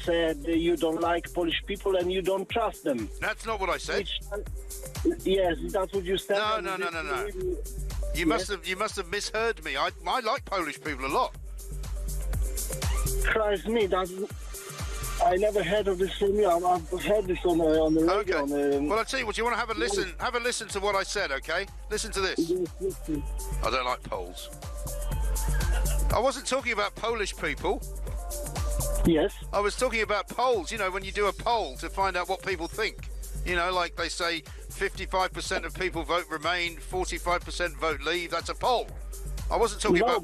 said you don't like Polish people and you don't trust them. That's not what I said. Yes, that's what you said. No. You must have misheard me. I like Polish people a lot. Christ me, I never heard of this from you. I've heard this on the radio. Okay. Well, I'll tell you what. You want to have a listen? Have a listen to what I said. Okay. Listen to this. Yes. I don't like Poles. I wasn't talking about Polish people. Yes. I was talking about polls. You know, when you do a poll to find out what people think. You know, like they say, 55% of people vote Remain, 45% vote Leave. That's a poll. I wasn't talking about...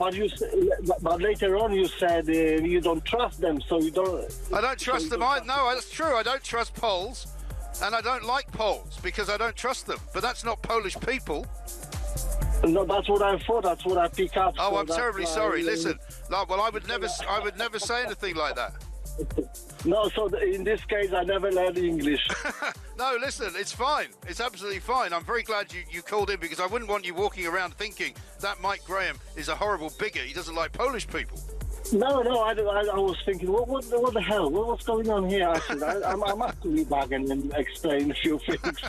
but later on you said you don't trust them, so you don't... I don't trust them. No, that's true. I don't trust Poles, and I don't like Poles because I don't trust them. But that's not Polish people. No, that's what I thought. That's what I pick up. Oh, so I'm terribly sorry. Listen, well, I would never say anything like that. No, so in this case, I never learned English. No, listen, it's fine. It's absolutely fine. I'm very glad you called in because I wouldn't want you walking around thinking that Mike Graham is a horrible bigot. He doesn't like Polish people. No, I was thinking, what the hell? What's going on here, actually? I must be back and explain a few things.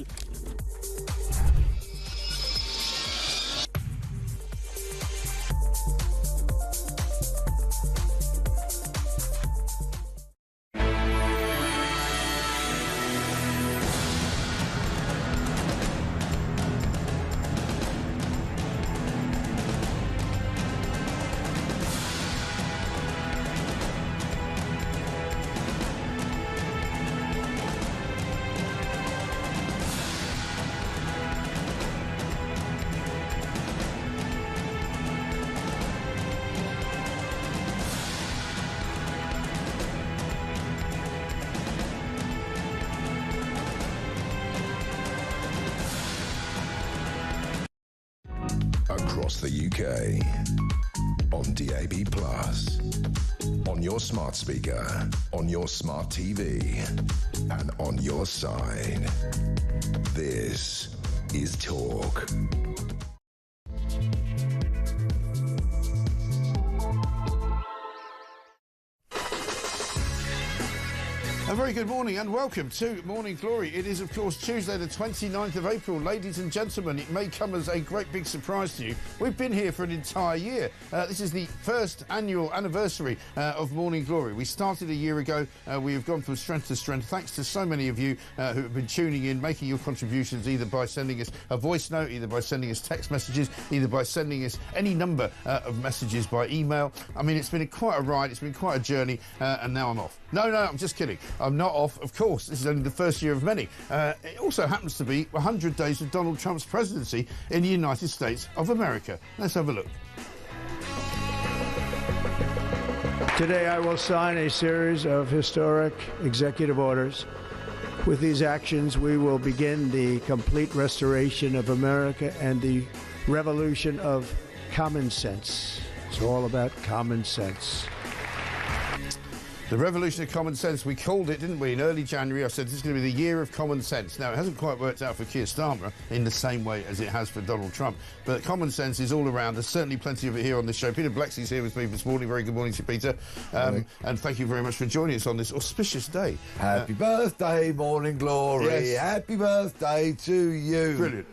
Across the UK, on DAB+, on your smart speaker, on your smart TV, and on your side. This is Talk. A very good morning and welcome to Morning Glory. It is, of course, Tuesday the 29th of April. Ladies and gentlemen, it may come as a great big surprise to you. We've been here for an entire year. This is the first annual anniversary of Morning Glory. We started a year ago. We have gone from strength to strength, thanks to so many of you who have been tuning in, making your contributions, either by sending us a voice note, either by sending us text messages, either by sending us any number of messages by email. I mean, it's been quite a ride. It's been quite a journey, and now I'm off. No, I'm just kidding. I'm not off, of course. This is only the first year of many. It also happens to be 100 days of Donald Trump's presidency in the United States of America. Let's have a look. Today I will sign a series of historic executive orders. With these actions, we will begin the complete restoration of America and the revolution of common sense. It's all about common sense. The revolution of common sense, we called it, didn't we, in early January. I said this is going to be the year of common sense. Now, it hasn't quite worked out for Keir Starmer in the same way as it has for Donald Trump, but common sense is all around. There's certainly plenty of it here on this show. Peter Blexley's here with me this morning. Very good morning to you, Peter. And thank you very much for joining us on this auspicious day. Happy birthday, Morning Glory. Yes. Happy birthday to you. Brilliant.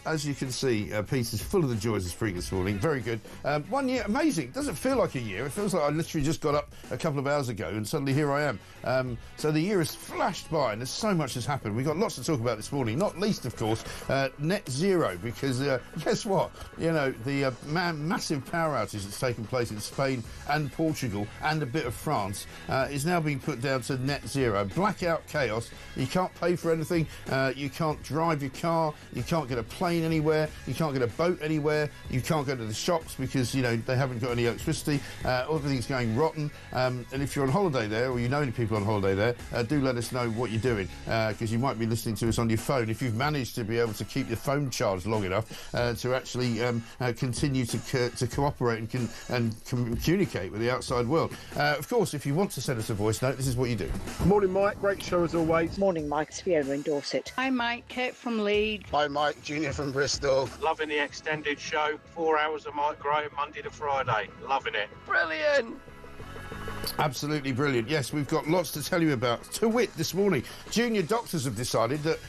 As you can see, Peter's full of the joys of spring this morning. Very good. 1 year, amazing. It doesn't feel like a year. It feels like I literally just got up a couple of hours ago and suddenly here I am. So the year has flashed by and there's so much has happened. We've got lots to talk about this morning, not least, of course, net zero, because guess what? You know, the massive power outage that's taken place in Spain and Portugal and a bit of France is now being put down to net zero. Blackout chaos. You can't pay for anything. You can't drive your car. You can't get a plane anywhere. You can't get a boat anywhere. You can't go to the shops because, you know, they haven't got any electricity. Everything's going rotten. And if you're on holiday there, or you know any people on holiday there, do let us know what you're doing, because you might be listening to us on your phone. If you've managed to be able to keep your phone charged long enough to actually continue to cooperate and communicate with the outside world. Of course, if you want to send us a voice note, this is what you do. Morning, Mike. Great show as always. Morning, Mike. It's Fiona in Dorset. Hi, Mike. Kate from Leeds. Hi, Mike. Junior from Bristol. Loving the extended show. 4 hours of Mike Graham, Monday to Friday. Loving it. Brilliant. Absolutely brilliant. Yes, we've got lots to tell you about. To wit, this morning, junior doctors have decided that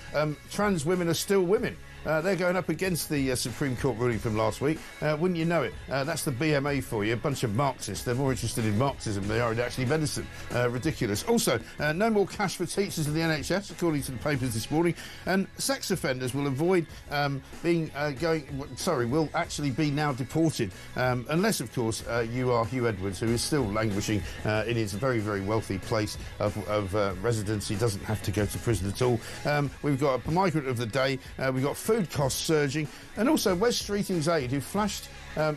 trans women are still women. They're going up against the Supreme Court ruling from last week. Wouldn't you know it? That's the BMA for you, a bunch of Marxists. They're more interested in Marxism than they are in actually medicine. Ridiculous. Also, no more cash for teachers in the NHS, according to the papers this morning. And sex offenders will avoid will actually be now deported. Unless, of course, you are Hugh Edwards, who is still languishing in his very, very wealthy place of residence. He doesn't have to go to prison at all. We've got a migrant of the day. We've got food costs surging, and also Wes Streeting's aide, who flashed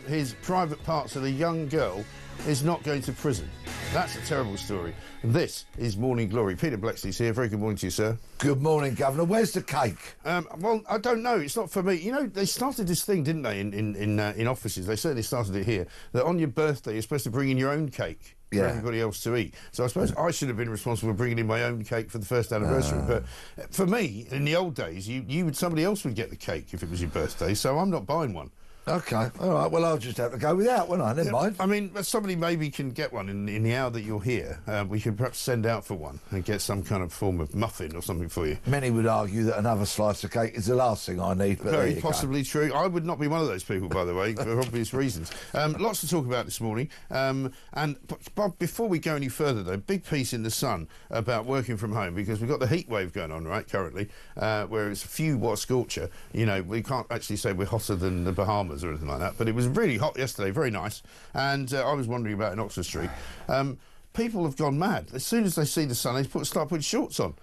his private parts at a young girl, is not going to prison. That's a terrible story. And this is Morning Glory. Peter Blexley's here. Very good morning to you, sir. Good morning, Governor. Where's the cake? Well, I don't know. It's not for me. You know, they started this thing, didn't they, in offices? They certainly started it here, that on your birthday you're supposed to bring in your own cake for everybody else to eat. So I suppose I should have been responsible for bringing in my own cake for the first anniversary. But for me, in the old days, somebody else would get the cake if it was your birthday. So I'm not buying one. OK, all right, well, I'll just have to go without, won't I? Never mind. I mean, somebody maybe can get one in the hour that you're here. We could perhaps send out for one and get some kind of form of muffin or something for you. Many would argue that another slice of cake is the last thing I need, but very possibly true. I would not be one of those people, by the way, for obvious reasons. Lots to talk about this morning. But before we go any further, though, big piece in The Sun about working from home, because we've got the heat wave going on, right, currently, where it's a few watt scorcher. You know, we can't actually say we're hotter than the Bahamas or anything like that, but it was really hot yesterday, very nice. And I was wondering about in Oxford Street. People have gone mad. As soon as they see the sun, they start putting shorts on.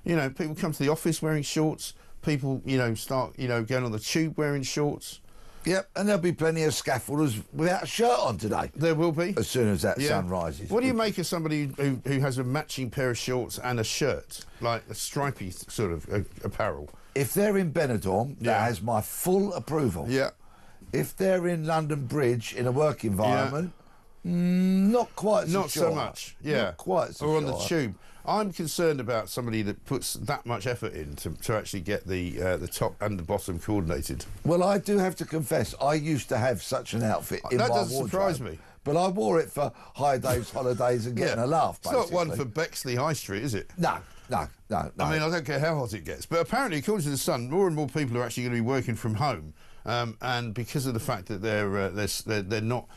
You know, people come to the office wearing shorts. People, start, going on the tube wearing shorts. Yep, and there'll be plenty of scaffolders without a shirt on today. There will be. As soon as that sun rises. What do you make of somebody who has a matching pair of shorts and a shirt, like a stripy sort of apparel? If they're in Benidorm, that has my full approval. Yeah. If they're in London Bridge in a work environment, not quite so Not so much, Not quite so Or on the tube. I'm concerned about somebody that puts that much effort in to actually get the top and the bottom coordinated. Well, I do have to confess, I used to have such an outfit in my wardrobe. That doesn't surprise me. But I wore it for high days, holidays and getting a laugh, basically. It's not one for Bexley High Street, is it? No. I mean, I don't care how hot it gets. But apparently, according to The Sun, more and more people are actually going to be working from home. And because of the fact that they're not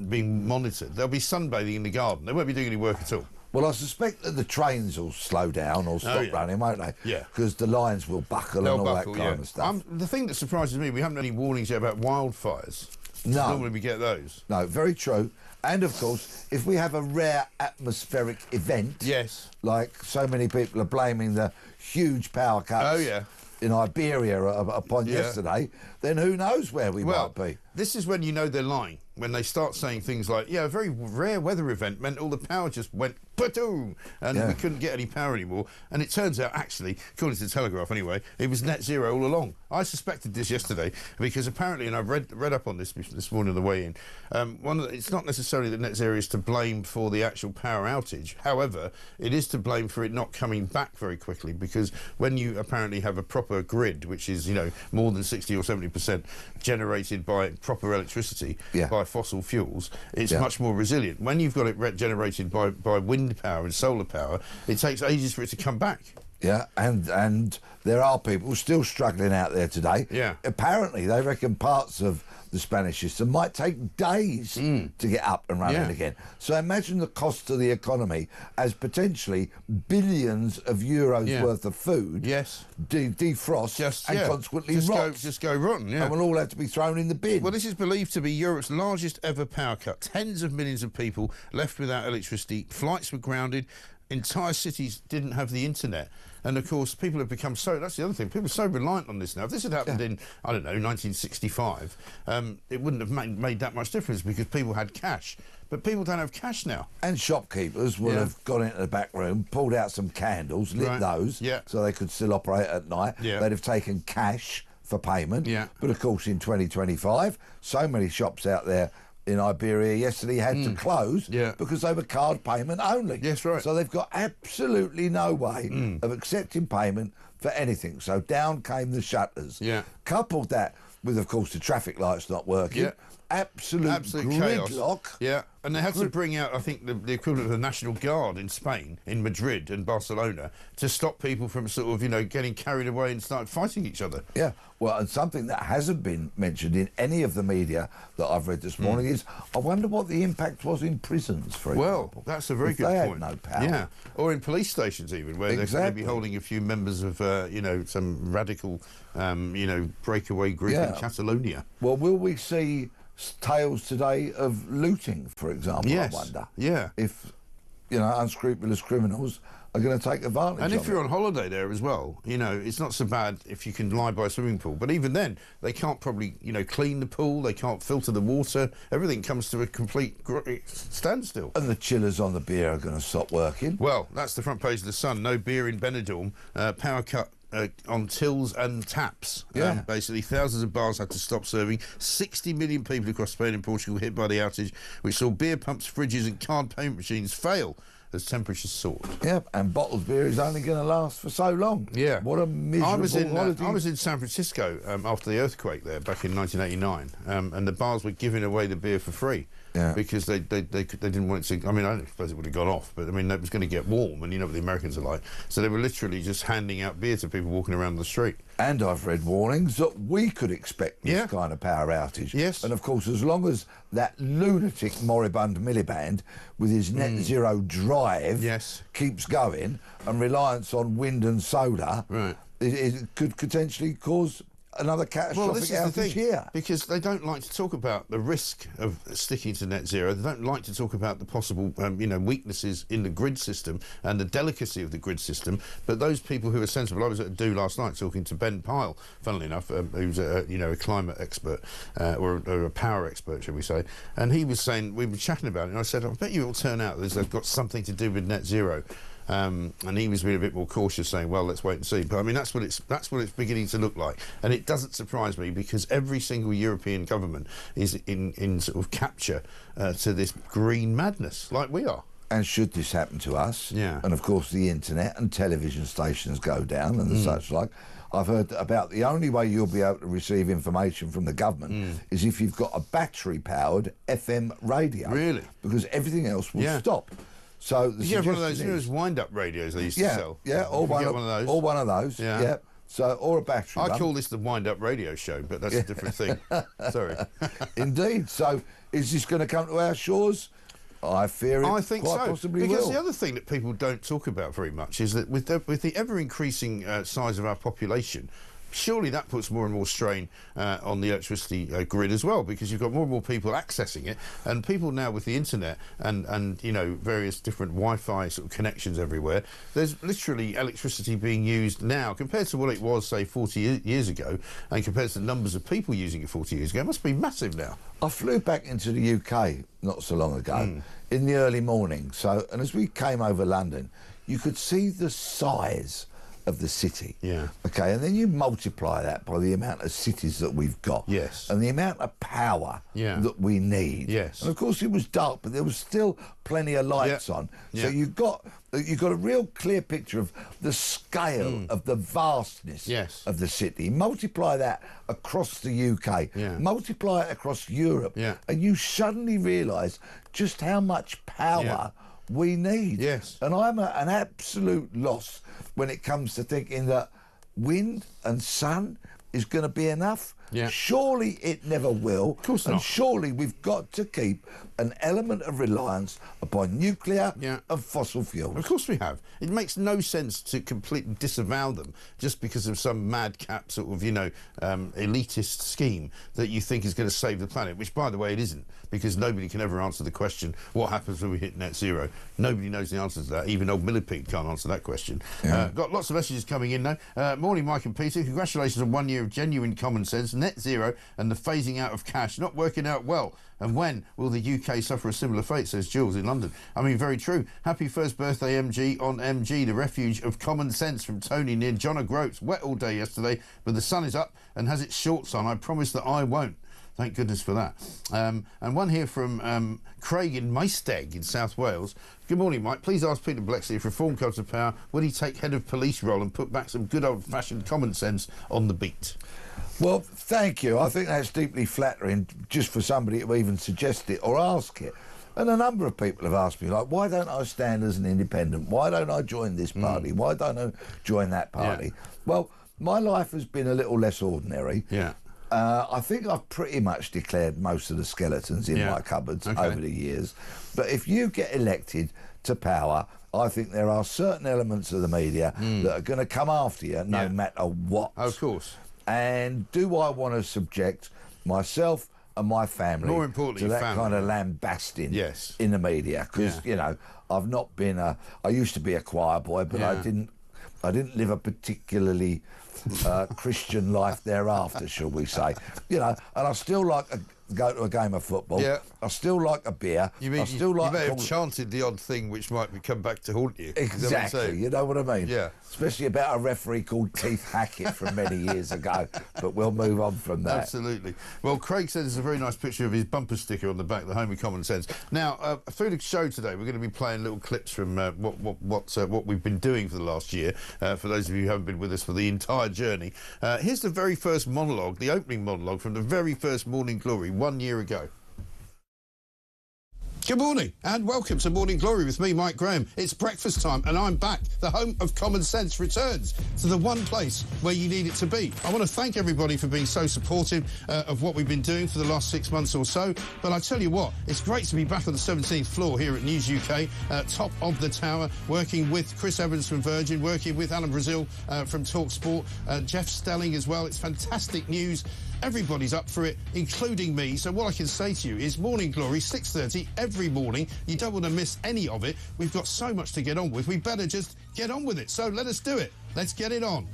being monitored, they'll be sunbathing in the garden. They won't be doing any work at all. Well, I suspect that the trains will slow down or stop running, won't they? Yeah. Because the lines will buckle and all that kind of stuff. The thing that surprises me, we haven't had any warnings yet about wildfires. No. Normally we get those. No, very true. And, of course, if we have a rare atmospheric event... Yes. Like so many people are blaming the huge power cuts... in Iberia upon yesterday, then who knows where we might be. This is when you know they're lying. When they start saying things like, a very rare weather event meant all the power just went patoom, and we couldn't get any power anymore. And it turns out, actually, according to the Telegraph anyway, it was net zero all along. I suspected this yesterday because apparently, and I've read up on this morning on the way in, it's not necessarily that net zero is to blame for the actual power outage. However, it is to blame for it not coming back very quickly, because when you apparently have a proper grid, which is, more than 60 or 70% generated by proper electricity, by fossil fuels, it's much more resilient. When you've got it generated by wind power and solar power, it takes ages for it to come back. Yeah, and there are people still struggling out there today. Yeah. Apparently, they reckon parts of the Spanish system might take days to get up and running again. So imagine the cost to the economy as potentially billions of euros worth of food defrost and consequently rots. Just go rotten, and will all have to be thrown in the bin. Well, this is believed to be Europe's largest ever power cut. Tens of millions of people left without electricity. Flights were grounded. Entire cities didn't have the internet. And, of course, people have become that's the other thing, people are so reliant on this now. If this had happened in, 1965, it wouldn't have made that much difference because people had cash. But people don't have cash now. And shopkeepers will have gone into the back room, pulled out some candles, lit those, so they could still operate at night. They'd have taken cash for payment. But, of course, in 2025, so many shops out there in Iberia yesterday had to close because they were card payment only. Yes, right. So they've got absolutely no way of accepting payment for anything. So down came the shutters. Yeah. Coupled that with, of course, the traffic lights not working absolute chaos. gridlock. Yeah, and they had to bring out, I think, the equivalent of the National Guard in Spain, in Madrid and Barcelona, to stop people from sort of, getting carried away and start fighting each other. Yeah, well, and something that hasn't been mentioned in any of the media that I've read this morning is, I wonder what the impact was in prisons, for example. Well, that's a very good they point. Had no power. Yeah, or in police stations even, where they're maybe holding a few members of, some radical, breakaway group in Catalonia. Well, will we see tales today of looting, for example? Yes. I wonder. Yeah. If unscrupulous criminals are going to take advantage. And if you're it. on holiday there as well, it's not so bad if you can lie by a swimming pool. But even then, they can't probably, clean the pool. They can't filter the water. Everything comes to a complete standstill. And the chillers on the beer are going to stop working. Well, that's the front page of the Sun. No beer in Benidorm. Power cut. On tills and taps. Yeah. Basically, thousands of bars had to stop serving. 60 million people across Spain and Portugal hit by the outage, which saw beer pumps, fridges and card payment machines fail as temperatures soared. Yeah, and bottled beer is only going to last for so long. Yeah. What a miserable holiday. I was in San Francisco after the earthquake there back in 1989, and the bars were giving away the beer for free. Yeah. Because they didn't want it to. I mean, I don't suppose it would have gone off, but I mean, it was going to get warm, and you know what the Americans are like. So they were literally just handing out beer to people walking around the street. And I've read warnings that we could expect this kind of power outage. Yes. And of course, as long as that lunatic moribund Miliband with his net zero drive keeps going and reliance on wind and solar, it could potentially cause another catastrophic outage here. Because they don't like to talk about the risk of sticking to net zero. They don't like to talk about the possible, weaknesses in the grid system and the delicacy of the grid system. But those people who are sensible, I was at a do last night talking to Ben Pyle, funnily enough, who's a climate expert or a power expert, shall we say, and he was saying, we were chatting about it, and I said, I bet you it'll turn out that they've got something to do with net zero. And he was being a bit more cautious, saying, well, let's wait and see. But I mean, that's what it's beginning to look like. And it doesn't surprise me, because every single European government is in sort of capture to this green madness, like we are. And should this happen to us, and of course the internet and television stations go down and such like, I've heard about the only way you'll be able to receive information from the government is if you've got a battery-powered FM radio. Really? Because everything else will stop. So the one of those wind-up radios they used to sell. Yeah, or one of those. Or one of those. Yeah. So, or a battery. I call this the wind-up radio show, but that's a different thing. Sorry. Indeed. So, is this going to come to our shores? I fear it. I think quite so. Possibly because will. The other thing that people don't talk about very much is that with the ever-increasing size of our population, surely that puts more and more strain on the electricity grid as well, because you've got more and more people accessing it, and people now with the internet and various different Wi-Fi sort of connections everywhere, there's literally electricity being used now compared to what it was, say, 40 years ago, and compared to the numbers of people using it 40 years ago. It must be massive now. I flew back into the UK not so long ago in the early morning, and as we came over London, you could see the size of the city. Yeah. Okay, and then you multiply that by the amount of cities that we've got. Yes. And the amount of power that we need. Yes. And of course it was dark, but there was still plenty of lights on. So you've got a real clear picture of the scale of the vastness of the city. Multiply that across the UK. Multiply it across Europe. And you suddenly realise just how much power we need. Yes. And I'm at an absolute loss when it comes to thinking that wind and sun is going to be enough. Yeah. Surely it never will. Of course not. And surely we've got to keep an element of reliance upon nuclear and fossil fuels. Of course we have. It makes no sense to completely disavow them just because of some madcap sort of, elitist scheme that you think is going to save the planet, which, by the way, it isn't, because nobody can ever answer the question, what happens when we hit net zero? Nobody knows the answer to that. Even old Millipede can't answer that question. Got lots of messages coming in, though. Morning, Mike and Peter. Congratulations on 1 year of genuine common sense. Net zero and the phasing out of cash not working out well. And when will the UK suffer a similar fate, says Jules in London. I mean, very true. Happy first birthday, MG, on MG, the refuge of common sense, from Tony near John O'Groats. Wet all day yesterday, but the sun is up and has its shorts on. I promise that I won't. Thank goodness for that. And one here from Craig in Maesteg in South Wales. Good morning, Mike. Please ask Peter Bleksley if reform comes to power, would he take head of police role and put back some good old-fashioned common sense on the beat? Well, thank you. I think that's deeply flattering just for somebody to even suggest it or ask it. And a number of people have asked me, like, why don't I stand as an independent? Why don't I join this party? Why don't I join that party? Yeah. Well, my life has been a little less ordinary. Yeah. I think I've pretty much declared most of the skeletons in my cupboards over the years. But if you get elected to power, I think there are certain elements of the media that are going to come after you no matter what. Of course. And do I want to subject myself and my family more importantly, to that family. kind of lambasting in the media? Because, you know, I've not been I used to be a choir boy, but I didn't live a particularly Christian life thereafter, shall we say. You know, and I still like go to a game of football. Yeah. I still like a beer. You mean you may have chanted the odd thing which might come back to haunt you. Exactly. You know what I mean? Yeah. Especially about a referee called Keith Hackett from many years ago. But we'll move on from that. Absolutely. Well, Craig says there's a very nice picture of his bumper sticker on the back, the Home with Common Sense. Now, through the show today, we're going to be playing little clips from what we've been doing for the last year. For those of you who haven't been with us for the entire journey, here's the very first monologue, the opening monologue from the very first Morning Glory 1 year ago. Good morning and welcome to Morning Glory with me, Mike Graham. It's breakfast time and I'm back. The Home of Common Sense returns to the one place where you need it to be. I want to thank everybody for being so supportive of what we've been doing for the last 6 months or so. But I tell you what, it's great to be back on the 17th floor here at News UK, top of the tower, working with Chris Evans from Virgin, working with Alan Brazil from TalkSport, Jeff Stelling as well. It's fantastic news. Everybody's up for it, including me. So what I can say to you is Morning Glory, 6:30 every morning. You don't want to miss any of it. We've got so much to get on with. We better just get on with it. So let us do it. Let's get it on.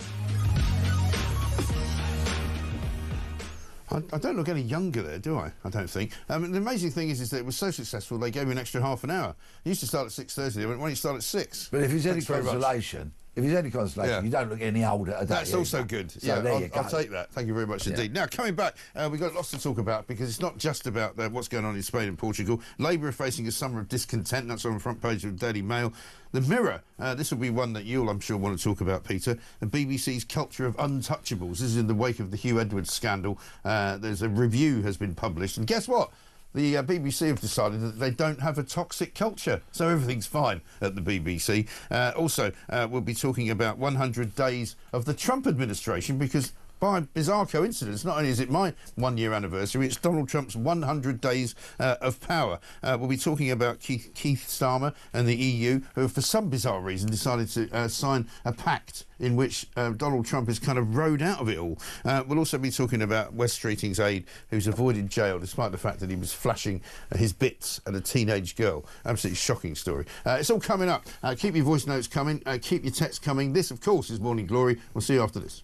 I don't look any younger there, do I? I don't think. The amazing thing is that it was so successful, they gave me an extra half an hour. It used to start at 6:30. They went, why don't you start at 6? But if it's any consolation... If there's any consolation, you don't look any older today. That's also good. So there you go. I'll take that. Thank you very much indeed. Now, coming back, we've got lots to talk about because it's not just about what's going on in Spain and Portugal. Labour are facing a summer of discontent. That's on the front page of the Daily Mail. The Mirror, this will be one that you'll, I'm sure, want to talk about, Peter. The BBC's culture of untouchables. This is in the wake of the Hugh Edwards scandal. There's a review has been published. And guess what? The BBC have decided that they don't have a toxic culture, so everything's fine at the BBC. Also, we'll be talking about 100 days of the Trump administration because, by bizarre coincidence, not only is it my 1 year anniversary, it's Donald Trump's 100 days of power. We'll be talking about Keith Starmer and the EU, who for some bizarre reason decided to sign a pact in which Donald Trump is kind of rode out of it all. We'll also be talking about Wes Streeting's aide, who's avoided jail despite the fact that he was flashing his bits at a teenage girl. Absolutely shocking story. It's all coming up. Keep your voice notes coming. Keep your texts coming. This, of course, is Morning Glory. We'll see you after this.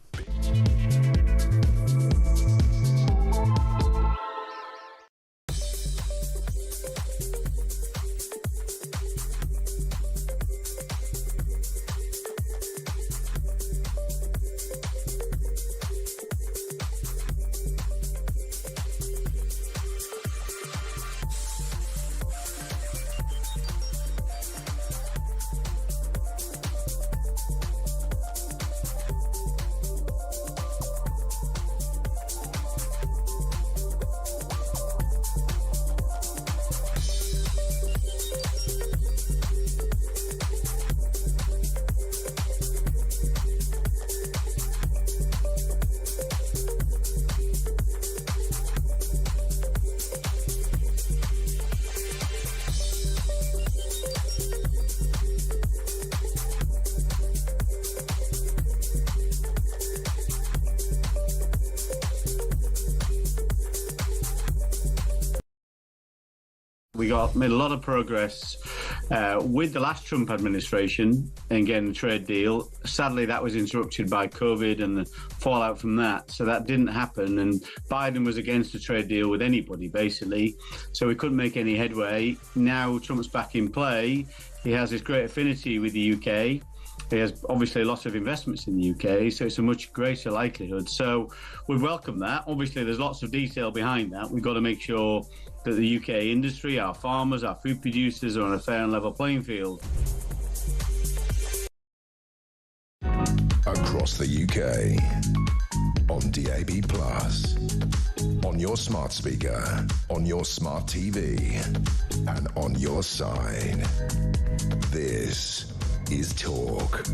We made a lot of progress with the last Trump administration in getting the trade deal. Sadly, that was interrupted by COVID and the fallout from that. So that didn't happen. And Biden was against a trade deal with anybody, basically. So we couldn't make any headway. Now Trump's back in play. He has this great affinity with the UK. He has obviously lots of investments in the UK, so it's a much greater likelihood. So we welcome that. Obviously, there's lots of detail behind that. We've got to make sure that the UK industry, our farmers, our food producers are on a fair and level playing field. Across the UK, on DAB+, on your smart speaker, on your smart TV, and on your side. This is Talk.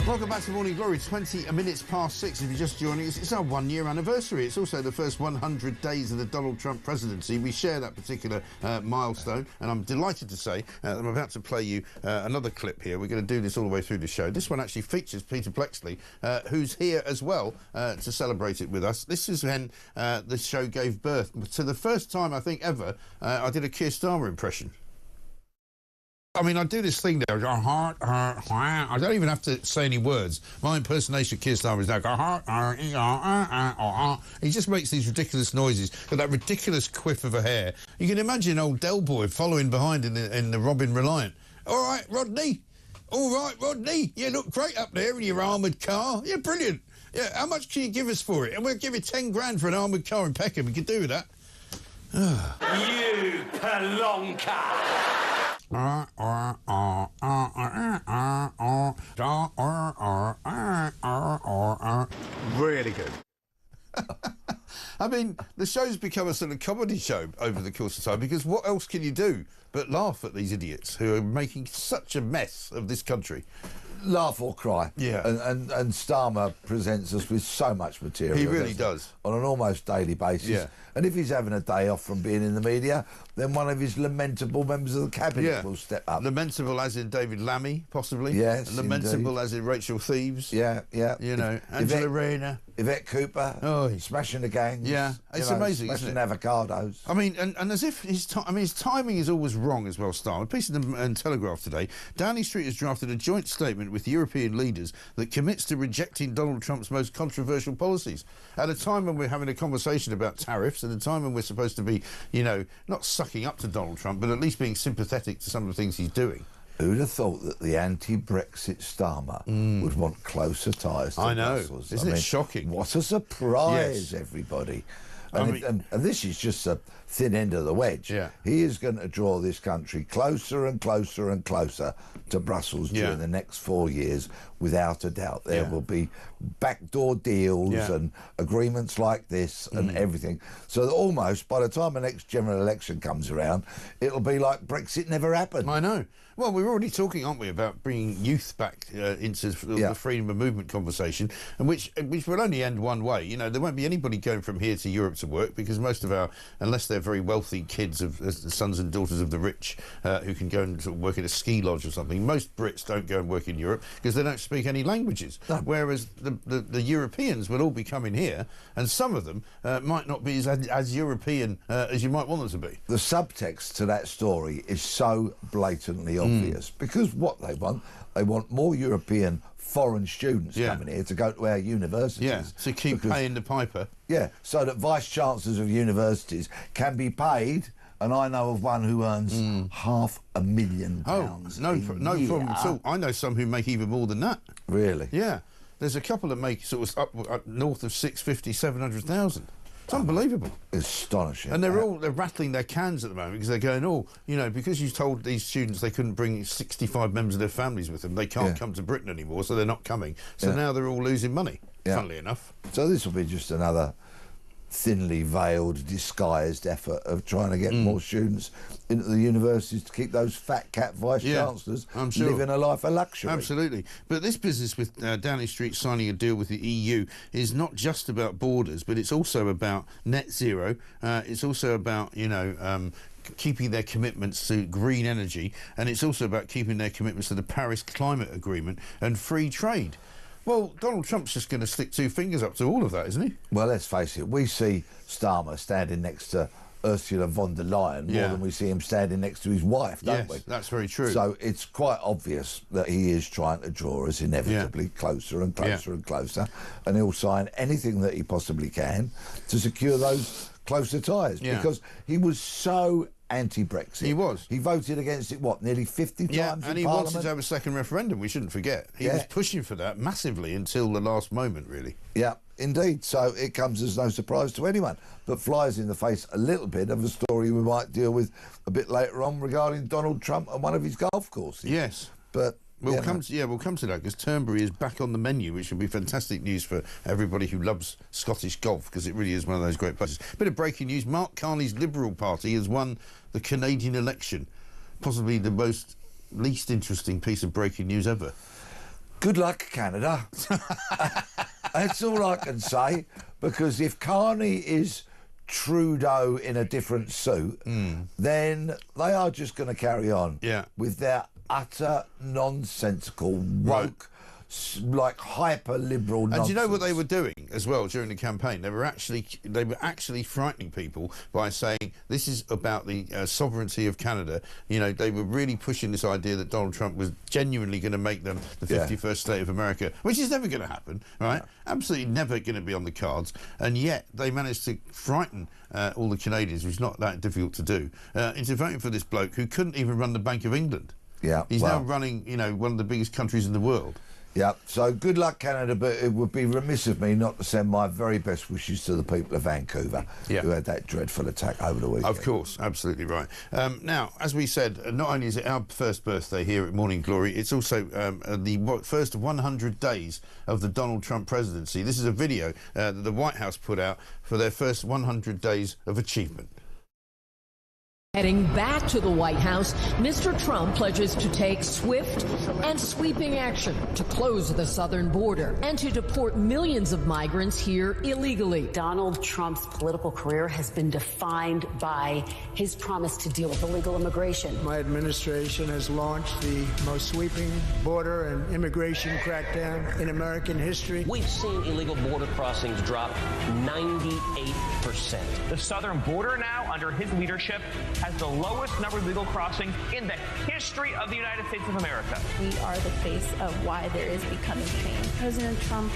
Welcome back to Morning Glory, 20 minutes past 6 if you're just joining us. It's our 1-year anniversary. It's also the first 100 days of the Donald Trump presidency. We share that particular milestone, and I'm delighted to say that I'm about to play you another clip here. We're going to do this all the way through the show. This one actually features Peter Bleksley, who's here as well to celebrate it with us. This is when the show gave birth to the first time, I think, ever, I did a Keir Starmer impression. I mean, I do this thing there. I don't even have to say any words. My impersonation of Keir Starmer is like... He just makes these ridiculous noises with that ridiculous quiff of a hair. You can imagine old Del Boy following behind in the Robin Reliant. All right, Rodney. All right, Rodney. You look great up there in your armoured car. Yeah, brilliant. Yeah, how much can you give us for it? And we'll give you 10 grand for an armoured car in Peckham. We could do with that. You pelonka! Really good. I mean, the show's become a sort of comedy show over the course of time, because what else can you do but laugh at these idiots who are making such a mess of this country? Laugh or cry. Yeah. And Starmer presents us with so much material. He really does. On an almost daily basis. Yeah. And if he's having a day off from being in the media, then one of his lamentable members of the cabinet will step up. Lamentable as in David Lammy, possibly. Yes, and lamentable indeed. as in Rachel Thieves. Yeah, yeah. You know, Angela Rayner. Yvette Cooper. Oh, smashing the gangs. Yeah, it's amazing, smashing isn't it? avocados. I mean, and as if his timing is always wrong as well, Starmer. A piece in the Telegraph today, Downing Street has drafted a joint statement with European leaders that commits to rejecting Donald Trump's most controversial policies. At a time when we're having a conversation about tariffs, at a time when we're supposed to be, you know, not sucking up to Donald Trump, but at least being sympathetic to some of the things he's doing. Who'd have thought that the anti-Brexit Starmer would want closer ties to Brussels? Isn't it shocking? What a surprise, everybody. And this is just a thin end of the wedge. Yeah. He is going to draw this country closer and closer and closer to Brussels during the next 4 years, without a doubt. There will be backdoor deals and agreements like this and everything. So that almost by the time the next general election comes around, it'll be like Brexit never happened. I know. Well, we're already talking, aren't we, about bringing youth back into the freedom of movement conversation, and which will only end one way. You know, there won't be anybody going from here to Europe to work, because most of our, unless they're very wealthy kids of sons and daughters of the rich who can go and sort of work in a ski lodge or something, most Brits don't go and work in Europe because they don't speak any languages. No. Whereas the Europeans will all be coming here, and some of them might not be as European as you might want them to be. The subtext to that story is so blatantly obvious, because what they want more European foreign students coming here to go to our universities. Yeah, to keep paying the piper. Yeah, so that vice-chancellors of universities can be paid, and I know of one who earns £500,000. Oh, no problem at all. I know some who make even more than that. Really? Yeah. There's a couple that make sort of up north of 650,000, 700,000. It's unbelievable. Astonishing. And they're rattling their cans at the moment, because they're going, because you told these students they couldn't bring 65 members of their families with them, they can't come to Britain anymore, so they're not coming. So now they're all losing money, funnily enough. So this will be just another thinly veiled, disguised effort of trying to get more students into the universities to keep those fat cat vice-chancellors living a life of luxury. Absolutely. But this business with Downing Street signing a deal with the EU is not just about borders, but it's also about net zero. It's also about, keeping their commitments to green energy, and it's also about keeping their commitments to the Paris Climate Agreement and free trade. Well, Donald Trump's just going to stick two fingers up to all of that, isn't he? Well, let's face it, we see Starmer standing next to Ursula von der Leyen more than we see him standing next to his wife, don't we? Yes, that's very true. So it's quite obvious that he is trying to draw us inevitably closer and closer and closer, and he'll sign anything that he possibly can to secure those closer ties because he was so anti-Brexit. He was. He voted against it, what, nearly 50 times in and he Parliament? wanted to have a second referendum, we shouldn't forget. He was pushing for that massively until the last moment, really. Yeah, indeed. So it comes as no surprise to anyone, but flies in the face a little bit of a story we might deal with a bit later on regarding Donald Trump and one of his golf courses. Yes. But... We'll come to that because Turnberry is back on the menu, which will be fantastic news for everybody who loves Scottish golf because it really is one of those great places. Bit of breaking news: Mark Carney's Liberal Party has won the Canadian election. Possibly the least interesting piece of breaking news ever. Good luck, Canada. That's all I can say, because if Carney is Trudeau in a different suit, then they are just going to carry on with their utter nonsensical, woke, like hyper-liberal nonsense. And do you know what they were doing as well during the campaign? They were actually frightening people by saying this is about the sovereignty of Canada. You know, they were really pushing this idea that Donald Trump was genuinely going to make them the 51st state of America, which is never going to happen, right? Absolutely never going to be on the cards. And yet they managed to frighten all the Canadians, which is not that difficult to do, into voting for this bloke who couldn't even run the Bank of England. Yeah, he's now running, you know, one of the biggest countries in the world. Yeah, so good luck, Canada, but it would be remiss of me not to send my very best wishes to the people of Vancouver who had that dreadful attack over the weekend. Of course, absolutely right. Now, as we said, not only is it our first birthday here at Morning Glory, it's also the first 100 days of the Donald Trump presidency. This is a video that the White House put out for their first 100 days of achievement. Heading back to the White House, Mr. Trump pledges to take swift and sweeping action to close the southern border and to deport millions of migrants here illegally. Donald Trump's political career has been defined by his promise to deal with illegal immigration. My administration has launched the most sweeping border and immigration crackdown in American history. We've seen illegal border crossings drop 98%. The southern border now, under his leadership, has the lowest number of illegal crossings in the history of the United States of America. We are the face of why there is becoming change. President Trump,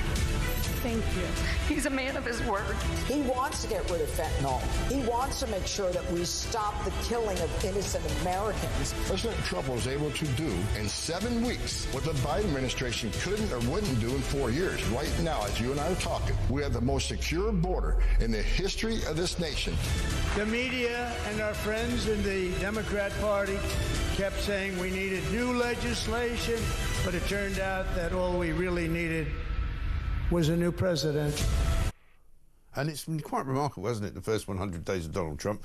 thank you. He's a man of his word. He wants to get rid of fentanyl. He wants to make sure that we stop the killing of innocent Americans. President Trump was able to do in 7 weeks what the Biden administration couldn't or wouldn't do in 4 years. Right now, as you and I are talking, we have the most secure border in the history of this nation. The media and our friends in the Democrat Party kept saying we needed new legislation, but it turned out that all we really needed was a new president. And it's been quite remarkable, hasn't it, the first 100 days of Donald Trump.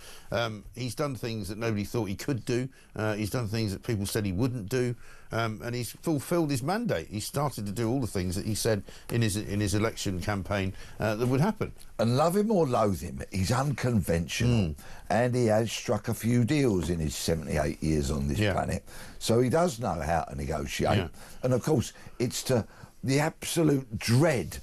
He's done things that nobody thought he could do. He's done things that people said he wouldn't do. And he's fulfilled his mandate. He started to do all the things that he said in his election campaign that would happen. And love him or loathe him, he's unconventional. And he has struck a few deals in his 78 years on this planet. So he does know how to negotiate. And, of course, it's to the absolute dread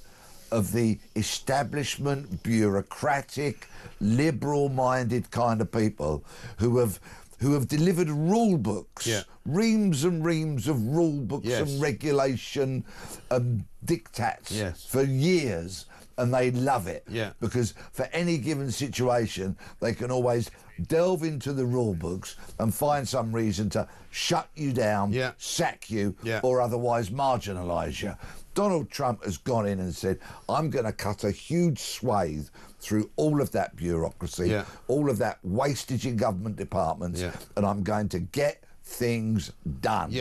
of the establishment, bureaucratic, liberal-minded kind of people who have delivered rule books, reams and reams of rule books and regulation diktats for years, and they love it because for any given situation they can always delve into the rule books and find some reason to shut you down, sack you, or otherwise marginalise you. Donald Trump has gone in and said, I'm going to cut a huge swathe through all of that bureaucracy, all of that wastage in government departments, and I'm going to get things done.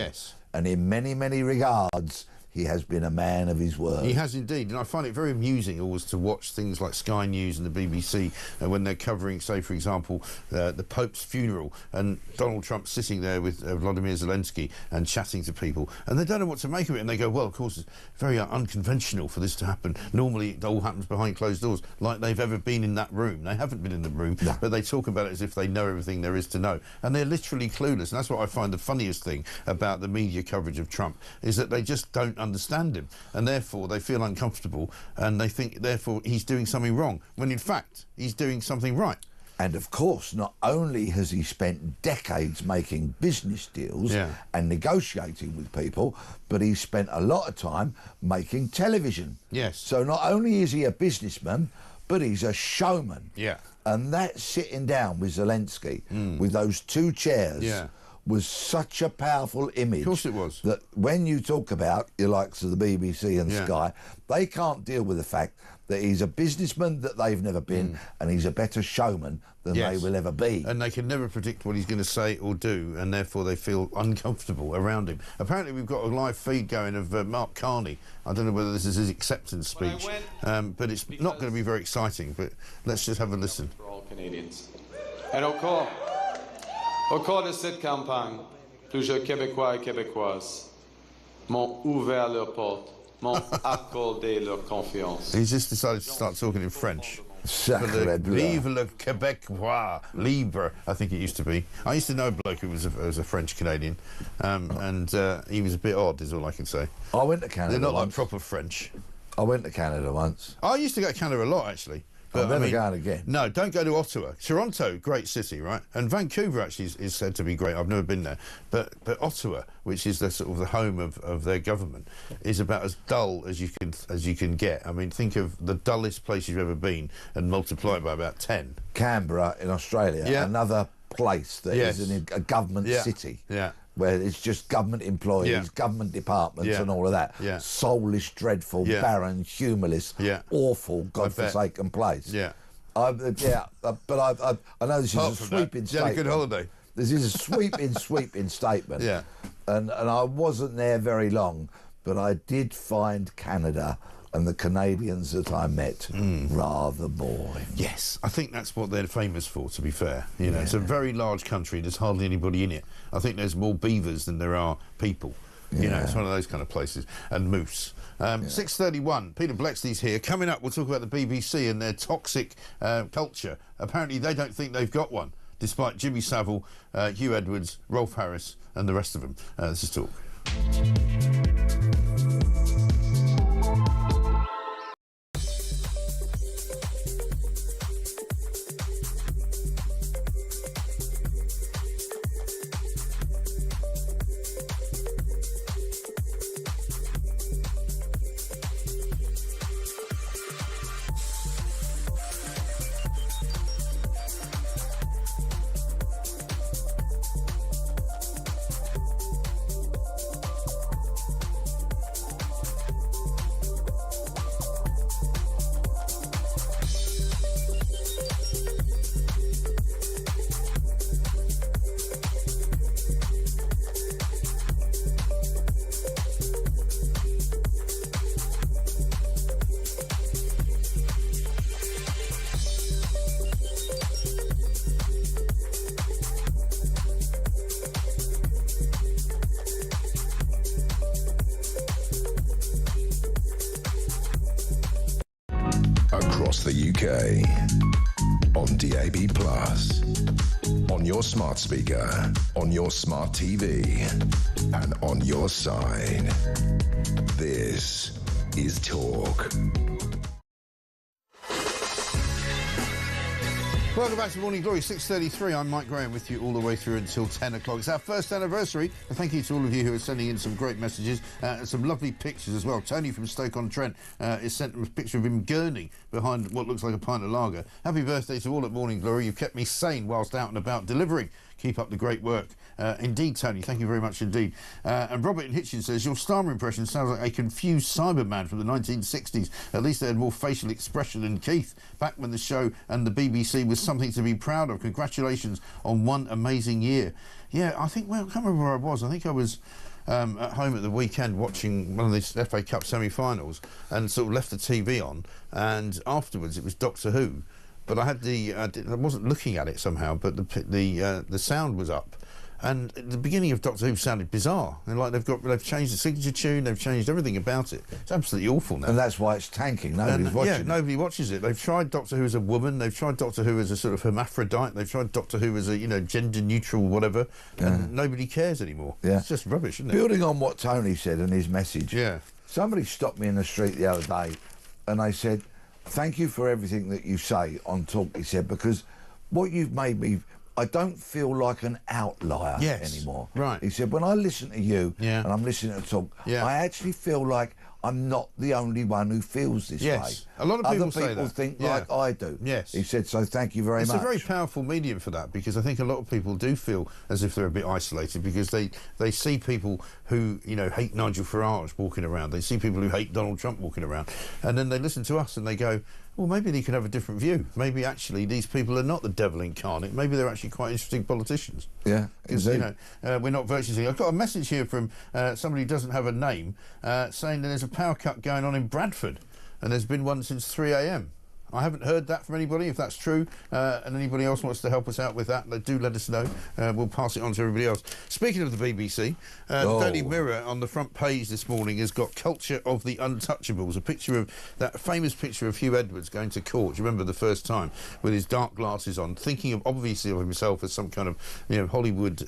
And in many, many regards, he has been a man of his word. He has indeed, and I find it very amusing always to watch things like Sky News and the BBC when they're covering, say, for example, the Pope's funeral, and Donald Trump sitting there with Vladimir Zelensky and chatting to people, and they don't know what to make of it, and they go, well, of course, it's very unconventional for this to happen. Normally, it all happens behind closed doors, like they've ever been in that room. They haven't been in the room, but they talk about it as if they know everything there is to know, and they're literally clueless, and that's what I find the funniest thing about the media coverage of Trump, is that they just don't understand him, and therefore they feel uncomfortable, and they think therefore he's doing something wrong, when in fact he's doing something right. And of course, not only has he spent decades making business deals and negotiating with people, but he's spent a lot of time making television. So not only is he a businessman, but he's a showman. Yeah. And that sitting down with Zelensky, with those two chairs, was such a powerful image. Of course it was. That when you talk about your likes of the BBC and Sky, they can't deal with the fact that he's a businessman that they've never been, and he's a better showman than they will ever be. And they can never predict what he's going to say or do, and therefore they feel uncomfortable around him. Apparently we've got a live feed going of Mark Carney. I don't know whether this is his acceptance speech, but it's not going to be very exciting, but let's just have a listen. For all Canadians. And au cours de cette campagne, plusieurs Québécois et Québécoises m'ont ouvert leurs portes, m'ont accordé leur confiance. He's just decided to start talking in French. Sacre bleu. Vive le Québécois, libre, I think it used to be. I used to know a bloke who was a French Canadian, and he was a bit odd, is all I can say. I went to Canada. They're not once. like proper French. I went to Canada once. I used to go to Canada a lot, actually. But, I'm never going again. No, don't go to Ottawa. Toronto, great city, right? And Vancouver actually is said to be great. I've never been there. But Ottawa, which is the sort of the home of their government, is about as dull as you can get. I mean, think of the dullest place you've ever been and multiply it by about 10. Canberra in Australia, another place that is in a government city. Yeah. Where it's just government employees, government departments and all of that. Yeah. Soulless, dreadful, barren, humourless, awful, godforsaken place. Yeah. But I know this is a sweeping statement. You had a good holiday. This is a sweeping statement. Yeah. And I wasn't there very long, but I did find Canada and the Canadians that I met rather boring. Yes, I think that's what they're famous for, to be fair. You know, it's a very large country, there's hardly anybody in it. I think there's more beavers than there are people. You know, it's one of those kind of places. And moose. 6:31, Peter Blexley's here. Coming up, we'll talk about the BBC and their toxic culture. Apparently they don't think they've got one, despite Jimmy Savile, Hugh Edwards, Rolf Harris and the rest of them. This is Talk. Across the UK, on DAB+, on your smart speaker, on your smart TV, and on your side. This is Talk. Welcome back to Morning Glory, 6:33. I'm Mike Graham with you all the way through until 10 o'clock. It's our first anniversary. And thank you to all of you who are sending in some great messages and some lovely pictures as well. Tony from Stoke-on-Trent has sent a picture of him gurning behind what looks like a pint of lager. Happy birthday to all at Morning Glory. You've kept me sane whilst out and about delivering. Keep up the great work. Indeed, Tony, thank you very much indeed. And Robert in Hitchin says, your Starmer impression sounds like a confused Cyberman from the 1960s. At least they had more facial expression than Keith. Back when the show and the BBC was something to be proud of. Congratulations on one amazing year. Yeah, I think, well, I can't remember where I was. I think I was at home at the weekend watching one of these FA Cup semi-finals and sort of left the TV on. And afterwards it was Doctor Who. But I had I wasn't looking at it somehow, but the sound was up. And the beginning of Doctor Who sounded bizarre. And like they've changed the signature tune, they've changed everything about it. It's absolutely awful now. And that's why it's tanking. Nobody's watching it. Nobody watches it. They've tried Doctor Who as a woman, they've tried Doctor Who as a sort of hermaphrodite, they've tried Doctor Who as a, gender neutral whatever, and nobody cares anymore. Yeah. It's just rubbish, isn't it? Building on what Tony said in his message, somebody stopped me in the street the other day and they said, thank you for everything that you say on Talk, he said, because what you've made me, I don't feel like an outlier anymore. Right. He said, when I listen to you and I'm listening to Talk, I actually feel like I'm not the only one who feels this way. A lot of people Other say people that. think like I do. Yes. He said, so thank you very much. It's a very powerful medium for that, because I think a lot of people do feel as if they're a bit isolated, because they see people who, you know, hate Nigel Farage walking around. They see people who hate Donald Trump walking around. And then they listen to us and they go, well, maybe they could have a different view. Maybe actually these people are not the devil incarnate. Maybe they're actually quite interesting politicians. Yeah, because, you know, we're not virtually. I've got a message here from somebody who doesn't have a name saying that there's a power cut going on in Bradford, and there's been one since 3 a.m. I haven't heard that from anybody. If that's true, and anybody else wants to help us out with that, do let us know. We'll pass it on to everybody else. Speaking of the BBC, the Daily Mirror on the front page this morning has got Culture of the Untouchables, a picture of that famous picture of Hugh Edwards going to court. Do you remember the first time with his dark glasses on, thinking of obviously of himself as some kind of, you know, Hollywood,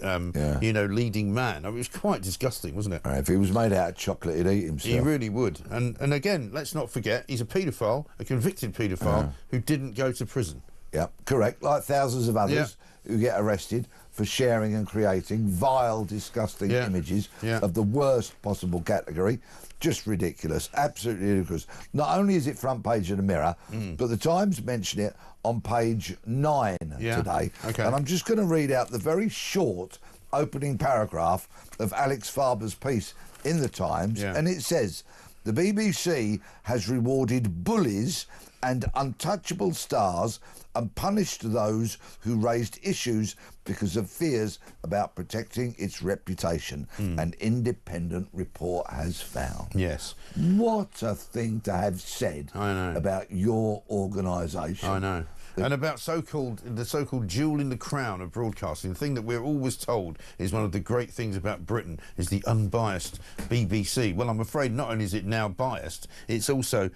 you know, leading man. I mean, it was quite disgusting, wasn't it? If he was made out of chocolate, he'd eat himself. He really would. And again, let's not forget, he's a paedophile, a convicted paedophile, who didn't go to prison. Yeah, correct. Like thousands of others who get arrested for sharing and creating vile, disgusting images of the worst possible category. Just ridiculous. Absolutely ridiculous. Not only is it front page of the Mirror, but the Times mention it on page 9 today. Okay. And I'm just going to read out the very short opening paragraph of Alex Farber's piece in the Times. And it says, the BBC has rewarded bullies and untouchable stars and punished those who raised issues because of fears about protecting its reputation, an independent report has found. Yes. What a thing to have said about your organisation. I know. And about the so-called jewel in the crown of broadcasting, the thing that we're always told is one of the great things about Britain is the unbiased BBC. Well, I'm afraid not only is it now biased, it's also,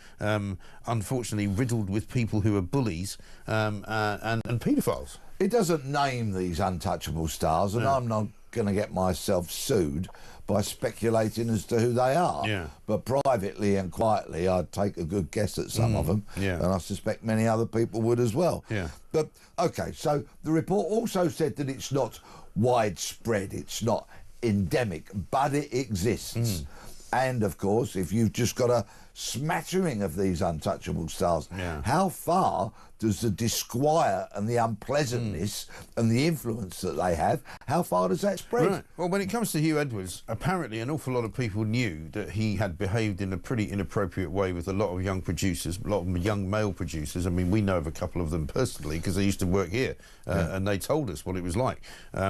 unfortunately, riddled with people who are bullies and paedophiles. It doesn't name these untouchable stars, and I'm not going to get myself sued by speculating as to who they are. But privately and quietly, I'd take a good guess at some of them, and I suspect many other people would as well. But, OK, so the report also said that it's not widespread, it's not endemic, but it exists. And, of course, if you've just got a smattering of these untouchable stars, how far does the disquiet and the unpleasantness and the influence that they have, how far does that spread? Right. Well, when it comes to Hugh Edwards, apparently an awful lot of people knew that he had behaved in a pretty inappropriate way with a lot of young producers, a lot of young male producers. I mean, we know of a couple of them personally because they used to work here, and they told us what it was like.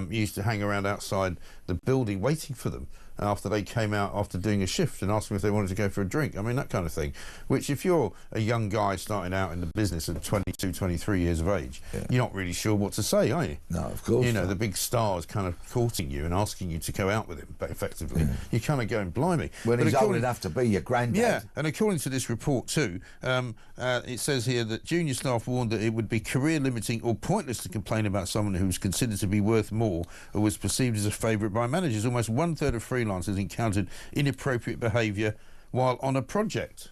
He used to hang around outside the building waiting for them after they came out after doing a shift and asked them if they wanted to go for a drink. I mean, that kind of thing, which if you're a young guy starting out in the business at 22, 23 years of age, you're not really sure what to say, are you? No, of course. You know, the big stars kind of courting you and asking you to go out with him, but effectively, you kind of going, blimey. When he's old enough to be your granddad. Yeah, and according to this report too, it says here that junior staff warned that it would be career-limiting or pointless to complain about someone who was considered to be worth more or was perceived as a favourite by managers. Almost one-third of freelancers encountered inappropriate behaviour while on a project.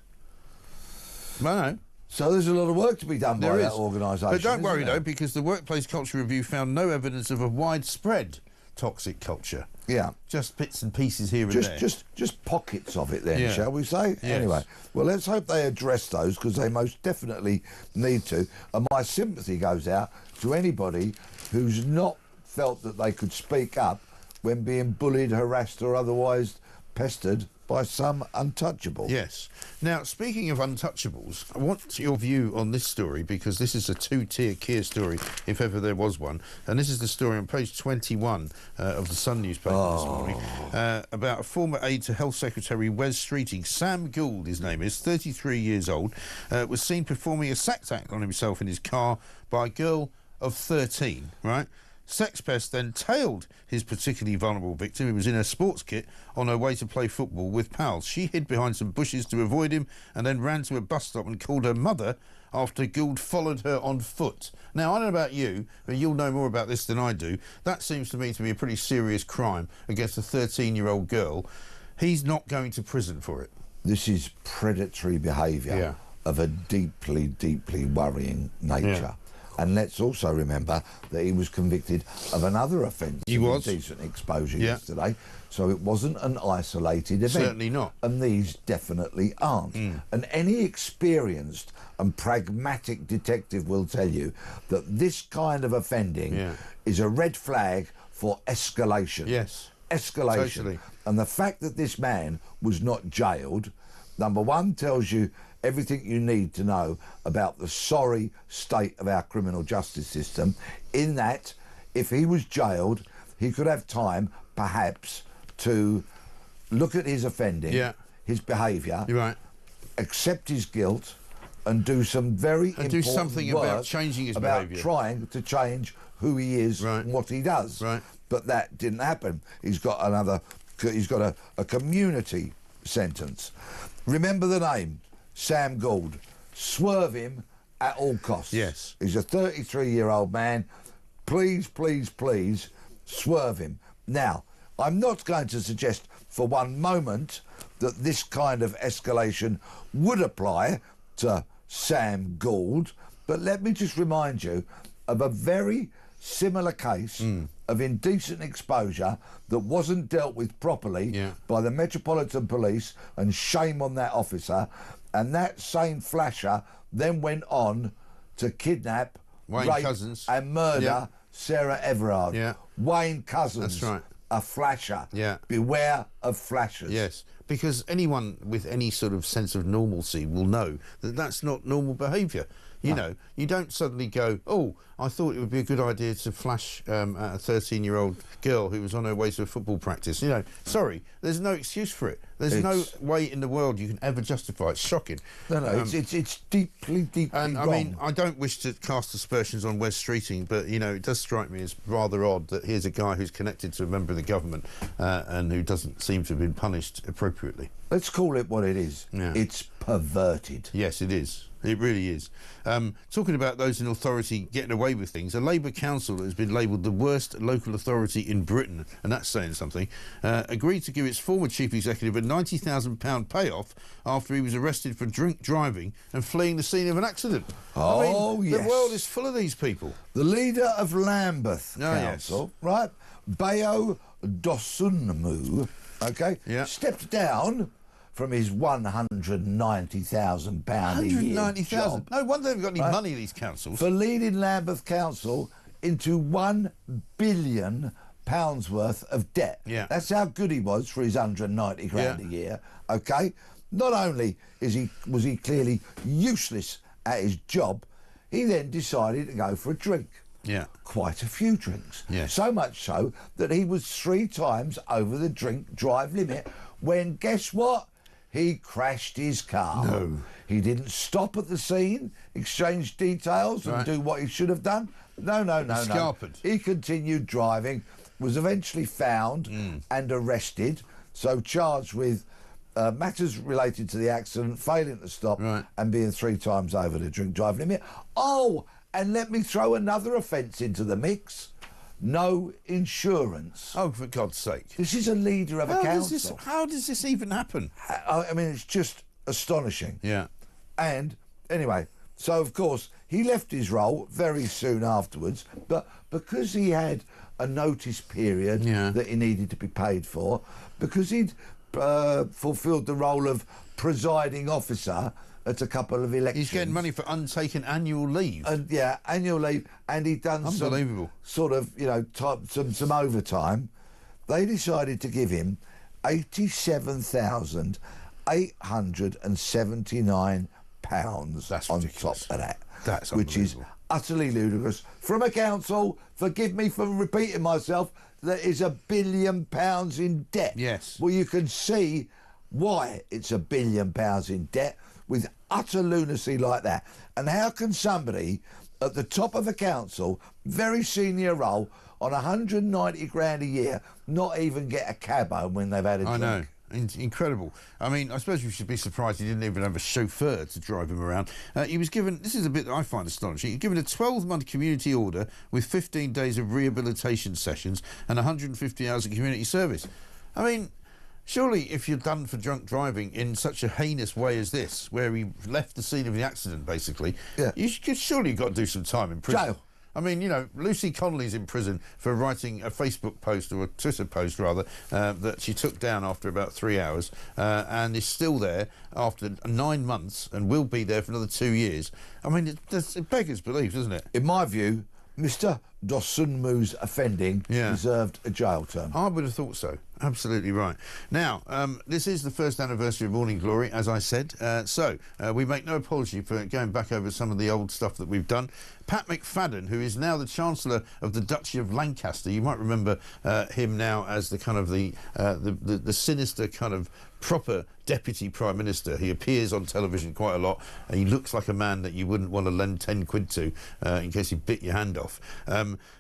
No. So there's a lot of work to be done by that organisation. But don't worry, though, because the Workplace Culture Review found no evidence of a widespread toxic culture. Yeah. Just bits and pieces here and there. Just pockets of it then, shall we say? Yes. Anyway, well, let's hope they address those, because they most definitely need to. And my sympathy goes out to anybody who's not felt that they could speak up when being bullied, harassed or otherwise pestered by some untouchable. Yes. Now, speaking of untouchables, I want your view on this story, because this is a two-tier Keir story, if ever there was one. And this is the story on page 21 of the Sun newspaper this morning, about a former aide to Health Secretary Wes Streeting. Sam Gould, his name is, 33 years old, was seen performing a sex act on himself in his car by a girl of 13, right? Sex Pest then tailed his particularly vulnerable victim, who was in her sports kit, on her way to play football with pals. She hid behind some bushes to avoid him and then ran to a bus stop and called her mother after Gould followed her on foot. Now, I don't know about you, but you'll know more about this than I do. That seems to me to be a pretty serious crime against a 13-year-old girl. He's not going to prison for it. This is predatory behaviour of a deeply, deeply worrying nature. And let's also remember that he was convicted of another offence. He was. Indecent exposure yesterday. So it wasn't an isolated event. Certainly not. And these definitely aren't. And any experienced and pragmatic detective will tell you that this kind of offending is a red flag for escalation. Yes. Escalation. Totally. And the fact that this man was not jailed, number one, tells you everything you need to know about the sorry state of our criminal justice system, in that if he was jailed, he could have time, perhaps, to look at his offending, his behaviour, accept his guilt, and do some very important do something work about changing his about behaviour. trying to change who he is and what he does. But that didn't happen. He's got a community sentence. Remember the name, Sam Gould. Swerve him at all costs. Yes. He's a 33-year-old man. Please, please, please, swerve him. Now, I'm not going to suggest for one moment that this kind of escalation would apply to Sam Gould, but let me just remind you of a very similar case of indecent exposure that wasn't dealt with properly by the Metropolitan Police, and shame on that officer. And that same flasher then went on to kidnap, Wayne rape Couzens. and murder Sarah Everard. Wayne Couzens. That's right. A flasher. Beware of flashers. Yes, because anyone with any sort of sense of normalcy will know that that's not normal behaviour. You know, you don't suddenly go, oh, I thought it would be a good idea to flash at a 13-year-old girl who was on her way to a football practice. You know, sorry, there's no excuse for it. There's no way in the world you can ever justify it. It's shocking. No, it's deeply, deeply and wrong. I mean, I don't wish to cast aspersions on Wes Streeting, but, you know, it does strike me as rather odd that here's a guy who's connected to a member of the government and who doesn't seem to have been punished appropriately. Let's call it what it is. It's perverted. Yes, it is. It really is. Talking about those in authority getting away with things, a Labour council that has been labelled the worst local authority in Britain, and that's saying something, agreed to give its former chief executive a £90,000 payoff after he was arrested for drink driving and fleeing the scene of an accident. Oh, I mean, yes. The world is full of these people. The leader of Lambeth Council, right, Bayo Dosunmu, stepped down from his £190,000 a year job. No wonder they've got any money, these councils. For leading Lambeth Council into £1 billion worth of debt. That's how good he was for his 190 grand a year. Not only was he clearly useless at his job, he then decided to go for a drink. Quite a few drinks. So much so that he was 3 times over the drink drive limit when, guess what? He crashed his car. No. He didn't stop at the scene, exchange details and do what he should have done. No. Scarpered. He continued driving, was eventually found and arrested, so charged with matters related to the accident, failing to stop and being 3 times over the drink drive limit. Oh, and let me throw another offence into the mix. No insurance. Oh, for God's sake. This is a leader of a council. How does this even happen? I mean, it's just astonishing. And, anyway, so, of course, he left his role very soon afterwards, but because he had a notice period that he needed to be paid for, because he'd fulfilled the role of presiding officer at a couple of elections. He's getting money for untaken annual leave. Annual leave, and he'd done some sort of, some overtime. They decided to give him £87,879 on top of that. That's which is utterly ludicrous. From a council, forgive me for repeating myself, that is £1 billion in debt. Yes. Well, you can see why it's £1 billion in debt with utter lunacy like that. And how can somebody at the top of a council, very senior role, on 190 grand a year, not even get a cab home when they've had a drink? I know. Incredible. I mean, I suppose we should be surprised he didn't even have a chauffeur to drive him around. He was given, this is a bit that I find astonishing, he was given a 12-month community order with 15 days of rehabilitation sessions and 150 hours of community service. I mean, Surely, if you're done for drunk driving in such a heinous way as this, where he left the scene of the accident, basically, surely you've got to do some time in prison. Jail. I mean, you know, Lucy Connolly's in prison for writing a Facebook post, or a Twitter post, rather, that she took down after about 3 hours, and is still there after 9 months and will be there for another 2 years. I mean, it beggars belief, doesn't it? In my view, Mr. Dosunmu's offending deserved a jail term. I would have thought so. Absolutely right. Now, this is the first anniversary of Morning Glory, as I said. So we make no apology for going back over some of the old stuff that we've done. Pat McFadden, who is now the Chancellor of the Duchy of Lancaster, you might remember him now as the kind of the sinister kind of proper Deputy Prime Minister. He appears on television quite a lot, and he looks like a man that you wouldn't want to lend 10 quid to in case he bit your hand off.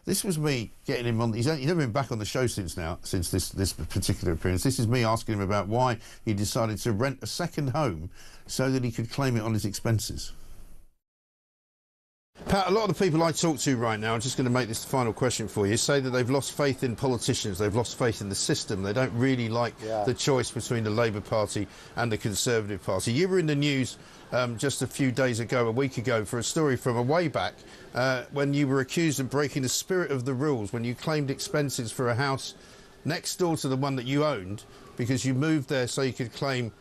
This was me getting him on. He's never been back on the show since this particular appearance. This is me asking him about why he decided to rent a second home so that he could claim it on his expenses. Pat, a lot of the people I talk to right now, I'm just going to make this the final question for you, say that they've lost faith in politicians, they've lost faith in the system, they don't really like the choice between the Labour Party and the Conservative Party. You were in the news just a few days ago, a week ago, for a story from a way back when you were accused of breaking the spirit of the rules, when you claimed expenses for a house next door to the one that you owned because you moved there so you could claim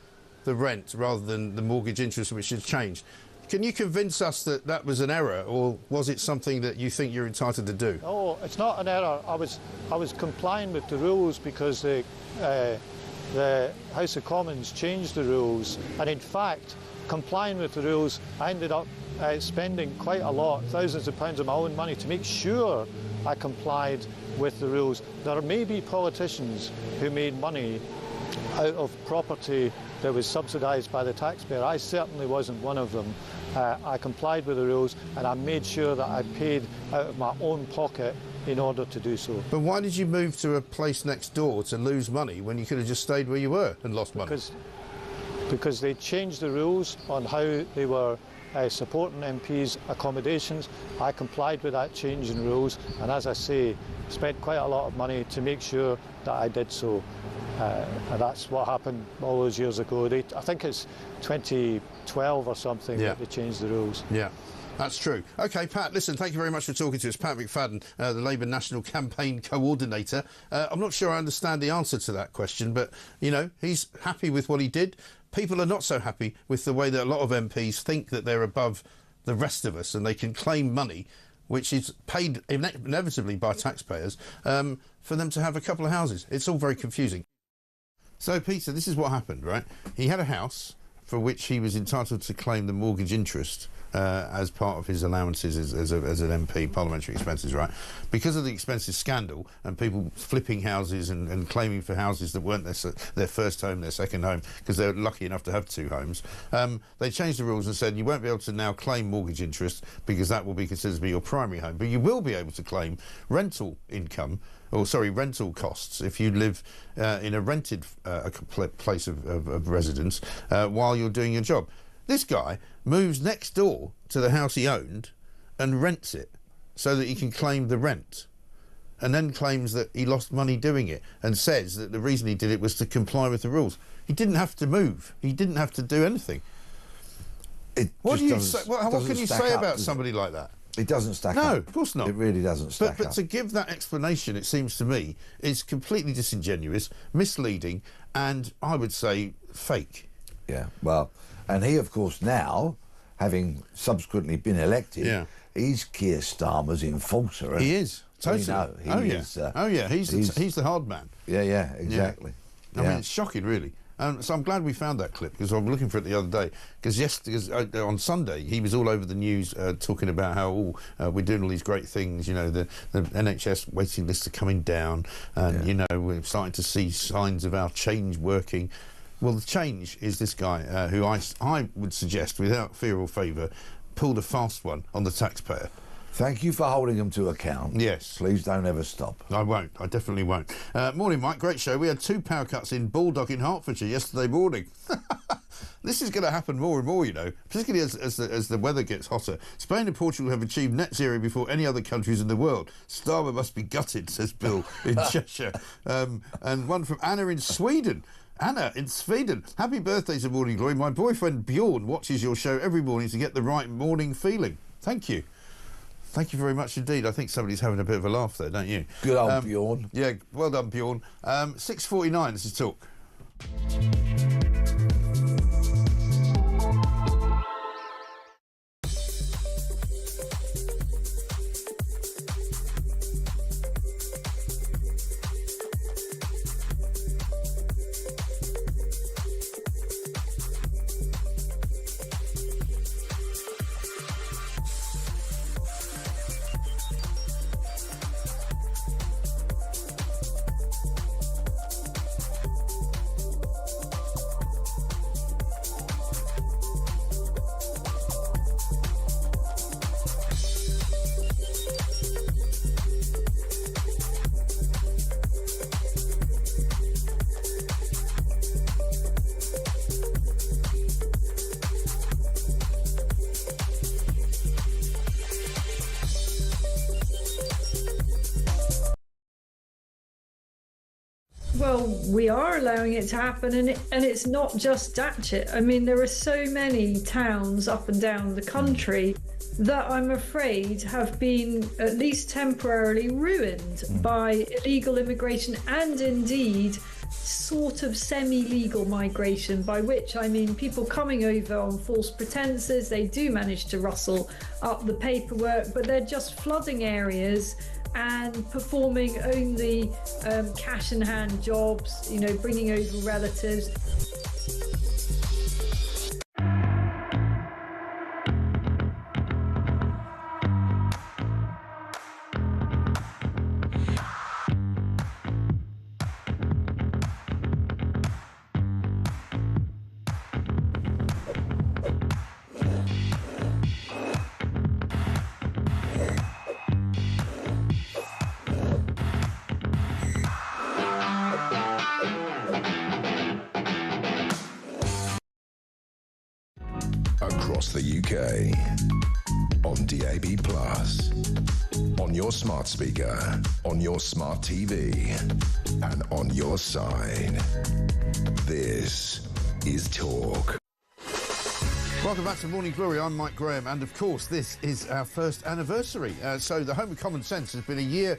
the rent rather than the mortgage interest, which had changed. Can you convince us that that was an error, or was it something that you think you're entitled to do? No, it's not an error. I was complying with the rules because the House of Commons changed the rules, and in fact, complying with the rules, I ended up spending quite a lot, thousands of pounds of my own money to make sure I complied with the rules. There may be politicians who made money out of property that was subsidised by the taxpayer. I certainly wasn't one of them. I complied with the rules, and I made sure that I paid out of my own pocket in order to do so. But why did you move to a place next door to lose money when you could have just stayed where you were and lost money? Because they changed the rules on how they were supporting MPs' accommodations. I complied with that change in rules, and as I say, spent quite a lot of money to make sure that I did so. And that's what happened all those years ago. I think it's 2012 or something that they changed the rules. Yeah. That's true. OK, Pat, listen, thank you very much for talking to us. Pat McFadden, the Labour National Campaign Coordinator. I'm not sure I understand the answer to that question, but, you know, he's happy with what he did. People are not so happy with the way that a lot of MPs think that they're above the rest of us and they can claim money, which is paid inevitably by taxpayers, for them to have a couple of houses. It's all very confusing. So, Peter, this is what happened, right? He had a house for which he was entitled to claim the mortgage interest as part of his allowances as an MP, parliamentary expenses, right? Because of the expenses scandal and people flipping houses and claiming for houses that weren't their first home, their second home, because they were lucky enough to have two homes, they changed the rules and said you won't be able to now claim mortgage interest because that will be considered to be your primary home, but you will be able to claim rental income, rental costs if you live in a rented place of residence while you're doing your job. This guy moves next door to the house he owned and rents it so that he can claim the rent, and then claims that he lost money doing it and says that the reason he did it was to comply with the rules. He didn't have to move. He didn't have to do anything. What can you say about somebody like that? It doesn't stack up. No, of course not. It really doesn't stack up. But to give that explanation, it seems to me, is completely disingenuous, misleading, and I would say fake. Yeah, well, and he, of course, now, having subsequently been elected, he's Keir Starmer's enforcer. He is, totally. He's the hard man. Yeah, exactly. I mean, it's shocking, really. So I'm glad we found that clip, because I was looking for it the other day. Because on Sunday he was all over the news talking about how we're doing all these great things. You know, the NHS waiting lists are coming down, and you know, we're starting to see signs of our change working. Well, the change is this guy who I would suggest, without fear or favour, pulled a fast one on the taxpayer. Thank you for holding him to account. Yes. Please don't ever stop. I won't. I definitely won't. Morning, Mike. Great show. We had 2 power cuts in Baldock in Hertfordshire yesterday morning. This is going to happen more and more, you know, particularly as the weather gets hotter. Spain and Portugal have achieved net zero before any other countries in the world. Starmer must be gutted, says Bill in Cheshire. And one from Anna in Sweden. Anna in Sweden. Happy birthday to Morning Glory. My boyfriend Bjorn watches your show every morning to get the right morning feeling. Thank you. Thank you very much indeed. I think somebody's having a bit of a laugh there, don't you? Good old Bjorn. Yeah, well done, Bjorn. 6:49, this is Talk. Well, we are allowing it to happen, and it's not just Datchet. I mean, there are so many towns up and down the country that I'm afraid have been at least temporarily ruined by illegal immigration and indeed sort of semi-legal migration, by which I mean people coming over on false pretenses. They do manage to rustle up the paperwork, but they're just flooding areas and performing only cash in hand jobs, you know, bringing over relatives. Across the UK, on DAB+, on your smart speaker, on your smart TV, and on your side. This is Talk. Welcome back to Morning Glory. I'm Mike Graham, and of course this is our first anniversary. So the Home of Common Sense has been a year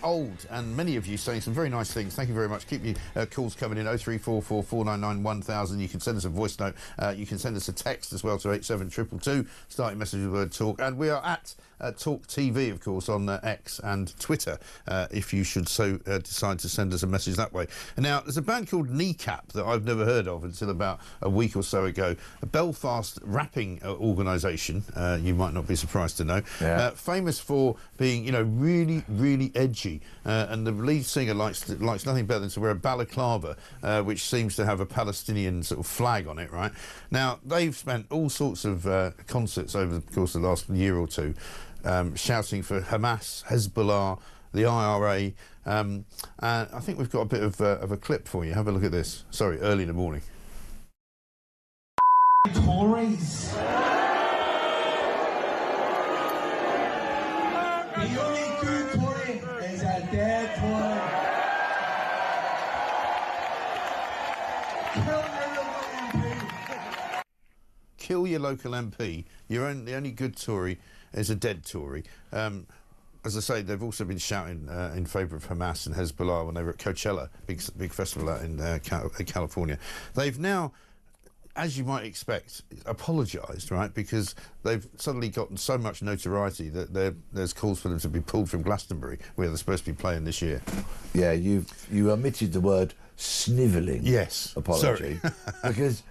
old, and many of you saying some very nice things. Thank you very much. Keep your calls coming in, 0344 499 1000. You can send us a voice note. You can send us a text as well to 87222, starting message with the word Talk. And we are at talkTV, of course, on X and Twitter, if you should so decide to send us a message that way. And now, there's a band called Kneecap that I've never heard of until about a week or so ago. A Belfast rapping organisation, you might not be surprised to know, famous for being, you know, really, really edgy. And the lead singer likes nothing better than to wear a balaclava, which seems to have a Palestinian sort of flag on it, right? Now, they've spent all sorts of concerts over the course of the last year or two, shouting for Hamas, Hezbollah, the IRA, and I think we've got a bit of a clip for you. Have a look at this. Sorry, early in the morning. Tories. The only good Tory is a dead Tory. Kill your local MP. The only good Tory is a dead Tory. As I say, they've also been shouting in favour of Hamas and Hezbollah when they were at Coachella, big festival out in California. They've now, as you might expect, apologised, right? Because they've suddenly gotten so much notoriety that there's calls for them to be pulled from Glastonbury, where they're supposed to be playing this year. Yeah, you omitted the word snivelling. Yes, apology, because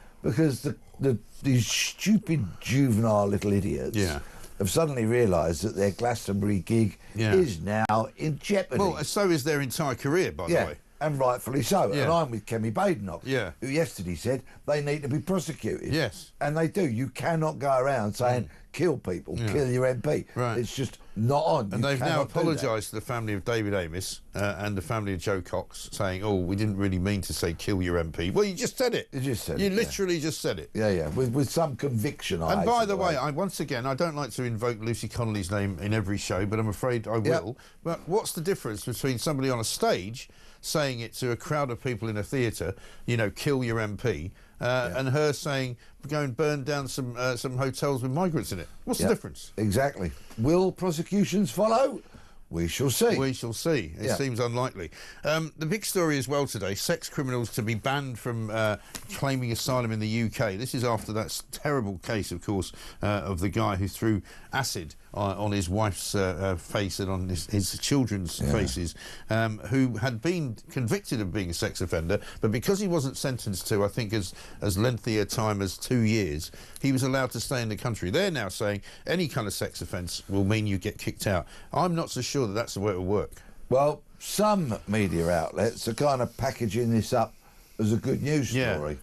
these stupid juvenile little idiots. Have suddenly realised that their Glastonbury gig is now in jeopardy. Well, so is their entire career, by the way. And rightfully so. And I'm with Kemi Badenoch, who yesterday said they need to be prosecuted. Yes. And they do. You cannot go around saying, kill people, kill your MP. Right. It's just Not on. And they've now apologised to the family of David Amis and the family of Joe Cox, saying, "Oh, we didn't really mean to say kill your MP." Well, you just said it. You just said it. You literally just said it. Yeah, with some conviction. And by the way, once again, I don't like to invoke Lucy Connolly's name in every show, but I'm afraid I will. But what's the difference between somebody on a stage saying it to a crowd of people in a theatre, you know, kill your MP, and her saying, go and burn down some hotels with migrants in it? What's the difference? Exactly. Will prosecutions follow? We shall see. We shall see. It seems unlikely. The big story as well today, sex criminals to be banned from claiming asylum in the UK. This is after that terrible case, of course, of the guy who threw acid on his wife's face and on his children's faces, who had been convicted of being a sex offender, but because he wasn't sentenced to, I think, as lengthy a time as 2 years, he was allowed to stay in the country. They're now saying any kind of sex offence will mean you get kicked out. I'm not so sure that that's the way it'll work. Well, some media outlets are kind of packaging this up as a good news story.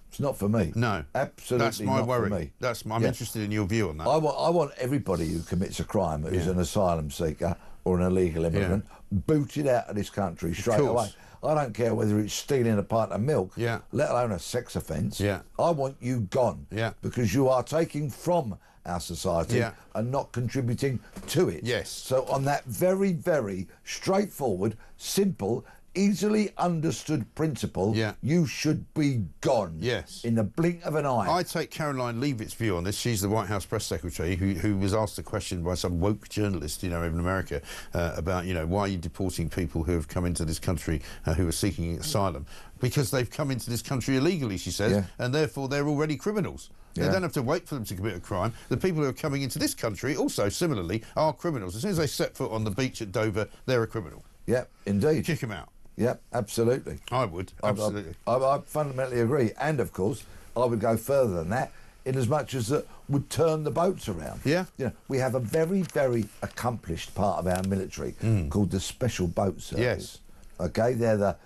It's not for me. No, absolutely. That's my not worry. For me. I'm interested in your view on that. I want everybody who commits a crime, who's an asylum seeker or an illegal immigrant, booted out of this country straight away. I don't care whether it's stealing a pint of milk, let alone a sex offence. I want you gone, because you are taking from our society and not contributing to it. So on that very, very straightforward, simple, easily understood principle, you should be gone in the blink of an eye. I take Caroline Leavitt's view on this. She's the White House press secretary who was asked a question by some woke journalist, you know, in America, about, you know, why are you deporting people who have come into this country who are seeking asylum? Because they've come into this country illegally, she says, and therefore they're already criminals. They don't have to wait for them to commit a crime. The people who are coming into this country also, similarly, are criminals. As soon as they set foot on the beach at Dover, they're a criminal. Yeah, indeed. Kick them out. Yeah, absolutely. I would, absolutely. I fundamentally agree. And, of course, I would go further than that, in as much as that would turn the boats around. You know, we have a very, very accomplished part of our military called the Special Boat Service. OK, they're the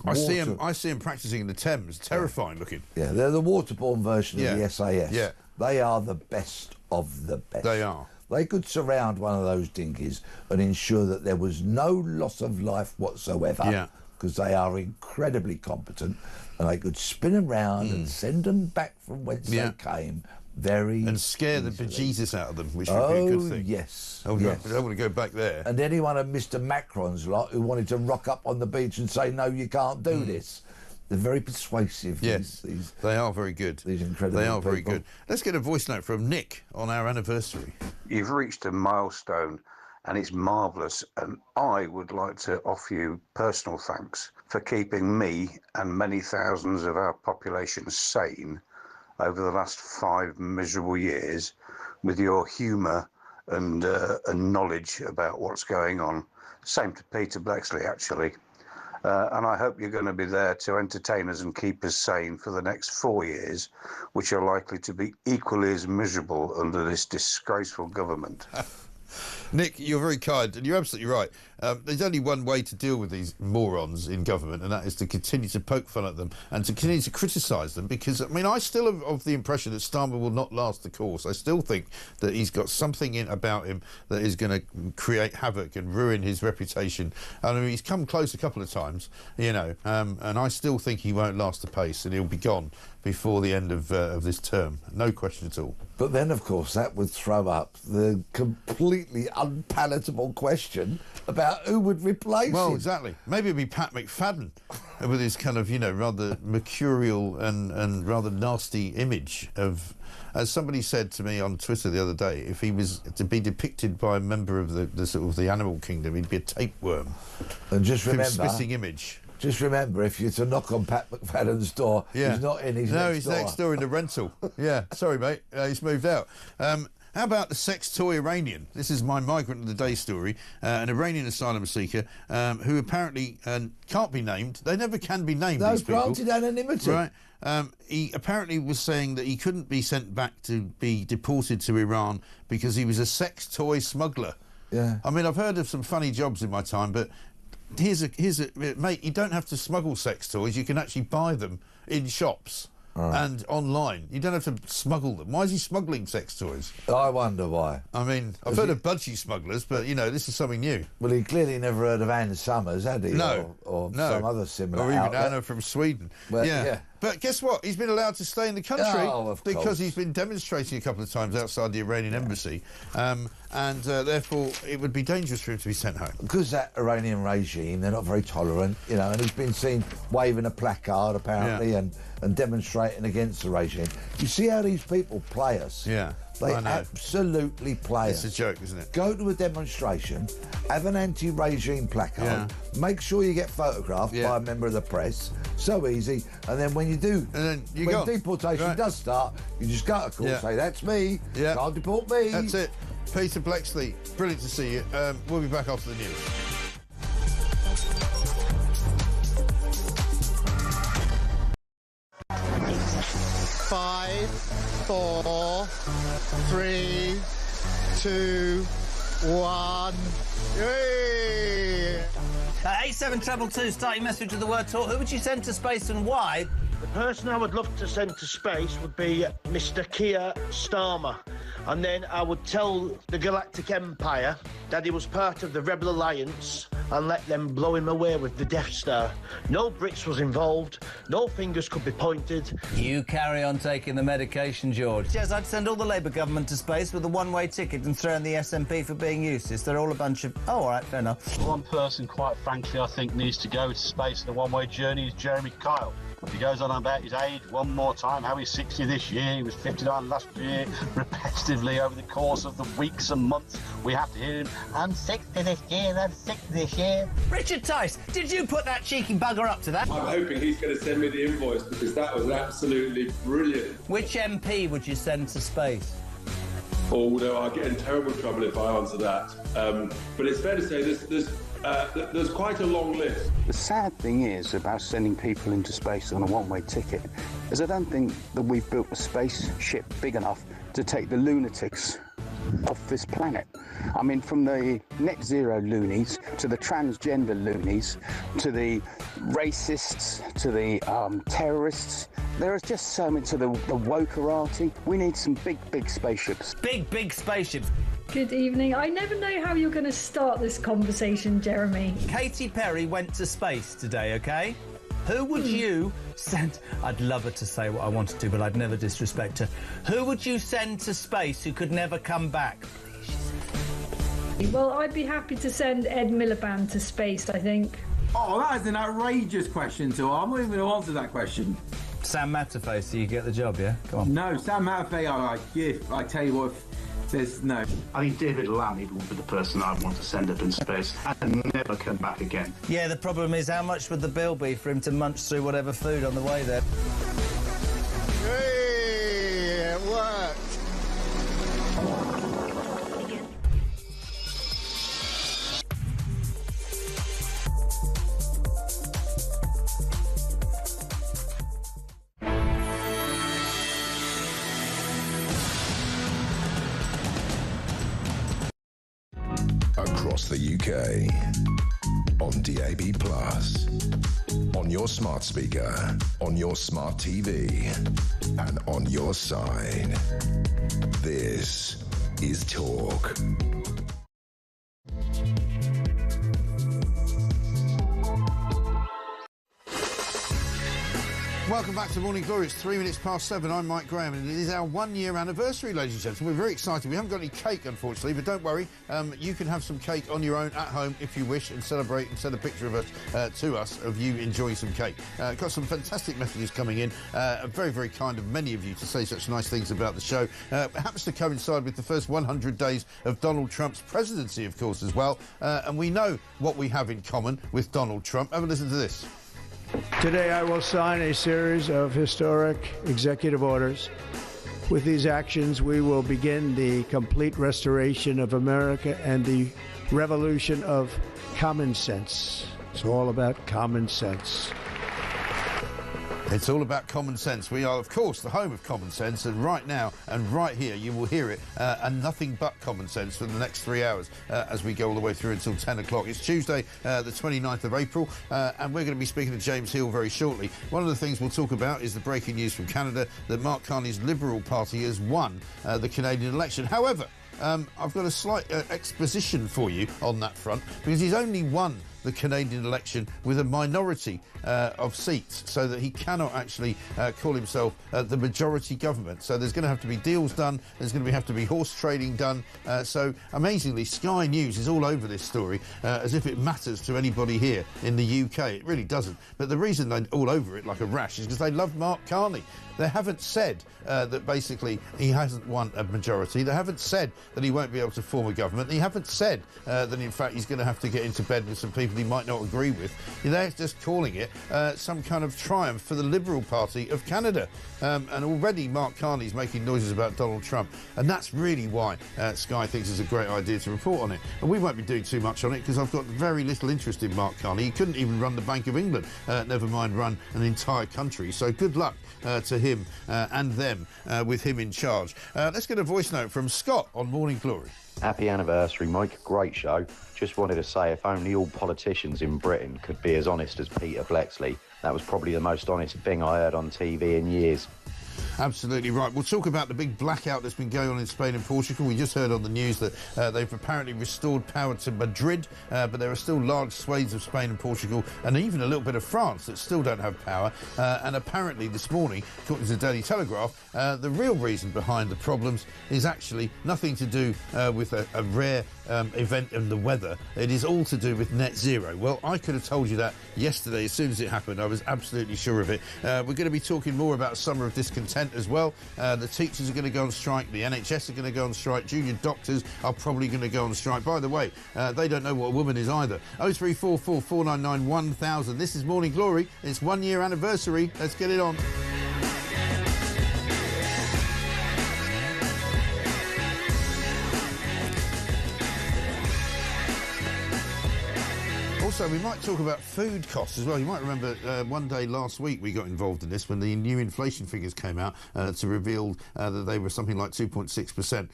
I see them practising in the Thames. Terrifying looking. Yeah, they're the waterborne version of the SAS. They are the best of the best. They are. They could surround one of those dinghies and ensure that there was no loss of life whatsoever, because they are incredibly competent, and they could spin around and send them back from whence they came and scare the bejesus out of them, which would be a good thing. Yes. I don't want to go back there. And anyone of Mr. Macron's lot who wanted to rock up on the beach and say, no, you can't do this. They're very persuasive. Yes, they are very good. These incredible They are people. very good. Let's get a voice note from Nick on our anniversary. You've reached a milestone and it's marvellous, and I would like to offer you personal thanks for keeping me and many thousands of our population sane over the last 5 miserable years with your humour and knowledge about what's going on. Same to Peter Blexley, actually. And I hope you're going to be there to entertain us and keep us sane for the next 4 years, which are likely to be equally as miserable under this disgraceful government. Nick, you're very kind, and you're absolutely right. There's only one way to deal with these morons in government, and that is to continue to poke fun at them and to continue to criticise them, because, I mean, I still am of the impression that Starmer will not last the course. I still think that he's got something about him that is going to create havoc and ruin his reputation. I mean, he's come close a couple of times, you know, and I still think he won't last the pace, and he'll be gone before the end of this term. No question at all. But then, of course, that would throw up the completely unpalatable question about who would replace him. Well, exactly. Maybe it'd be Pat McFadden with his kind of, you know, rather mercurial and rather nasty image of... As somebody said to me on Twitter the other day, if he was to be depicted by a member of the sort of the animal kingdom, he'd be a tapeworm. And just remember... spitting image. Just remember, if you're to knock on Pat McFadden's door, he's not in, he's next door. No, he's next door in the rental. Sorry, mate, he's moved out. How about the sex toy Iranian? This is my migrant of the day story. An Iranian asylum seeker who apparently can't be named. They never can be named, these people. Granted anonymity. Right. He apparently was saying that he couldn't be sent back to be deported to Iran because he was a sex toy smuggler. Yeah. I mean, I've heard of some funny jobs in my time, but... Here's a mate, you don't have to smuggle sex toys, you can actually buy them in shops. and online. You don't have to smuggle them. Why is he smuggling sex toys? I wonder why. I mean, I've heard of budgie smugglers, but, you know, this is something new. Well, he clearly never heard of Anne Summers, had he? No. Or some other similar Or even outlet. Anna from Sweden. Well, yeah. But guess what? He's been allowed to stay in the country of because course. he's been demonstrating a couple of times outside the Iranian embassy, and therefore it would be dangerous for him to be sent home. Because that Iranian regime, they're not very tolerant, you know, and he's been seen waving a placard, apparently, and demonstrating against the regime. You see how these people play us? Yeah. They I know. absolutely play It's us. a joke, isn't it? Go to a demonstration, have an anti-regime placard, make sure you get photographed by a member of the press. So easy. And then when you do, and then when deportation does start, you just go to court, say, that's me, can't deport me. That's it. Peter Blexley, brilliant to see you. We'll be back after the news. Five, 4, 3, 2, 1. Hey! 8722, start your message with the word talk. Who would you send to space and why? The person I would love to send to space would be Mr. Keir Starmer. And then I would tell the Galactic Empire that he was part of the Rebel Alliance and let them blow him away with the Death Star. No Brits was involved, no fingers could be pointed. You carry on taking the medication, George. Yes, I'd send all the Labour government to space with a one-way ticket and throw in the SNP for being useless. They're all a bunch of... Oh, all right, fair enough. One person, quite frankly, I think needs to go to space in a one-way journey is Jeremy Kyle. He goes on about his age one more time, how he's 60 this year, he was 59 last year, repetitively over the course of the weeks and months. We have to hear him, I'm 60 this year, I'm 60 this year. Richard Tice, did you put that cheeky bugger up to that? I'm hoping he's going to send me the invoice because that was absolutely brilliant. Which MP would you send to space? Although I'll get in terrible trouble if I answer that. But it's fair to say there's quite a long list. The sad thing is about sending people into space on a one-way ticket is I don't think that we've built a spaceship big enough to take the lunatics off this planet. I mean, from the net zero loonies to the transgender loonies to the racists to the terrorists, there is just so much to the wokerati. We need some big spaceships. Big spaceships. Good evening. I never know how you're going to start this conversation, Jeremy. Katy Perry went to space today, OK? Who would you send... I'd love her to say what I wanted to, but I'd never disrespect her. Who would you send to space who could never come back? Well, I'd be happy to send Ed Miliband to space, I think. Oh, that is an outrageous question to I'm not even going to answer that question. Sam Matterface, so you get the job, yeah? Come on. No, Sam Matterface, I tell you what, says no. I think David Lammy would be the person I'd want to send up in space and never come back again. Yeah, the problem is how much would the bill be for him to munch through whatever food on the way there? Hey, it worked. Across the UK, on DAB+, on your smart speaker, on your smart TV, and on your side. This is Talk. Welcome back to Morning Glory. It's 3 minutes past 7. I'm Mike Graham, and it is our 1-year anniversary, ladies and gentlemen. We're very excited. We haven't got any cake, unfortunately, but don't worry. You can have some cake on your own at home if you wish and celebrate and send a picture of us to us of you enjoying some cake. Got some fantastic messages coming in. Very, very kind of many of you to say such nice things about the show. It happens to coincide with the first 100 days of Donald Trump's presidency, of course, as well. And we know what we have in common with Donald Trump. Have a listen to this. Today I will sign a series of historic executive orders. With these actions, we will begin the complete restoration of America and the revolution of common sense. It's all about common sense. It's all about common sense. We are, of course, the home of common sense, and right now and right here you will hear it, and nothing but common sense for the next 3 hours as we go all the way through until 10 o'clock. It's Tuesday, the 29th of April, and we're going to be speaking to James Hill very shortly. One of the things we'll talk about is the breaking news from Canada that Mark Carney's Liberal Party has won the Canadian election. However, I've got a slight exposition for you on that front, because he's only won the Canadian election with a minority of seats, so that he cannot actually call himself the majority government. So there's going to have to be deals done, there's going to have to be horse trading done. So amazingly, Sky News is all over this story as if it matters to anybody here in the UK. It really doesn't. But the reason they're all over it like a rash is because they love Mark Carney. They haven't said that basically he hasn't won a majority. They haven't said that he won't be able to form a government. They haven't said that, in fact, he's going to have to get into bed with some people he might not agree with. They're just calling it some kind of triumph for the Liberal Party of Canada. And already Mark Carney's making noises about Donald Trump. And that's really why Sky thinks it's a great idea to report on it. And we won't be doing too much on it because I've got very little interest in Mark Carney. He couldn't even run the Bank of England, never mind run an entire country. So good luck to him and them with him in charge. Let's get a voice note from Scott on Morning Glory. Happy anniversary, Mike. Great show. Just wanted to say, if only all politicians in Britain could be as honest as Peter Blexley. That was probably the most honest thing I heard on TV in years. Absolutely right. We'll talk about the big blackout that's been going on in Spain and Portugal. We just heard on the news that they've apparently restored power to Madrid, but there are still large swathes of Spain and Portugal and even a little bit of France that still don't have power. And apparently this morning, according to the Daily Telegraph, the real reason behind the problems is actually nothing to do with a rare event in the weather. It is all to do with net zero. Well, I could have told you that yesterday as soon as it happened. I was absolutely sure of it. We're going to be talking more about a summer of discontent as well. The teachers are going to go on strike. The NHS are going to go on strike. Junior doctors are probably going to go on strike. By the way, they don't know what a woman is either. 0344 499 1000. This is Morning Glory. It's 1 year anniversary. Let's get it on. Also, we might talk about food costs as well. You might remember one day last week we got involved in this when the new inflation figures came out to reveal that they were something like 2.6%.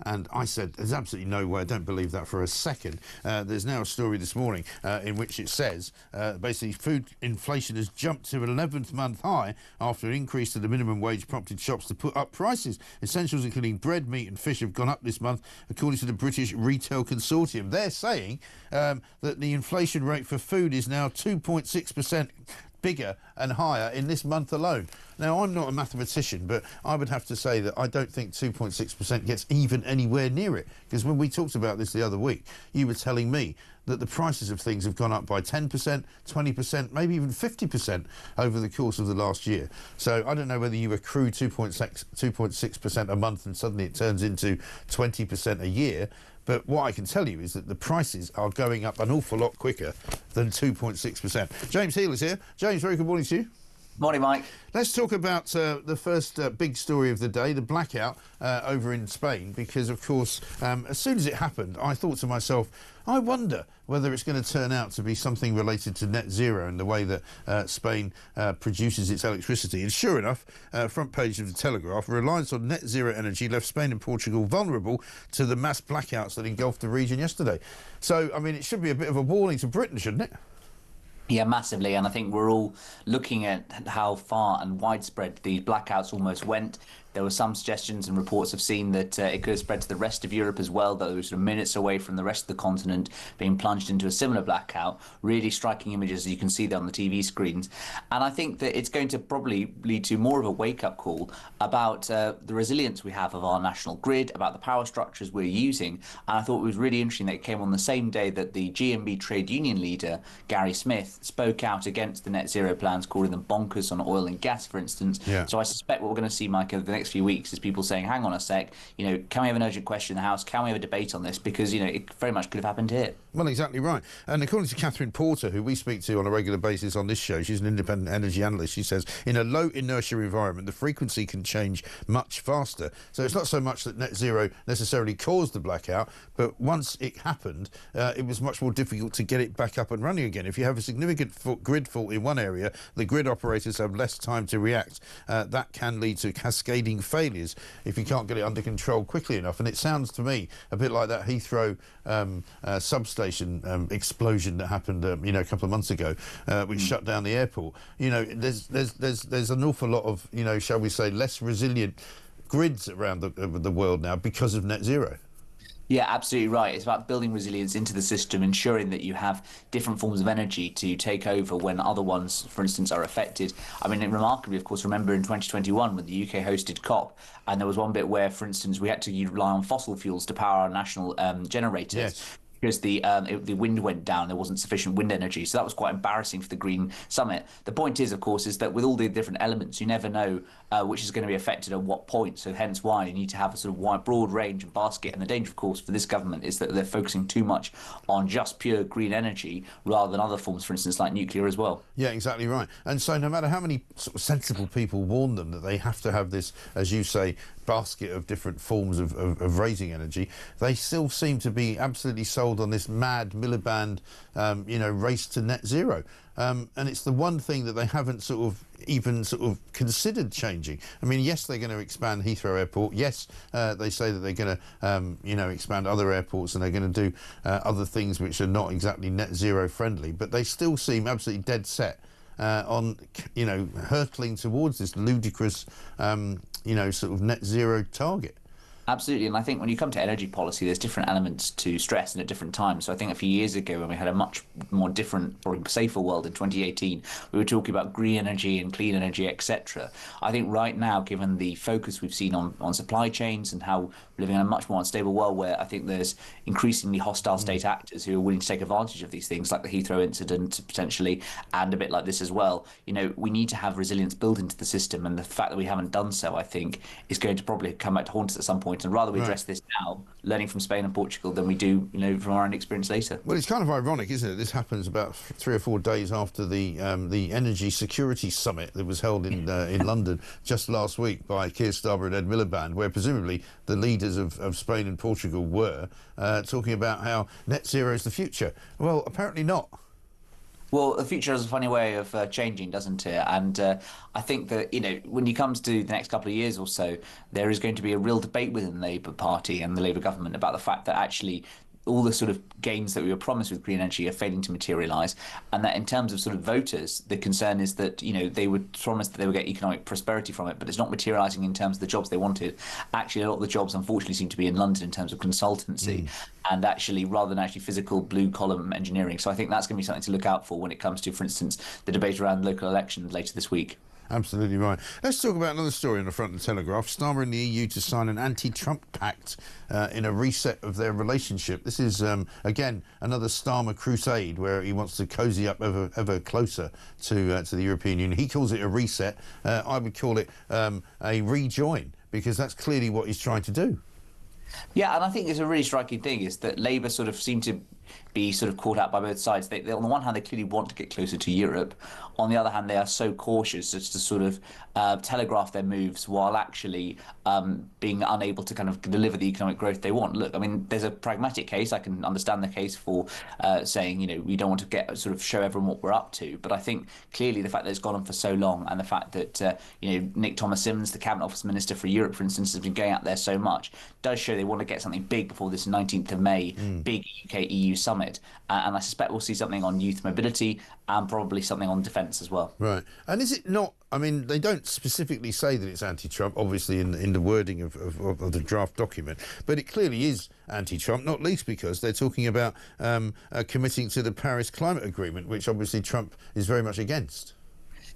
And I said, there's absolutely no way, I don't believe that for a second. There's now a story this morning in which it says basically food inflation has jumped to an 11th month high after an increase to the minimum wage prompted shops to put up prices. Essentials including bread, meat and fish have gone up this month, according to the British Retail Consortium. They're saying that the inflation rate for food is now 2.6% bigger and higher in this month alone. Now, I'm not a mathematician, but I would have to say that I don't think 2.6% gets even anywhere near it. Because when we talked about this the other week, you were telling me that the prices of things have gone up by 10%, 20%, maybe even 50% over the course of the last year. So I don't know whether you accrue 2.6% a month and suddenly it turns into 20% a year. But what I can tell you is that the prices are going up an awful lot quicker than 2.6%. James Hill is here. James, very good morning to you. Morning, Mike. Let's talk about the first big story of the day, the blackout over in Spain, because, of course, as soon as it happened, I thought to myself, I wonder whether it's going to turn out to be something related to net zero and the way that Spain produces its electricity. And sure enough, front page of the Telegraph, reliance on net zero energy left Spain and Portugal vulnerable to the mass blackouts that engulfed the region yesterday. So, I mean, it should be a bit of a warning to Britain, shouldn't it? Yeah, massively, and I think we're all looking at how far and widespread these blackouts almost went. There were some suggestions and reports have seen that it could have spread to the rest of Europe as well, that it was minutes away from the rest of the continent being plunged into a similar blackout. Really striking images, as you can see there on the TV screens. And I think that it's going to probably lead to more of a wake-up call about the resilience we have of our national grid, about the power structures we're using. And I thought it was really interesting that it came on the same day that the GMB trade union leader, Gary Smith, spoke out against the net zero plans, calling them bonkers on oil and gas, for instance. Yeah. So I suspect what we're going to see, Mike, over the next next few weeks is people saying, hang on a sec, can we have an urgent question in the House? Can we have a debate on this? Because, it very much could have happened here. Well, exactly right. And according to Catherine Porter, who we speak to on a regular basis on this show, she's an independent energy analyst, she says, in a low inertia environment, the frequency can change much faster. So it's not so much that net zero necessarily caused the blackout, but once it happened, it was much more difficult to get it back up and running again. If you have a significant grid fault in one area, the grid operators have less time to react. That can lead to cascading failures if you can't get it under control quickly enough. And it sounds to me a bit like that Heathrow substation explosion that happened, a couple of months ago, which shut down the airport. There's an awful lot of, shall we say, less resilient grids around the world now because of net zero. Yeah, absolutely right. It's about building resilience into the system, ensuring that you have different forms of energy to take over when other ones, for instance, are affected. I mean, remarkably, of course, remember in 2021 when the UK hosted COP, and there was one bit where, for instance, we had to rely on fossil fuels to power our national generators. Yes. Because the wind went down, there wasn't sufficient wind energy. So that was quite embarrassing for the Green Summit. The point is, of course, is that with all the different elements, you never know which is going to be affected at what point. So hence why you need to have a sort of wide, broad range and basket. And the danger, of course, for this government is that they're focusing too much on just pure green energy rather than other forms, for instance, like nuclear as well. Yeah, exactly right. And so no matter how many sort of sensible people warn them that they have to have this, as you say, basket of different forms of raising energy, they still seem to be absolutely sold on this mad Miliband, race to net zero. And it's the one thing that they haven't even considered changing. I mean, yes, they're going to expand Heathrow Airport. Yes, they say that they're going to, expand other airports and they're going to do other things which are not exactly net zero friendly. But they still seem absolutely dead set on, hurtling towards this ludicrous, net zero target. Absolutely, and I think when you come to energy policy, there's different elements to stress and at different times. So I think a few years ago, when we had a much more different, or safer world in 2018, we were talking about green energy and clean energy, etc. I think right now, given the focus we've seen on supply chains and how we're living in a much more unstable world, where I think there's increasingly hostile state actors who are willing to take advantage of these things, like the Heathrow incident potentially, and a bit like this as well. We need to have resilience built into the system, and the fact that we haven't done so, I think, is going to probably come back to haunt us at some point. And rather we address this now, learning from Spain and Portugal, than we do, from our own experience later. Well, it's kind of ironic, isn't it? This happens about 3 or 4 days after the Energy Security Summit that was held in London just last week by Keir Starmer and Ed Miliband, where presumably the leaders of Spain and Portugal were talking about how net zero is the future. Well, apparently not. Well, the future has a funny way of changing, doesn't it? And I think that, when it comes to the next couple of years or so, there is going to be a real debate within the Labour Party and the Labour government about the fact that actually all the sort of gains that we were promised with green energy are failing to materialise, and that in terms of sort of voters, the concern is that, they would promise that they would get economic prosperity from it, but it's not materialising in terms of the jobs they wanted. Actually, a lot of the jobs, unfortunately, seem to be in London in terms of consultancy, and actually, rather than actually physical blue-collar engineering. So I think that's going to be something to look out for when it comes to, for instance, the debate around local elections later this week. Absolutely right. Let's talk about another story on the front of the Telegraph. Starmer and the EU to sign an anti-Trump pact in a reset of their relationship. This is, again, another Starmer crusade where he wants to cosy up ever closer to the European Union. He calls it a reset. I would call it a rejoin, because that's clearly what he's trying to do. Yeah, and I think it's a really striking thing is that Labour sort of seem to be sort of caught out by both sides. They, on the one hand, they clearly want to get closer to Europe. On the other hand, they are so cautious as to sort of telegraph their moves while actually being unable to kind of deliver the economic growth they want. Look, I mean, there's a pragmatic case. I can understand the case for saying, we don't want to get sort of show everyone what we're up to. But I think clearly the fact that it's gone on for so long, and the fact that, Nick Thomas-Simmons, the Cabinet Office Minister for Europe, for instance, has been going out there so much, does show they want to get something big before this 19th of May, big UK-EU summit. And I suspect we'll see something on youth mobility and probably something on defence as well. Right. And is it not, I mean, they don't specifically say that it's anti-Trump, obviously, in the wording of the draft document, but it clearly is anti-Trump, not least because they're talking about committing to the Paris Climate Agreement, which obviously Trump is very much against.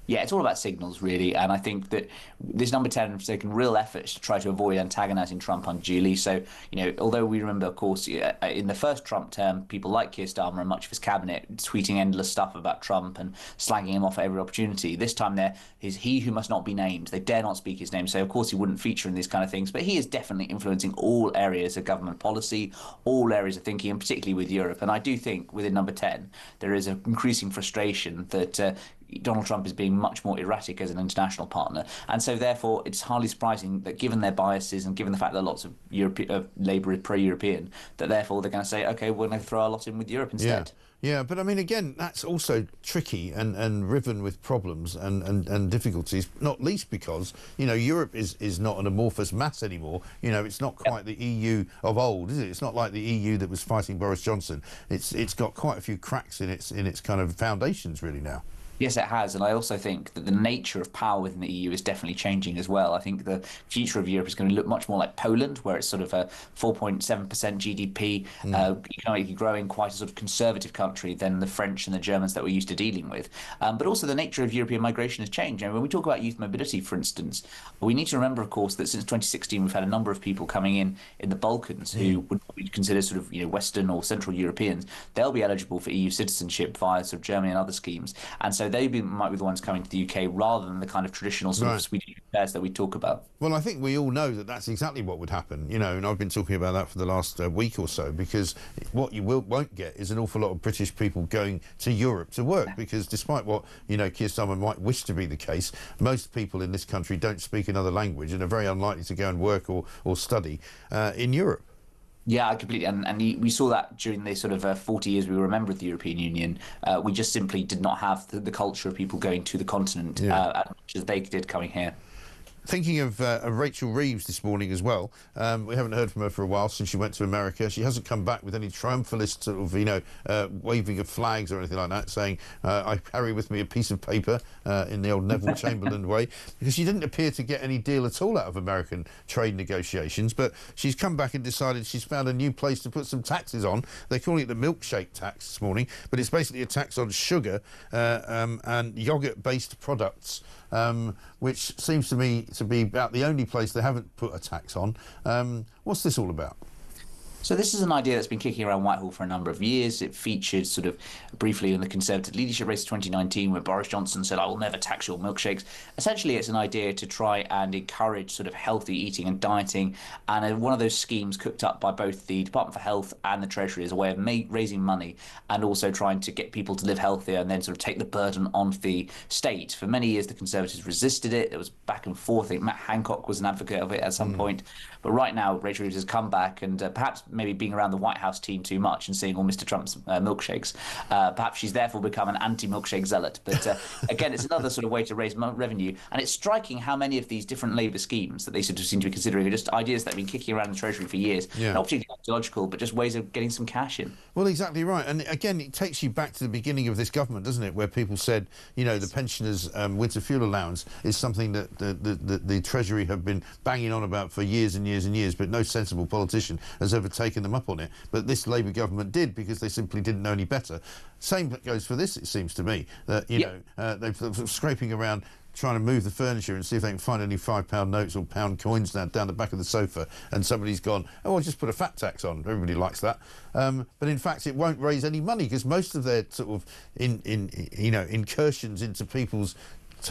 Yeah, it's all about signals, really. And I think that this number 10 has taken real efforts to try to avoid antagonising Trump unduly. So, although we remember, of course, in the first Trump term, people like Keir Starmer and much of his cabinet tweeting endless stuff about Trump and slagging him off at every opportunity. This time there is he who must not be named. They dare not speak his name. So, of course, he wouldn't feature in these kind of things. But he is definitely influencing all areas of government policy, all areas of thinking, and particularly with Europe. And I do think within number 10, there is an increasing frustration that Donald Trump is being much more erratic as an international partner. And so, therefore, it's hardly surprising that given their biases and given the fact that lots of Labour is pro-European, that therefore they're going to say, OK, we're going to throw our lot in with Europe instead. Yeah, but I mean, again, that's also tricky and riven with problems and difficulties, not least because, Europe is not an amorphous mass anymore. It's not quite the EU of old, is it? It's not like the EU that was fighting Boris Johnson. It's got quite a few cracks in its kind of foundations, really, now. Yes, it has. And I also think that the nature of power within the EU is definitely changing as well. I think the future of Europe is going to look much more like Poland, where it's sort of a 4.7% GDP, economically growing, quite a sort of conservative country than the French and the Germans that we're used to dealing with. But also the nature of European migration has changed. When we talk about youth mobility, for instance, we need to remember, of course, that since 2016, we've had a number of people coming in the Balkans who would be considered sort of, Western or Central Europeans. They'll be eligible for EU citizenship via sort of Germany and other schemes. And so might be the ones coming to the UK rather than the kind of traditional sort of Swedish affairs that we talk about. Well, I think we all know that that's exactly what would happen, and I've been talking about that for the last week or so, because what you won't get is an awful lot of British people going to Europe to work, because despite what, Keir Starmer might wish to be the case, most people in this country don't speak another language and are very unlikely to go and work or study in Europe. Yeah, completely. And we saw that during the sort of 40 years we were a member of the European Union. We just simply did not have the culture of people going to the continent as much as they did coming here. Thinking of Rachel Reeves this morning as well, we haven't heard from her for a while since she went to America. She hasn't come back with any triumphalist sort of, waving of flags or anything like that, saying, I carry with me a piece of paper in the old Neville Chamberlain way, because she didn't appear to get any deal at all out of American trade negotiations. But she's come back and decided she's found a new place to put some taxes on. They're calling it the milkshake tax this morning, but it's basically a tax on sugar and yoghurt-based products, which seems to me to be about the only place they haven't put a tax on. What's this all about? So this is an idea that's been kicking around Whitehall for a number of years. It featured sort of briefly in the Conservative leadership race of 2019, where Boris Johnson said, I will never tax your milkshakes. Essentially, it's an idea to try and encourage sort of healthy eating and dieting. And one of those schemes cooked up by both the Department for Health and the Treasury as a way of raising money and also trying to get people to live healthier and then sort of take the burden on the state. For many years, the Conservatives resisted it. It was back and forth. I think Matt Hancock was an advocate of it at some point. But right now, Rachel Reeves has come back and perhaps maybe being around the White House team too much and seeing all Mr. Trump's milkshakes, perhaps she's therefore become an anti-milkshake zealot. But again, it's another sort of way to raise revenue. And it's striking how many of these different Labour schemes that they sort of seem to be considering are just ideas that have been kicking around the Treasury for years. Not particularly ideological, but just ways of getting some cash in. Well, exactly right. And again, it takes you back to the beginning of this government, doesn't it, where people said, the pensioners' winter fuel allowance is something that the Treasury have been banging on about for years and years and years, but no sensible politician has ever taken them up on it. But this Labour government did, because they simply didn't know any better. Same goes for this, it seems to me, that, they're scraping around trying to move the furniture and see if they can find any £5 notes or pound coins down the back of the sofa, and somebody's gone, oh, I'll just put a fat tax on. Everybody likes that. But in fact, it won't raise any money, because most of their sort of incursions into people's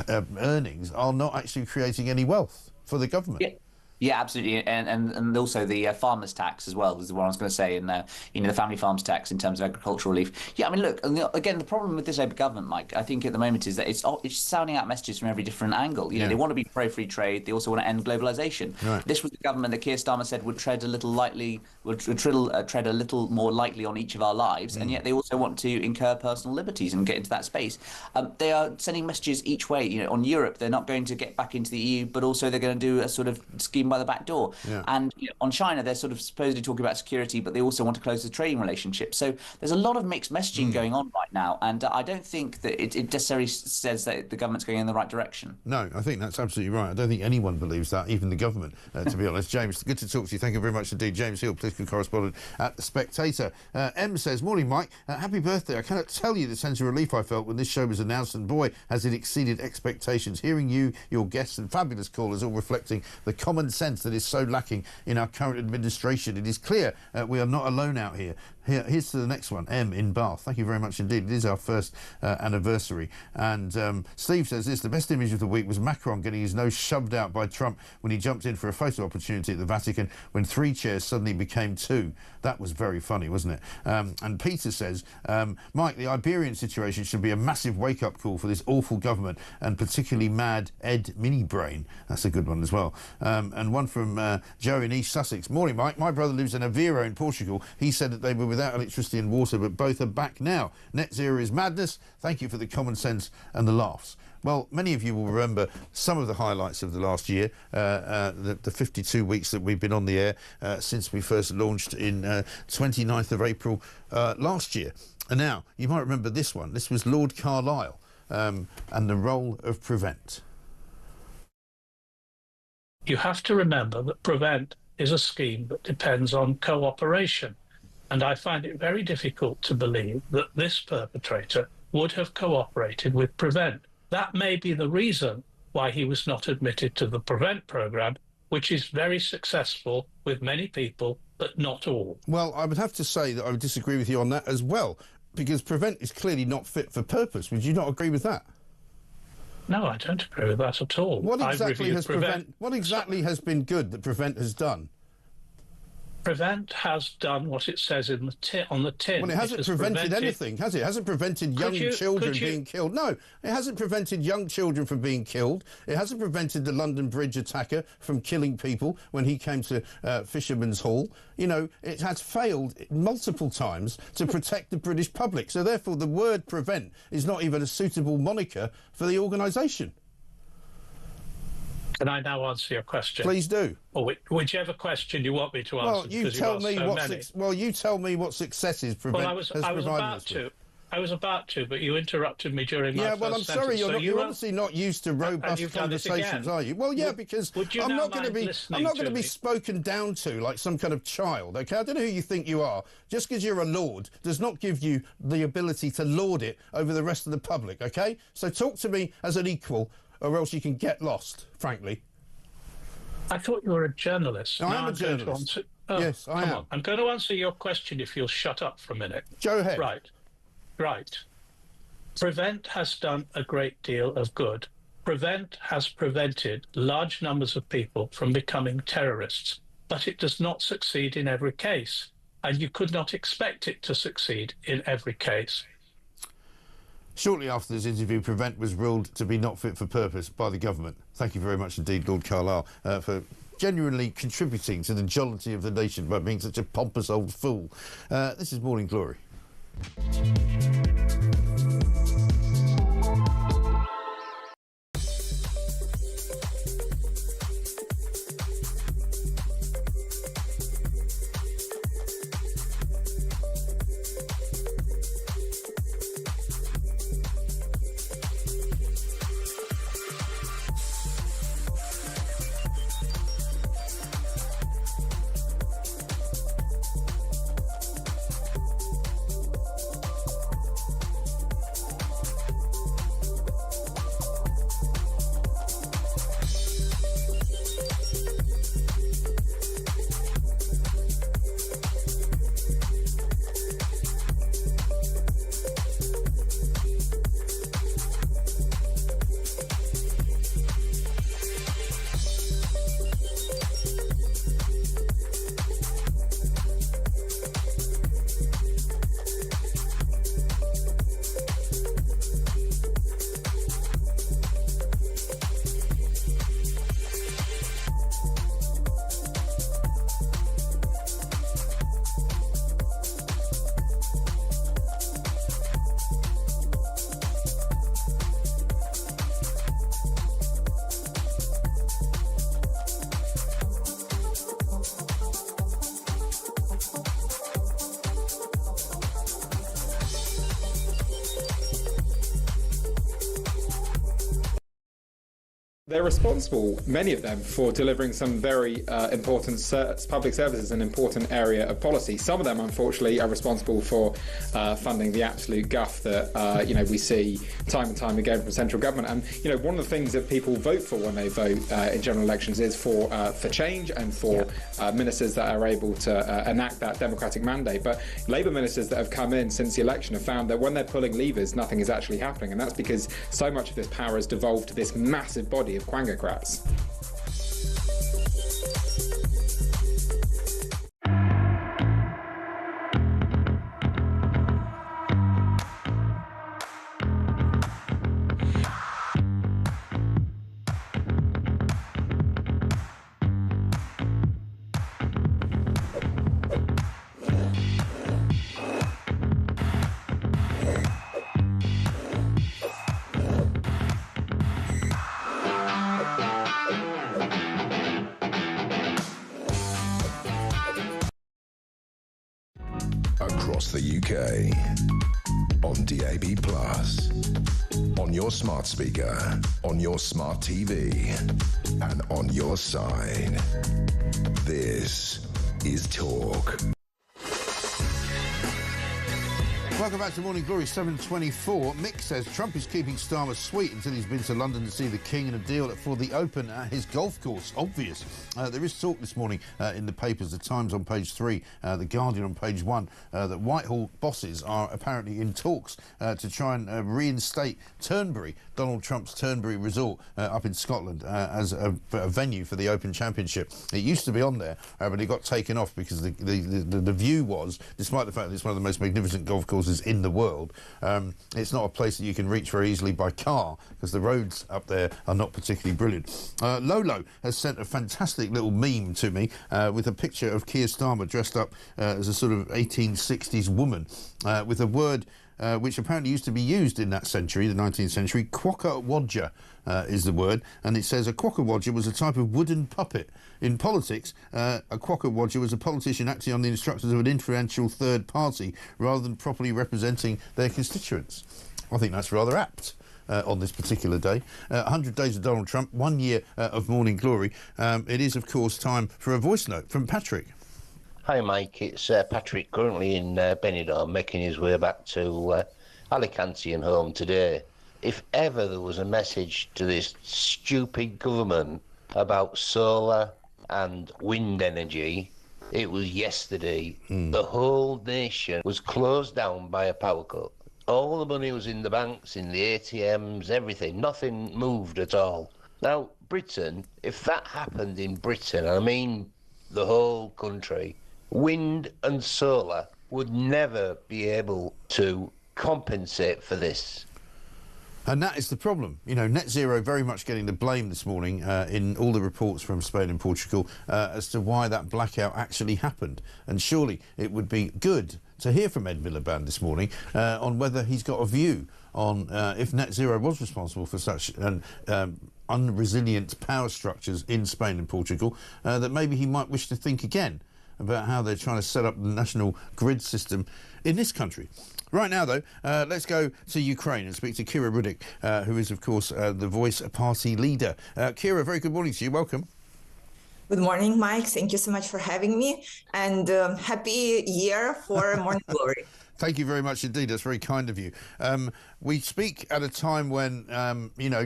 earnings are not actually creating any wealth for the government. Yeah, absolutely, and also the farmers' tax as well is what I was going to say, and the family farms tax in terms of agricultural relief. Yeah, I mean, look, again, the problem with this Labour government, Mike, I think at the moment is that it's sounding out messages from every different angle. They want to be pro-free trade, they also want to end globalisation. Right. This was the government that Keir Starmer said would tread a little more lightly on each of our lives, and yet they also want to incur personal liberties and get into that space. They are sending messages each way. On Europe, they're not going to get back into the EU, but also they're going to do a sort of scheme by the back door. Yeah. And on China, they're sort of supposedly talking about security, but they also want to close the trading relationship. So there's a lot of mixed messaging going on right now, and I don't think that it necessarily says that the government's going in the right direction. No, I think that's absolutely right. I don't think anyone believes that, even the government, to be honest. James, good to talk to you. Thank you very much indeed. James Hill, political correspondent at The Spectator. M says, morning, Mike. Happy birthday. I cannot tell you the sense of relief I felt when this show was announced, and boy, has it exceeded expectations. Hearing you, your guests and fabulous callers all reflecting the common sense that is so lacking in our current administration. It is clear we are not alone out here. Here's to the next one, M in Bath. Thank you very much indeed. It is our first anniversary. And Steve says this, the best image of the week was Macron getting his nose shoved out by Trump when he jumped in for a photo opportunity at the Vatican when 3 chairs suddenly became 2. That was very funny, wasn't it? And Peter says, Mike, the Iberian situation should be a massive wake-up call for this awful government, and particularly mad Ed Mini-Brain. That's a good one as well. And one from Joe in East Sussex. Morning, Mike. My brother lives in Aveiro in Portugal. He said that they were without electricity and water, but both are back now. Net zero is madness. Thank you for the common sense and the laughs. Well, many of you will remember some of the highlights of the last year, the 52 weeks that we've been on the air since we first launched in 29th of April last year. And now, you might remember this one. This was Lord Carlisle and the role of Prevent. You have to remember that Prevent is a scheme that depends on cooperation. And I find it very difficult to believe that this perpetrator would have cooperated with Prevent. That may be the reason why he was not admitted to the Prevent programme, which is very successful with many people, but not all. Well, I would have to say that I would disagree with you on that as well, because Prevent is clearly not fit for purpose. Would you not agree with that? No, I don't agree with that at all. What exactly has been good that Prevent has done? Prevent has done what it says in the on the tin. Well, it hasn't prevented anything, has it? It hasn't prevented young children being killed. No, it hasn't prevented young children from being killed. It hasn't prevented the London Bridge attacker from killing people when he came to Fisherman's Hall. You know, it has failed multiple times to protect the British public. So therefore, the word Prevent is not even a suitable moniker for the organisation. Can I now answer your question? Please do. Or whichever question you want me to answer. Well, you tell me what successes Prevent has provided us with. I was about to, but you interrupted me during my first I'm sorry, you're obviously not used to robust conversations, are you? Well, yeah, because I'm not going to be spoken down to like some kind of child, OK? I don't know who you think you are. Just because you're a lord does not give you the ability to lord it over the rest of the public, OK? So talk to me as an equal, or else you can get lost, frankly. I thought you were a journalist. No, I am a journalist. Yes, I am. I'm going to answer your question if you'll shut up for a minute. Go ahead. Right. Prevent has done a great deal of good. Prevent has prevented large numbers of people from becoming terrorists, but it does not succeed in every case, and you could not expect it to succeed in every case. Shortly after this interview, Prevent was ruled to be not fit for purpose by the government. Thank you very much indeed, Lord Carlisle, for genuinely contributing to the jollity of the nation by being such a pompous old fool. This is Morning Glory. They're responsible, many of them, for delivering some very important public services, an important area of policy. Some of them, unfortunately, are responsible for funding the absolute guff that we see time and time again from central government. And one of the things that people vote for when they vote in general elections is for change and for ministers that are able to enact that democratic mandate. But Labour ministers that have come in since the election have found that when they're pulling levers, nothing is actually happening, and that's because so much of this power has devolved to this massive body of quangocrats. Across the UK, on DAB+, on your smart speaker, on your smart TV, and on your side. This is Talk. Welcome back to Morning Glory, 7:24. Mick says Trump is keeping Starmer sweet until he's been to London to see the King and a deal for the Open at his golf course. Obvious. There is talk this morning in the papers, the Times on page 3, the Guardian on page 1, that Whitehall bosses are apparently in talks to try and reinstate Turnberry, Donald Trump's Turnberry Resort up in Scotland, as a venue for the Open Championship. It used to be on there, but it got taken off because the view was, despite the fact that it's one of the most magnificent golf courses in the world, it's not a place that you can reach very easily by car because the roads up there are not particularly brilliant. Lolo has sent a fantastic little meme to me with a picture of Keir Starmer dressed up as a sort of 1860s woman with a word which apparently used to be used in that century, the 19th century. Quokka Wodger is the word, and it says a Quokka Wodger was a type of wooden puppet. In politics, a Quokka Wodger was a politician acting on the instructions of an influential third party rather than properly representing their constituents. I think that's rather apt on this particular day. 100 days of Donald Trump, 1 year of Morning Glory. It is, of course, time for a voice note from Patrick. Hi, Mike. It's Patrick, currently in Benidorm, making his way back to Alicante and home today. If ever there was a message to this stupid government about solar and wind energy, it was yesterday. The whole nation was closed down by a power cut. All the money was in the banks, in the ATMs, everything. Nothing moved at all. Now, Britain, if that happened in Britain, I mean the whole country, wind and solar would never be able to compensate for this. And that is the problem. You know, Net Zero very much getting the blame this morning in all the reports from Spain and Portugal as to why that blackout actually happened. And surely it would be good to hear from Ed Miliband this morning on whether he's got a view on if Net Zero was responsible for such unresilient power structures in Spain and Portugal, that maybe he might wish to think again about how they're trying to set up the national grid system in this country. Right now, though, let's go to Ukraine and speak to Kira Rudik, who is, of course, the Voice Party leader. Kira, very good morning to you. Welcome. Good morning, Mike. Thank you so much for having me, and happy year for Morning Glory. Thank you very much indeed. That's very kind of you. We speak at a time when,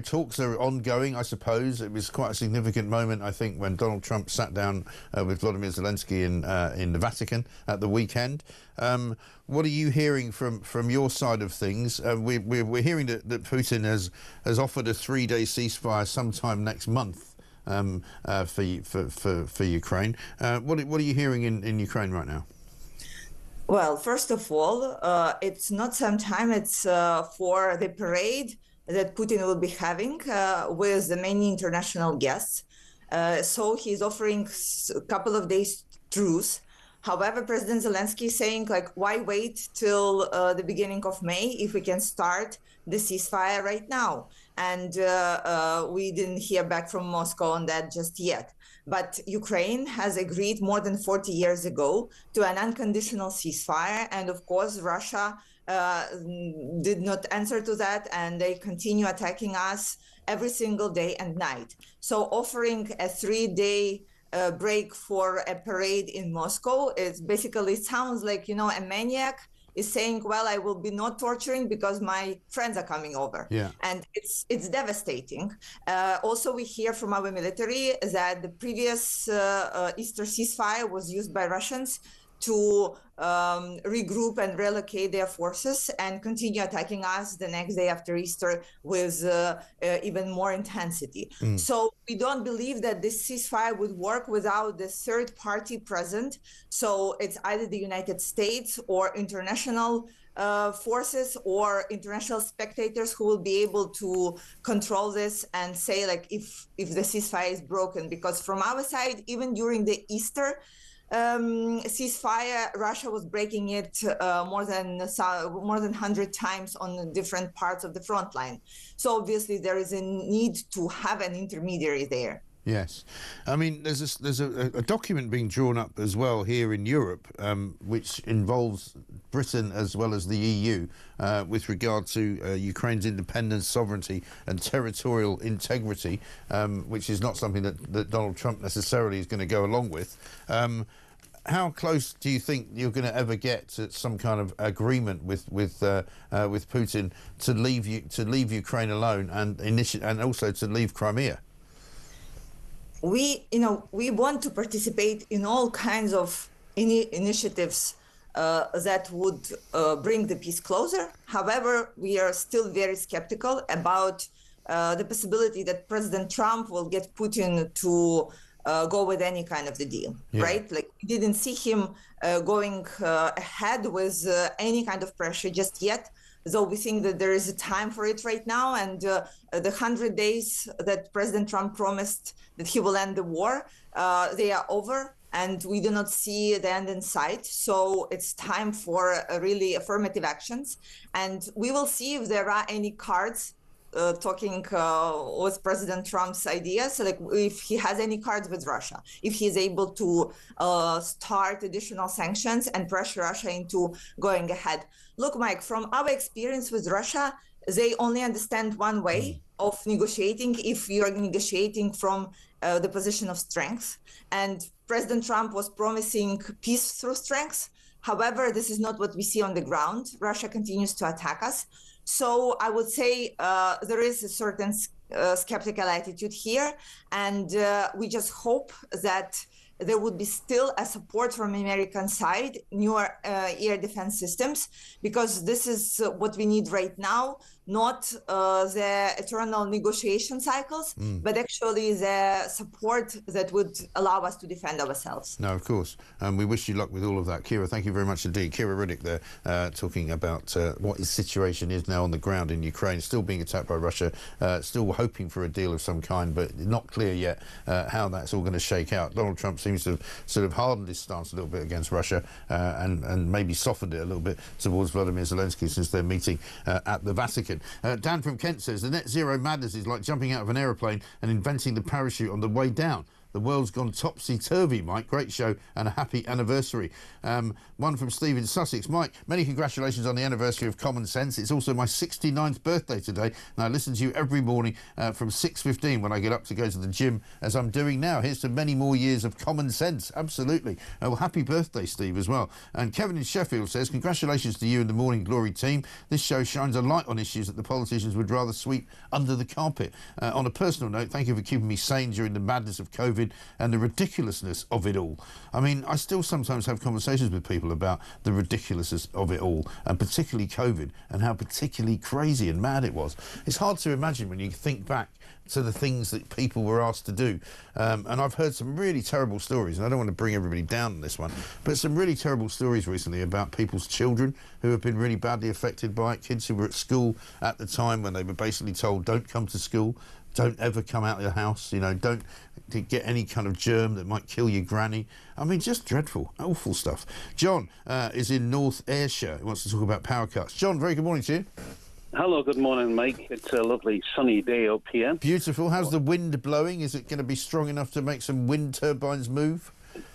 talks are ongoing, I suppose. It was quite a significant moment, I think, when Donald Trump sat down with Volodymyr Zelensky in the Vatican at the weekend. What are you hearing from your side of things? We're hearing that Putin has offered a 3-day ceasefire sometime next month for Ukraine. What are you hearing in Ukraine right now? Well, first of all, it's not some time, it's for the parade that Putin will be having with the many international guests. So he's offering a couple of days truce. However, President Zelensky is saying, why wait till the beginning of May if we can start the ceasefire right now? And we didn't hear back from Moscow on that just yet. But Ukraine has agreed more than 40 years ago to an unconditional ceasefire. And of course, Russia did not answer to that, and they continue attacking us every single day and night. So offering a 3-day break for a parade in Moscow, it basically sounds like, a maniac is saying, well, I will be not torturing because my friends are coming over. Yeah. And it's devastating. Also, we hear from our military that the previous Easter ceasefire was used by Russians to regroup and relocate their forces and continue attacking us the next day after Easter with even more intensity. So we don't believe that this ceasefire would work without the third party present. So it's either the United States or international forces or international spectators who will be able to control this and say, like, if the ceasefire is broken. Because from our side, even during the Easter ceasefire, Russia was breaking it more than 100 times on different parts of the front line. So obviously there is a need to have an intermediary there. Yes. I mean, there's a document being drawn up as well here in Europe, which involves Britain as well as the EU with regard to Ukraine's independence, sovereignty and territorial integrity, which is not something that Donald Trump necessarily is going to go along with. How close do you think you're going to ever get to some kind of agreement with Putin to leave Ukraine alone and also to leave Crimea? We want to participate in all kinds of initiatives that would bring the peace closer. However, we are still very skeptical about the possibility that President Trump will get Putin to go with any kind of the deal, right? Like, we didn't see him going ahead with any kind of pressure just yet, though we think that there is a time for it right now. And the 100 days that President Trump promised that he will end the war, they are over, and we do not see the end in sight. So it's time for really affirmative actions. And we will see if there are any cards talking with President Trump's ideas, like if he has any cards with Russia, if he's able to start additional sanctions and pressure Russia into going ahead. Look, Mike, from our experience with Russia, they only understand one way of negotiating if you're negotiating from the position of strength. And President Trump was promising peace through strength. However, this is not what we see on the ground. Russia continues to attack us. So I would say there is a certain skeptical attitude here, and we just hope that there would be still a support from the American side, newer air defense systems, because this is what we need right now, not the eternal negotiation cycles, but actually the support that would allow us to defend ourselves. No, of course. We wish you luck with all of that. Kira, thank you very much indeed. Kira Riddick there talking about what the situation is now on the ground in Ukraine, still being attacked by Russia, still hoping for a deal of some kind, but not clear yet how that's all going to shake out. Donald Trump seems to have sort of hardened his stance a little bit against Russia and maybe softened it a little bit towards Vladimir Zelensky since their meeting at the Vatican. Dan from Kent says the net zero madness is like jumping out of an aeroplane and inventing the parachute on the way down. The world's gone topsy-turvy, Mike. Great show and a happy anniversary. One from Steve in Sussex. Mike, many congratulations on the anniversary of Common Sense. It's also my 69th birthday today, and I listen to you every morning from 6:15 when I get up to go to the gym, as I'm doing now. Here's to many more years of Common Sense. Absolutely. Well, happy birthday, Steve, as well. And Kevin in Sheffield says, congratulations to you and the Morning Glory team. This show shines a light on issues that the politicians would rather sweep under the carpet. On a personal note, thank you for keeping me sane during the madness of COVID and the ridiculousness of it all. I mean, I still sometimes have conversations with people about the ridiculousness of it all, and particularly COVID, and how particularly crazy and mad it was. It's hard to imagine when you think back to the things that people were asked to do. And I've heard some really terrible stories, and I don't want to bring everybody down on this one, but some really terrible stories recently about people's children who have been really badly affected by it, kids who were at school at the time when they were basically told, don't come to school, don't ever come out of the house, you know, don't get any kind of germ that might kill your granny. I mean, just dreadful, awful stuff. John is in North Ayrshire. He wants to talk about power cuts. John, very good morning to you. Hello, good morning, Mike. It's a lovely sunny day up here. Beautiful. How's the wind blowing? Is it going to be strong enough to make some wind turbines move?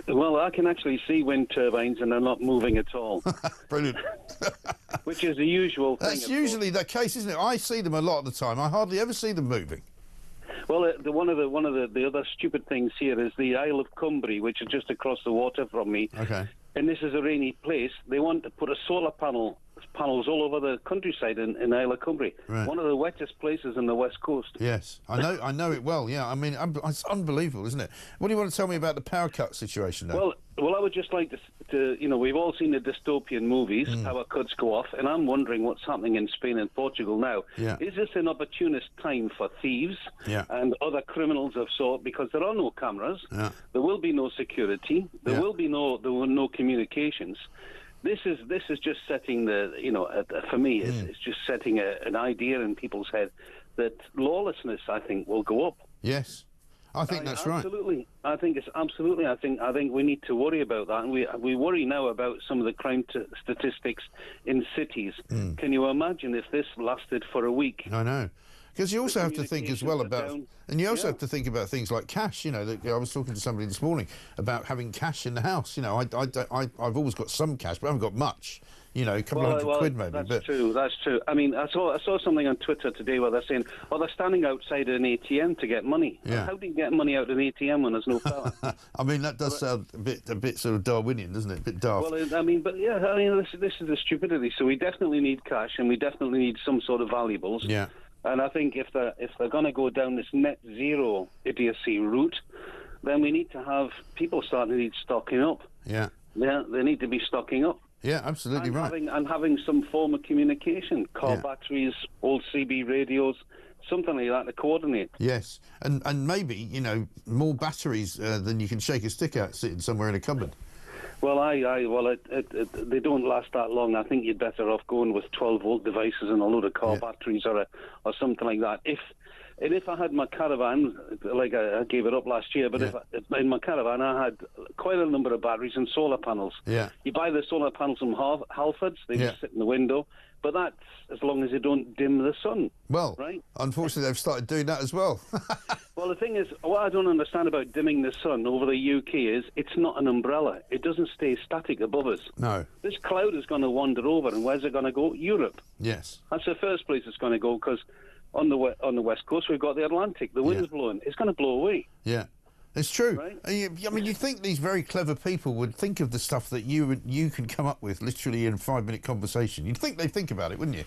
Well, I can actually see wind turbines and they're not moving at all. Brilliant. which is the usual thing. That's usually the case, isn't it? I see them a lot of the time. I hardly ever see them moving. Well, one of the other stupid things here is the Isle of Cumbrae, which is just across the water from me. Okay. And this is a rainy place. They want to put a solar panels all over the countryside in Isle of Cumbrae. Right. One of the wettest places on the west coast. Yes, I know it well. Yeah, I mean, it's unbelievable, isn't it? What do you want to tell me about the power cut situation, though? Well, I would just like to we've all seen the dystopian movies, power cuts go off, and I'm wondering what's happening in Spain and Portugal now. Yeah. Is this an opportunist time for thieves and other criminals of sort? Because there are no cameras, there will be no security, there will be no communications. This is just setting for me, it's just setting an idea in people's head that lawlessness, I think, will go up. Yes. I think that's right. Absolutely. I think it's absolutely. I think we need to worry about that, and we worry now about some of the crime statistics in cities. Can you imagine if this lasted for a week? I know. Because you also have to think as well about, and you also have to think about things like cash. You know, I was talking to somebody this morning about having cash in the house. You know, I've always got some cash, but I haven't got much. You know, a couple of hundred quid maybe. That's true. That's true. I mean, I saw something on Twitter today where they're saying, they're standing outside an ATM to get money. Yeah. How do you get money out of an ATM when there's no power? I mean, that does sound a bit sort of Darwinian, doesn't it? A bit daft. Well, I mean, this is the stupidity. So we definitely need cash, and we definitely need some sort of valuables. Yeah. And I think if they're going to go down this net zero idiocy route, then we need to have people starting to need stocking up. Yeah. Yeah, they need to be stocking up. Yeah, absolutely right. Having some form of communication, car batteries, old CB radios, something like that to coordinate. Yes, and maybe, you know, more batteries than you can shake a stick at sitting somewhere in a cupboard. Well, they don't last that long. I think you're better off going with 12-volt devices and a load of car batteries or something like that. If I had my caravan, like I gave it up last year, but if in my caravan I had quite a number of batteries and solar panels. Yeah. You buy the solar panels from Halfords, they just sit in the window, but that's as long as you don't dim the sun. Well, right? Unfortunately, they've started doing that as well. Well, the thing is, what I don't understand about dimming the sun over the UK is it's not an umbrella. It doesn't stay static above us. No. This cloud is going to wander over, and where's it going to go? Europe. Yes. That's the first place it's going to go, because on the west coast we've got the Atlantic. The wind's blowing. It's going to blow away. Yeah. It's true. Right? I mean, you think these very clever people would think of the stuff that you can come up with literally in a 5-minute conversation. You'd think they'd think about it, wouldn't you?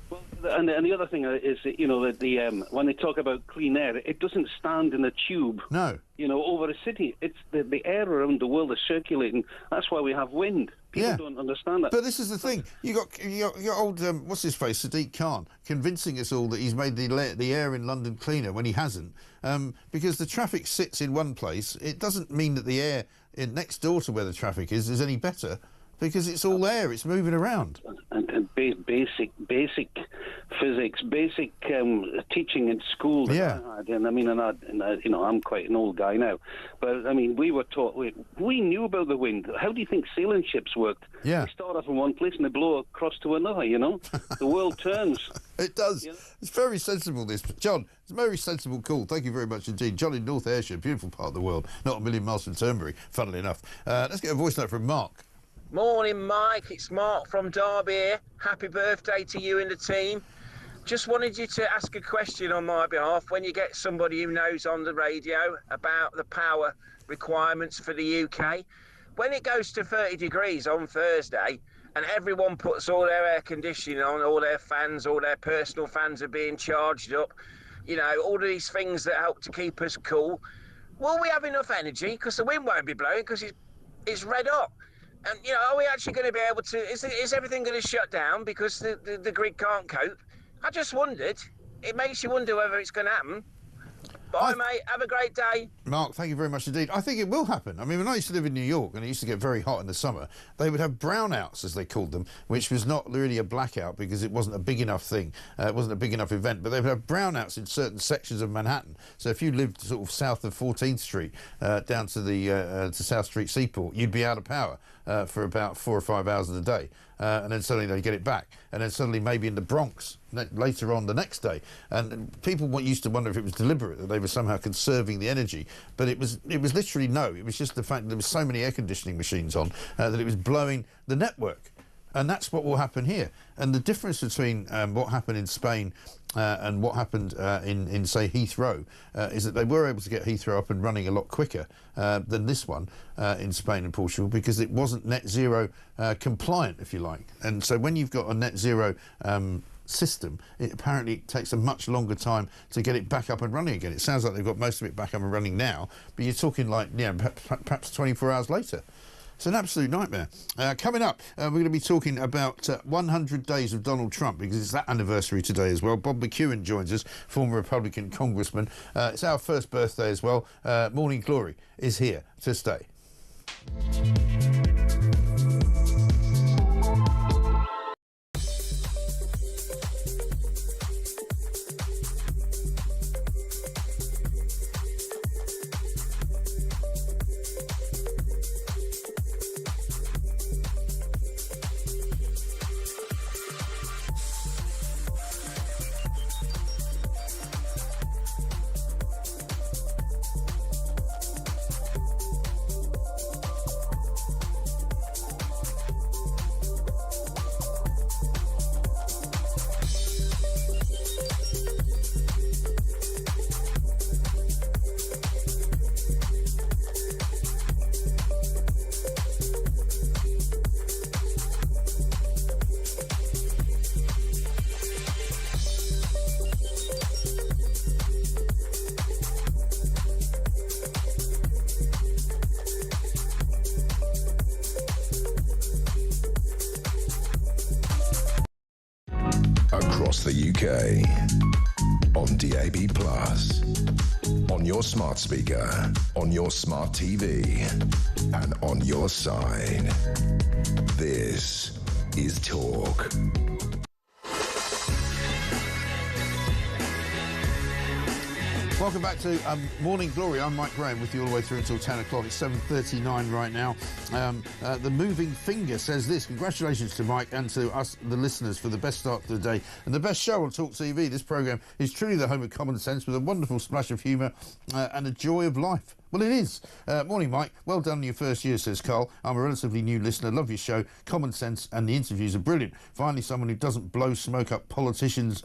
Well, and the other thing is, you know, that when they talk about clean air, it doesn't stand in a tube. No. You know, over a city. It's the air around the world is circulating. That's why we have wind. People don't understand that. But this is the thing. You got old what's his face, Sadiq Khan, convincing us all that he's made the air in London cleaner when he hasn't. Because the traffic sits in one place, it doesn't mean that the air next door to where the traffic is any better. Because it's all there, it's moving around. And basic physics, basic teaching in school that I had. And I mean, you know, I'm quite an old guy now, but I mean, we were taught, we knew about the wind. How do you think sailing ships worked? Yeah. They start off in one place and they blow across to another, you know? The world turns. It does. You know? It's very sensible, this. John, it's a very sensible call. Thank you very much indeed. John in North Ayrshire, beautiful part of the world, not a million miles from Turnberry, funnily enough. Let's get a voice note from Mark. Morning, Mike. It's Mark from Derby here. Happy birthday to you and the team. Just wanted you to ask a question on my behalf. When you get somebody who knows on the radio about the power requirements for the UK, when it goes to 30 degrees on Thursday and everyone puts all their air conditioning on, all their fans, all their personal fans are being charged up, you know, all of these things that help to keep us cool, will we have enough energy? Because the wind won't be blowing because it's red hot. And, you know, are we actually going to be able to... Is everything going to shut down because the grid can't cope? I just wondered. It makes you wonder whether it's going to happen. Bye, mate. Have a great day. Mark, thank you very much indeed. I think it will happen. I mean, when I used to live in New York and it used to get very hot in the summer, they would have brownouts, as they called them, which was not really a blackout because it wasn't a big enough thing. It wasn't a big enough event, but they would have brownouts in certain sections of Manhattan. So if you lived sort of south of 14th Street down to the to South Street Seaport, you'd be out of power for about 4 or 5 hours of the day. And then suddenly they get it back. And then suddenly maybe in the Bronx later on the next day. And people used to wonder if it was deliberate, that they were somehow conserving the energy. But it was literally no. It was just the fact that there was so many air conditioning machines on that it was blowing the network. And that's what will happen here. And the difference between what happened in Spain and what happened in, say, Heathrow is that they were able to get Heathrow up and running a lot quicker than this one in Spain and Portugal, because it wasn't net zero compliant, if you like. And so when you've got a net zero system, it apparently takes a much longer time to get it back up and running again. It sounds like they've got most of it back up and running now, but you're talking like, yeah, perhaps 24 hours later. It's an absolute nightmare. Coming up, we're going to be talking about 100 days of Donald Trump, because it's that anniversary today as well. Bob McEwen joins us, former Republican congressman. It's our first birthday as well. Morning Glory is here to stay. Across the UK, on DAB+, on your smart speaker, on your smart TV, and on your side. This is Talk. Welcome back to Morning Glory. I'm Mike Graham with you all the way through until 10 o'clock. It's 7:39 right now. The Moving Finger says this: congratulations to Mike and to us, the listeners, for the best start to the day and the best show on Talk TV. This programme is truly the home of common sense, with a wonderful splash of humour and a joy of life. Well, it is. Morning, Mike. Well done in your first year, says Carl. I'm a relatively new listener. Love your show. Common sense and the interviews are brilliant. Finally, someone who doesn't blow smoke up politicians'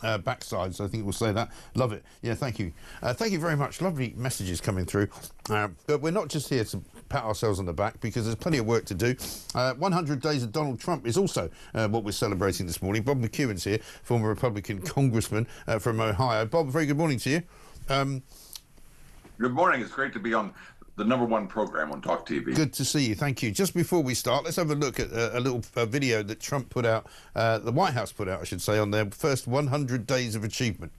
backsides. I think we'll say that. Love it. Yeah, thank you. Thank you very much. Lovely messages coming through. But we're not just here to pat ourselves on the back, because there's plenty of work to do. 100 days of Donald Trump is also what we're celebrating this morning. Bob McEwen's here, former Republican congressman from Ohio. Bob, very good morning to you. Good morning. It's great to be on the #1 program on Talk TV. Good to see you. Thank you. Just before we start, let's have a look at a little video that Trump put out, the White House put out, I should say, on their first 100 days of achievement.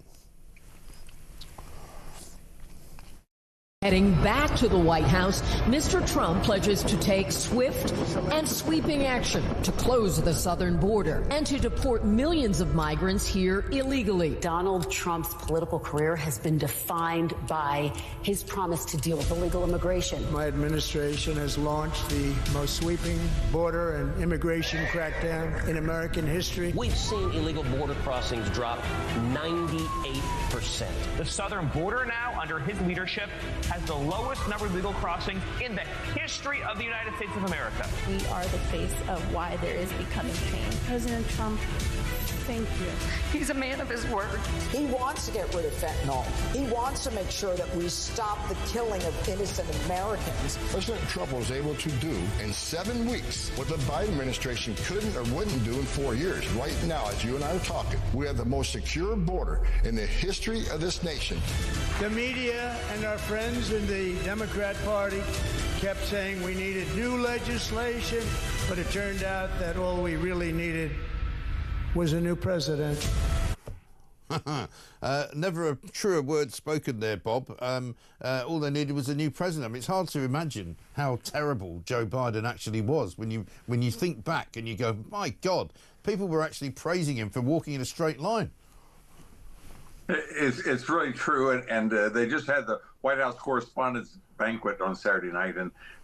Heading back to the White House, Mr. Trump pledges to take swift and sweeping action to close the southern border and to deport millions of migrants here illegally. Donald Trump's political career has been defined by his promise to deal with illegal immigration. My administration has launched the most sweeping border and immigration crackdown in American history. We've seen illegal border crossings drop 98%. The southern border now, under his leadership, has the lowest number of illegal crossings in the history of the United States of America. We are the face of why there is becoming change. President Trump, thank you. He's a man of his word. He wants to get rid of fentanyl. He wants to make sure that we stop the killing of innocent Americans. President Trump was able to do in 7 weeks what the Biden administration couldn't or wouldn't do in 4 years. Right now, as you and I are talking, we have the most secure border in the history of this nation. The media and our friends in the Democrat Party kept saying we needed new legislation, but it turned out that all we really needed was a new president. Never a truer word spoken there, Bob. All they needed was a new president. I mean, it's hard to imagine how terrible Joe Biden actually was when you think back and you go, my God, people were actually praising him for walking in a straight line. It's really true, and they just had the White House Correspondents' Banquet on Saturday night,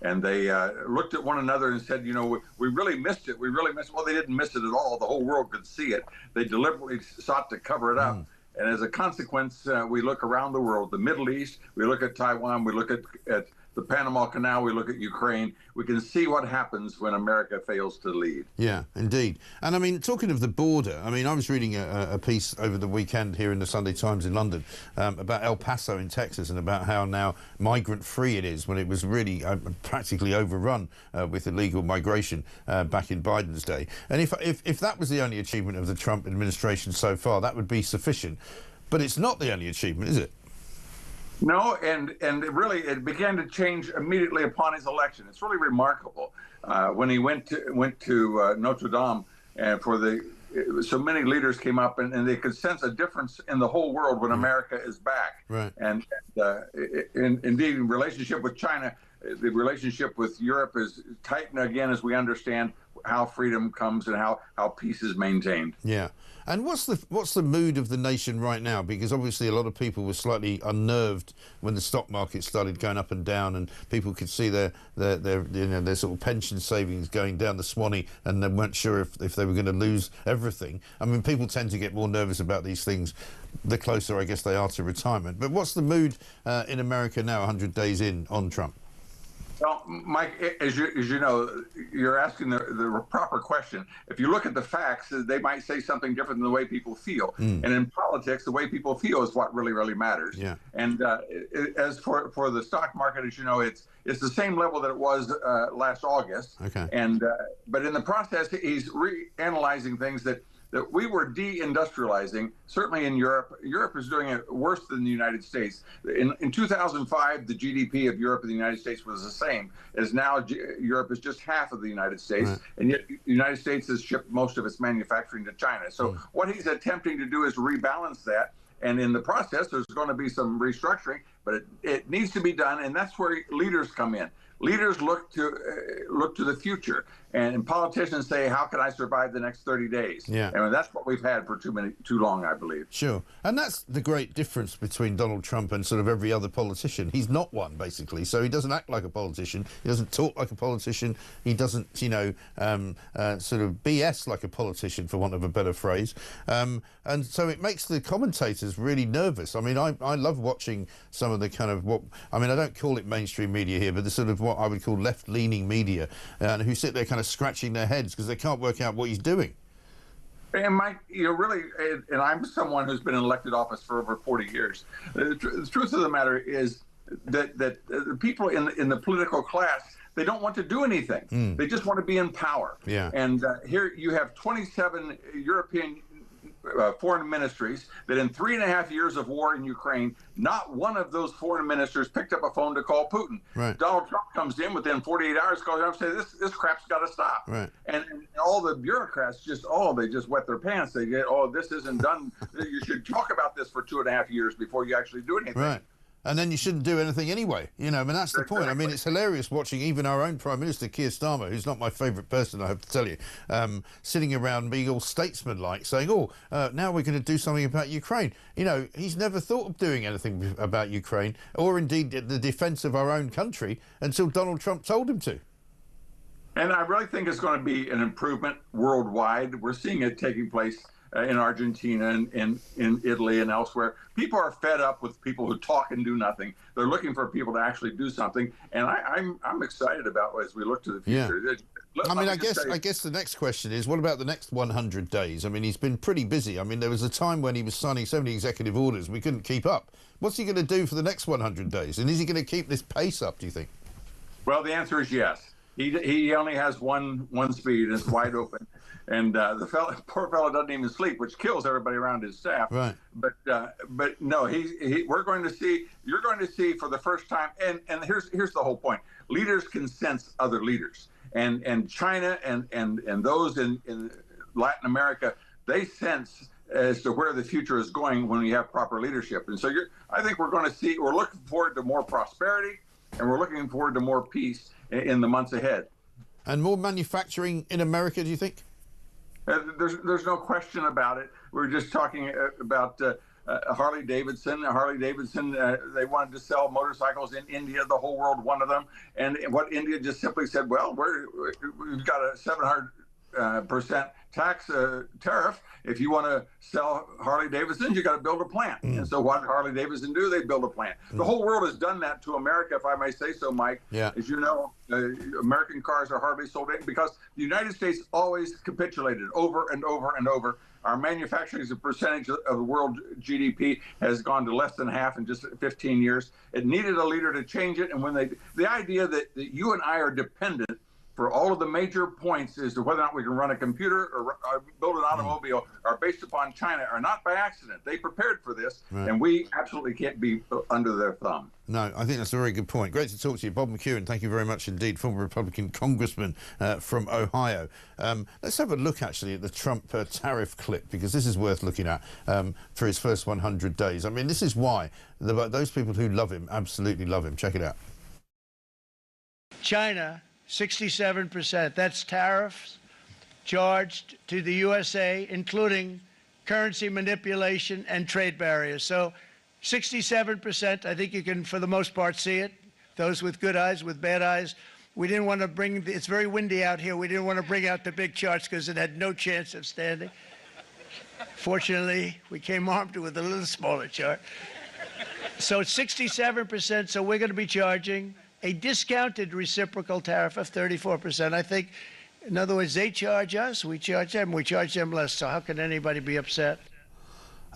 and they looked at one another and said, you know, we really missed it. We really missed it. Well, they didn't miss it at all. The whole world could see it. They deliberately sought to cover it up. And as a consequence, we look around the world, the Middle East, we look at Taiwan, we look at the Panama Canal, we look at Ukraine. We can see what happens when America fails to lead. Yeah, indeed. And I mean, talking of the border, I mean, I was reading a piece over the weekend here in the Sunday Times in London about El Paso in Texas and about how now migrant-free it is when it was really practically overrun with illegal migration back in Biden's day. And if that was the only achievement of the Trump administration so far, that would be sufficient. But it's not the only achievement, is it? No, and it began to change immediately upon his election. It's really remarkable when he went to Notre Dame, and so many leaders came up, and they could sense a difference in the whole world when America is back. Right. And indeed, in relationship with China, the relationship with Europe is tightened again as we understand how freedom comes and how peace is maintained. Yeah. And what's the mood of the nation right now? Because obviously a lot of people were slightly unnerved when the stock market started going up and down, and people could see their sort of pension savings going down the Swanee, and they weren't sure if they were going to lose everything. I mean, people tend to get more nervous about these things the closer, I guess, they are to retirement. But what's the mood in America now, 100 days in on Trump? Well, Mike, as you know, you're asking the proper question. If you look at the facts, they might say something different than the way people feel. And in politics, the way people feel is what really, really matters. Yeah. And as for the stock market, as you know, it's the same level that it was last August. Okay. And but in the process, he's reanalyzing things that we were deindustrializing, certainly in Europe. Europe is doing it worse than the United States. In 2005, the GDP of Europe and the United States was the same, as now Europe is just half of the United States, right. And yet the United States has shipped most of its manufacturing to China. So what he's attempting to do is rebalance that, and in the process, there's going to be some restructuring, but it needs to be done, and that's where leaders come in. Leaders look to the future, and politicians say, "How can I survive the next 30 days?" Yeah, and that's what we've had for too long, I believe. Sure, and that's the great difference between Donald Trump and sort of every other politician. He's not one, basically, so he doesn't act like a politician. He doesn't talk like a politician. He doesn't, sort of BS like a politician, for want of a better phrase. And so it makes the commentators really nervous. I mean, I love watching some of the kind of I don't call it mainstream media here, but the sort of what I would call left-leaning media, who sit there kind of scratching their heads because they can't work out what he's doing. And Mike, really, and I'm someone who's been in elected office for over 40 years. The truth of the matter is that the people in the political class, they don't want to do anything. They just want to be in power. Yeah. And here you have 27 European foreign ministries that in 3.5 years of war in Ukraine, not one of those foreign ministers picked up a phone to call Putin. Right. Donald Trump comes in within 48 hours, calls him and says, this crap's got to stop. Right. And all the bureaucrats they just wet their pants. They get, this isn't done. You should talk about this for 2.5 years before you actually do anything. Right. And then you shouldn't do anything anyway. That's the point. I mean, it's hilarious watching even our own Prime Minister, Keir Starmer, who's not my favourite person, I have to tell you, sitting around being all statesman-like, saying, now we're going to do something about Ukraine. He's never thought of doing anything about Ukraine, or indeed the defence of our own country, until Donald Trump told him to. And I really think it's going to be an improvement worldwide. We're seeing it taking place in Argentina and in Italy and elsewhere. People are fed up with people who talk and do nothing. They're looking for people to actually do something, and I'm excited about as we look to the future. Yeah. I guess the next question is, what about the next 100 days? I mean, he's been pretty busy. I mean, there was a time when he was signing so many executive orders we couldn't keep up. What's he going to do for the next 100 days? And is he going to keep this pace up, do you think? Well, the answer is yes. He only has one speed, and it's wide open. And the poor fellow doesn't even sleep, which kills everybody around his staff. Right. But no, you're going to see for the first time. And here's the whole point: leaders can sense other leaders, and China and those in Latin America, they sense as to where the future is going when we have proper leadership. And so I think we're looking forward to more prosperity, and we're looking forward to more peace in the months ahead. And more manufacturing in America, do you think? There's no question about it. We were just talking about Harley Davidson. They wanted to sell motorcycles in India. The whole world wanted them. And what India just simply said, well, we've got a 700 percent tax tariff. If you want to sell Harley Davidsons, you got to build a plant. And so what did Harley Davidson do? They build a plant. The whole world has done that to America, if I may say so, Mike. Yeah. As you know, American cars are hardly sold in because the United States always capitulated over and over and over. Our manufacturing as a percentage of the world GDP has gone to less than half in just 15 years. It needed a leader to change it. And when the idea that you and I are dependent for all of the major points as to whether or not we can run a computer or build an automobile are based upon China are not by accident. They prepared for this, and we absolutely can't be under their thumb. No, I think that's a very good point. Great to talk to you. Bob McEwen, thank you very much indeed, former Republican congressman from Ohio. Let's have a look, actually, at the Trump tariff clip, because this is worth looking at for his first 100 days. I mean, this is why those people who love him absolutely love him. Check it out. China, 67%. That's tariffs charged to the USA, including currency manipulation and trade barriers. So 67%, I think you can, for the most part, see it. Those with good eyes, with bad eyes. We didn't want to bring, it's very windy out here. We didn't want to bring out the big charts because it had no chance of standing. Fortunately, we came armed with a little smaller chart. So it's 67%, so we're going to be charging a discounted reciprocal tariff of 34%. I think, in other words, they charge us, we charge them less. So how can anybody be upset?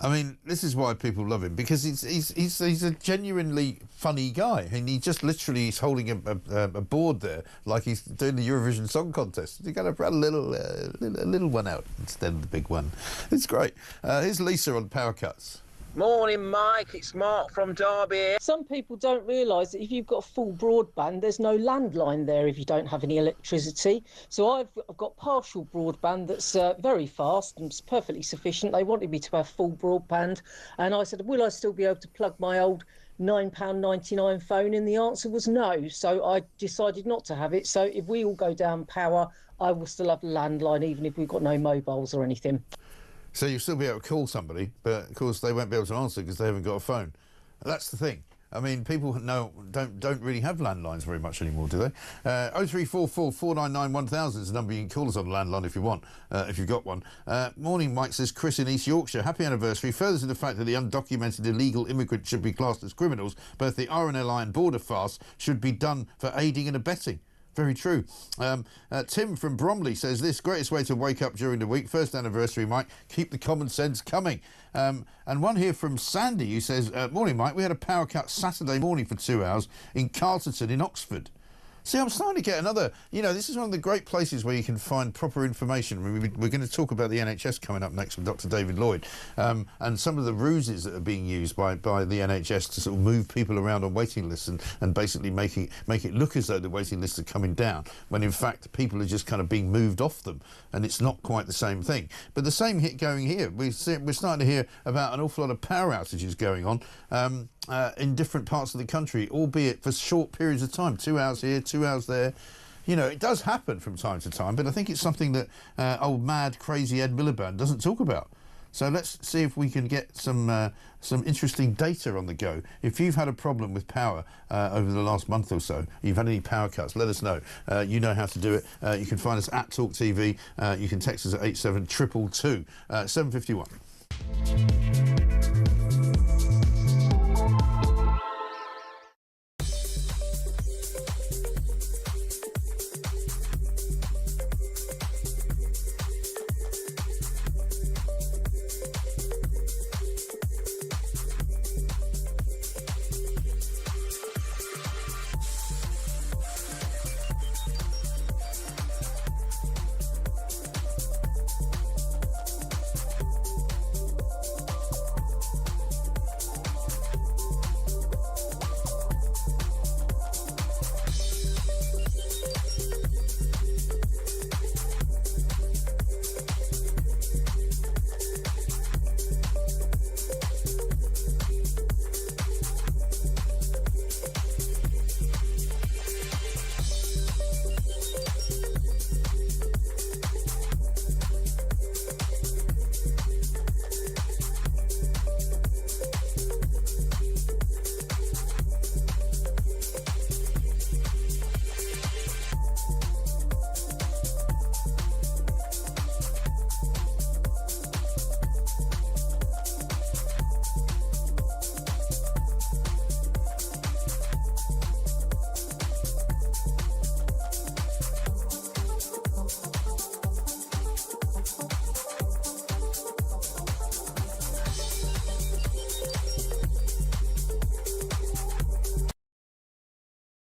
I mean, this is why people love him, because he's a genuinely funny guy, and he just literally is holding a board there like he's doing the Eurovision Song Contest. You got to put a little one out instead of the big one. It's great. Here's Lisa on power cuts. Morning, Mike. It's Mark from Derby here. Some people don't realise that if you've got full broadband, there's no landline there if you don't have any electricity. So I've got partial broadband that's very fast and it's perfectly sufficient. They wanted me to have full broadband, and I said, will I still be able to plug my old £9.99 phone in? The answer was no. So I decided not to have it. So if we all go down power, I will still have a landline, even if we've got no mobiles or anything. So you'll still be able to call somebody, but of course they won't be able to answer because they haven't got a phone. That's the thing. I mean, people don't really have landlines very much anymore, do they? 0344 499 1000 is the number. You can call us on the landline if you want, if you've got one. Morning, Mike, says Chris in East Yorkshire. Happy anniversary. Further to the fact that the undocumented illegal immigrants should be classed as criminals, both the RNLI and border fast should be done for aiding and abetting. Very true. Tim from Bromley says this: greatest way to wake up during the week. First anniversary, Mike. Keep the common sense coming. And one here from Sandy who says, morning, Mike. We had a power cut Saturday morning for 2 hours in Carterton in Oxford. See, I'm starting to get another, this is one of the great places where you can find proper information. We're going to talk about the NHS coming up next with Dr. David Lloyd, and some of the ruses that are being used by the NHS to sort of move people around on waiting lists and basically make it look as though the waiting lists are coming down, when in fact people are just kind of being moved off them, and it's not quite the same thing. But the same hit going here. We're starting to hear about an awful lot of power outages going on in different parts of the country, albeit for short periods of time, 2 hours here, 2 hours there. It does happen from time to time, but I think it's something that old mad crazy Ed Miliband doesn't talk about. So let's see if we can get some interesting data on the go. If you've had a problem with power over the last month or so, you've had any power cuts, let us know. You know how to do it. You can find us at talkTV. You can text us at 87222. 7:51.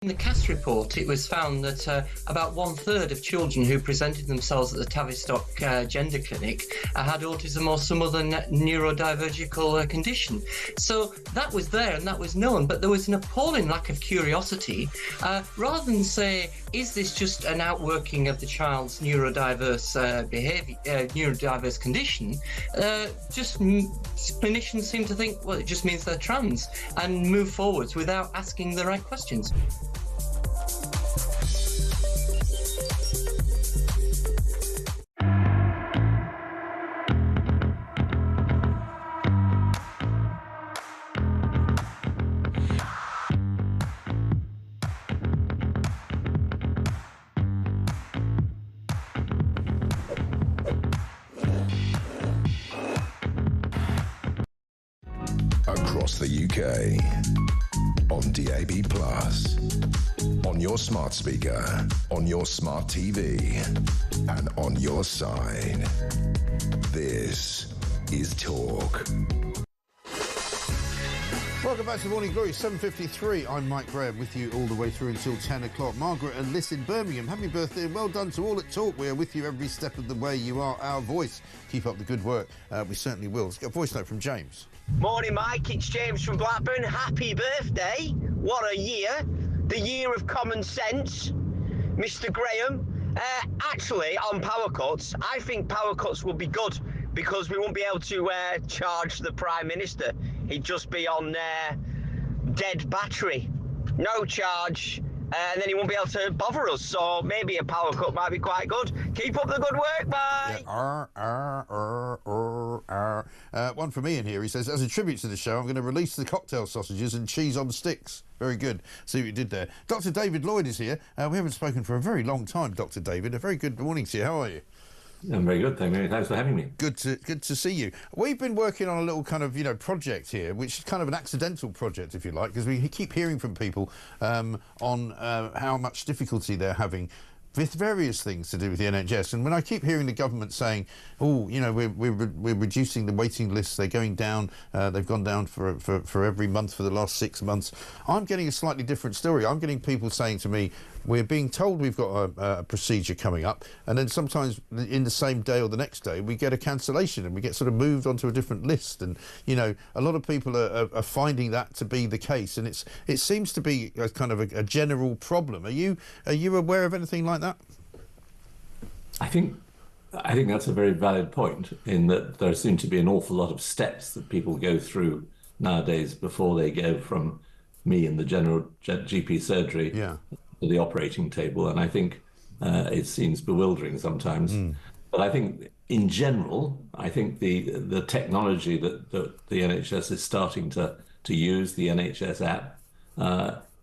In the CAST report, it was found that about 1/3 of children who presented themselves at the Tavistock Gender Clinic had autism or some other neurodivergent condition. So that was there and that was known, but there was an appalling lack of curiosity. Rather than say, is this just an outworking of the child's neurodiverse behaviour, neurodiverse condition, clinicians seem to think, well, it just means they're trans, and move forwards without asking the right questions. Across the UK, on DAB+, on your smart speaker, on your smart TV, and on your side. This is Talk. Welcome back to Morning Glory, 7:53. I'm Mike Graham with you all the way through until 10 o'clock. Margaret and Liz in Birmingham, happy birthday and well done to all at Talk. We are with you every step of the way. You are our voice. Keep up the good work. We certainly will. Let's get a voice note from James. Morning, Mike. It's James from Blackburn. Happy birthday. What a year. The year of common sense. Mr. Graham. Actually, on power cuts, I think power cuts will be good because we won't be able to charge the Prime Minister. He'd just be on dead battery. No charge. And then he won't be able to bother us. So maybe a power cut might be quite good. Keep up the good work. Bye. Yeah, one from Ian here. He says, as a tribute to the show, I'm going to release the cocktail sausages and cheese on sticks. Very good. See what you did there. Dr. David Lloyd is here. We haven't spoken for a very long time, Dr. David. A very good morning to you. How are you? I'm very good, thank you. Thanks for having me. Good to see you. We've been working on a little kind of, project here, which is kind of an accidental project, if you like, because we keep hearing from people on how much difficulty they're having with various things to do with the NHS. And when I keep hearing the government saying, oh, we're reducing the waiting lists, they're going down, they've gone down for every month for the last 6 months, I'm getting a slightly different story. I'm getting people saying to me, we're being told we've got a procedure coming up, and then sometimes in the same day or the next day we get a cancellation and we get sort of moved onto a different list. And a lot of people are finding that to be the case, and it seems to be a kind of a general problem. Are you aware of anything like that? I think that's a very valid point, in that there seem to be an awful lot of steps that people go through nowadays before they go from me in the general GP surgery to the operating table, and I think it seems bewildering sometimes. But I think in general, I think the technology that the NHS is starting to use, the NHS app,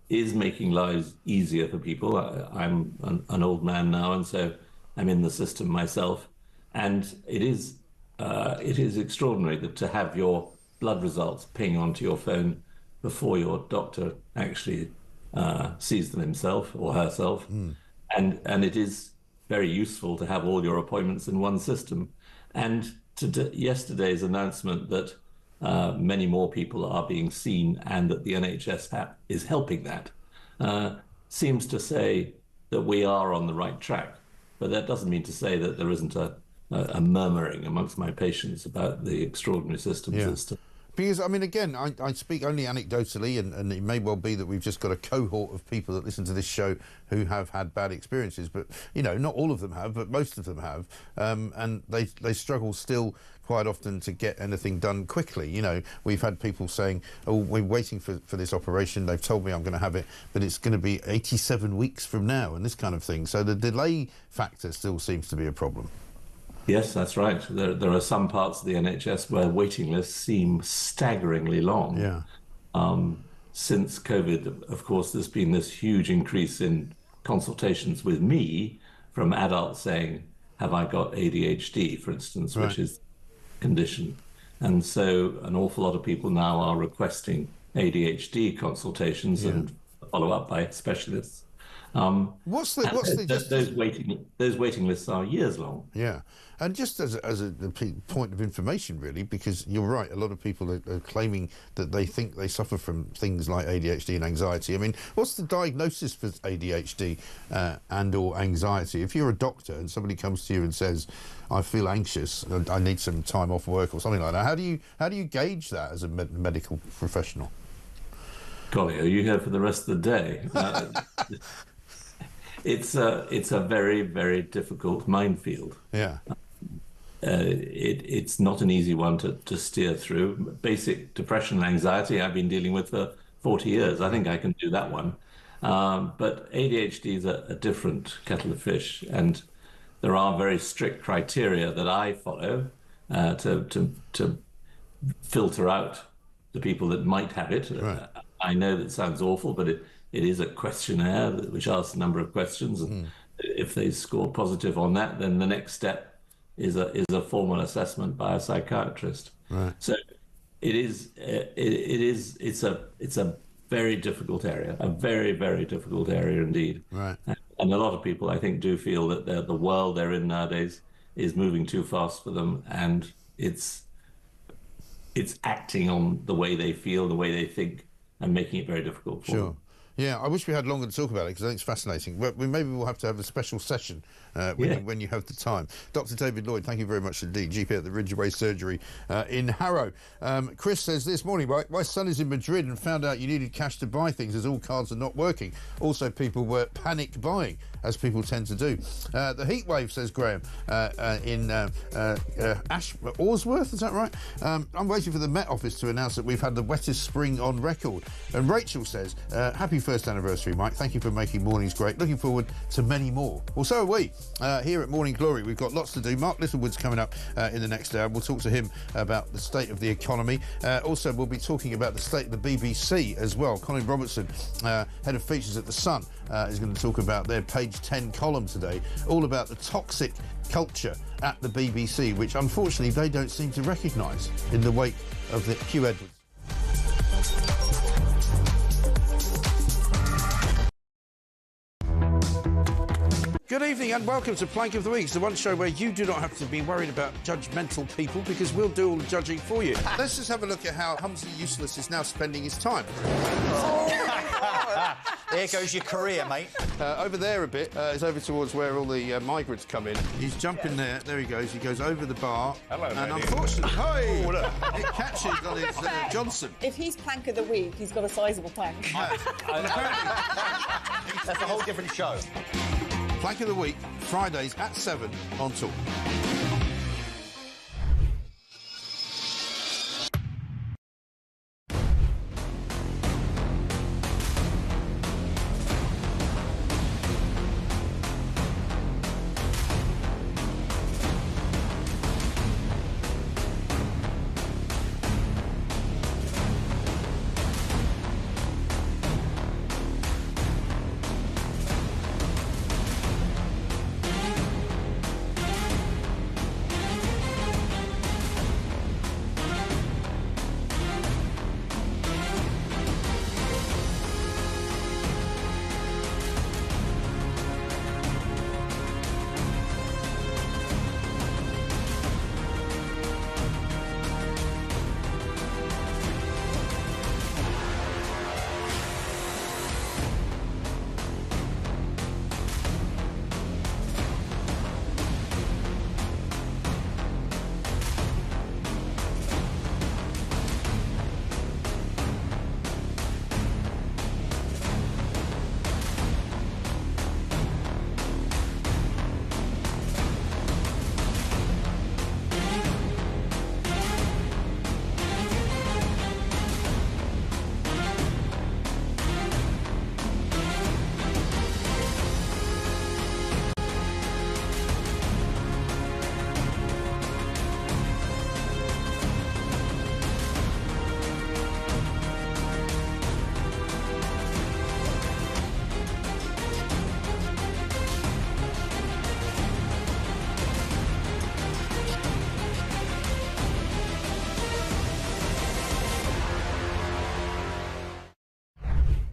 is making lives easier for people. I'm an old man now, and so I'm in the system myself, and it is extraordinary that to have your blood results ping onto your phone before your doctor actually sees them himself or herself. And it is very useful to have all your appointments in one system. And yesterday's announcement that many more people are being seen and that the NHS app is helping that seems to say that we are on the right track. But that doesn't mean to say that there isn't a murmuring amongst my patients about the extraordinary systems. Because, again, I speak only anecdotally, and it may well be that we've just got a cohort of people that listen to this show who have had bad experiences. But, not all of them have, but most of them have. And they struggle still quite often to get anything done quickly. We've had people saying, oh, we're waiting for this operation. They've told me I'm going to have it, but it's going to be 87 weeks from now, and this kind of thing. So the delay factor still seems to be a problem. Yes, that's right. There are some parts of the NHS where waiting lists seem staggeringly long. Since COVID, of course, there's been this huge increase in consultations with me from adults saying, have I got ADHD, for instance, which is a condition. And so an awful lot of people now are requesting ADHD consultations and follow up by specialists. What's the those waiting lists are years long. Yeah, and just as a point of information, really, because you're right, a lot of people are claiming that they think they suffer from things like ADHD and anxiety. I mean, what's the diagnosis for ADHD and/or anxiety? If you're a doctor and somebody comes to you and says, "I feel anxious, I need some time off work" or something like that, how do you gauge that as a medical professional? Golly, are you here for the rest of the day? It's a very, very difficult minefield. Yeah. It's not an easy one to steer through. Basic depression and anxiety I've been dealing with for 40 years. I think I can do that one. But ADHD is a different kettle of fish, and there are very strict criteria that I follow to filter out the people that might have it. Right. I know that sounds awful, but it is a questionnaire which asks a number of questions, and if they score positive on that, then the next step is a formal assessment by a psychiatrist. Right. So it's a very difficult area, a very, very difficult area indeed. Right. And a lot of people, I think, do feel that the world they're in nowadays is moving too fast for them, and it's acting on the way they feel, the way they think, and making it very difficult for them. Yeah, I wish we had longer to talk about it because I think it's fascinating. But maybe we'll have to have a special session when you have the time. Dr. David Lloyd, thank you very much indeed, GP at the Ridgeway Surgery in Harrow. Chris says, this morning, my son is in Madrid and found out you needed cash to buy things as all cards are not working. Also, people were panic buying, as people tend to do. The heat wave, says Graham, in Orsworth, is that right? I'm waiting for the Met Office to announce that we've had the wettest spring on record. And Rachel says, happy first anniversary, Mike. Thank you for making mornings great. Looking forward to many more. Well, so are we. Here at Morning Glory, we've got lots to do. Mark Littlewood's coming up in the next hour. We'll talk to him about the state of the economy. Also, we'll be talking about the state of the BBC as well. Colin Robertson, head of features at The Sun, is going to talk about their page 10 column today, all about the toxic culture at the BBC, which unfortunately they don't seem to recognise in the wake of the Hugh Edwards. Good evening and welcome to Plank of the Week, the one show where you do not have to be worried about judgmental people because we'll do all the judging for you. Let's just have a look at how Humsley Useless is now spending his time. There goes your career, mate. Over there a bit is over towards where all the migrants come in. He's jumping there. There he goes. He goes over the bar. Hello, and lady. unfortunately, it catches on his Johnson. If he's Plank of the Week, he's got a sizable plank. That's a whole different show. Plank of the Week, Fridays at 7 on Talk.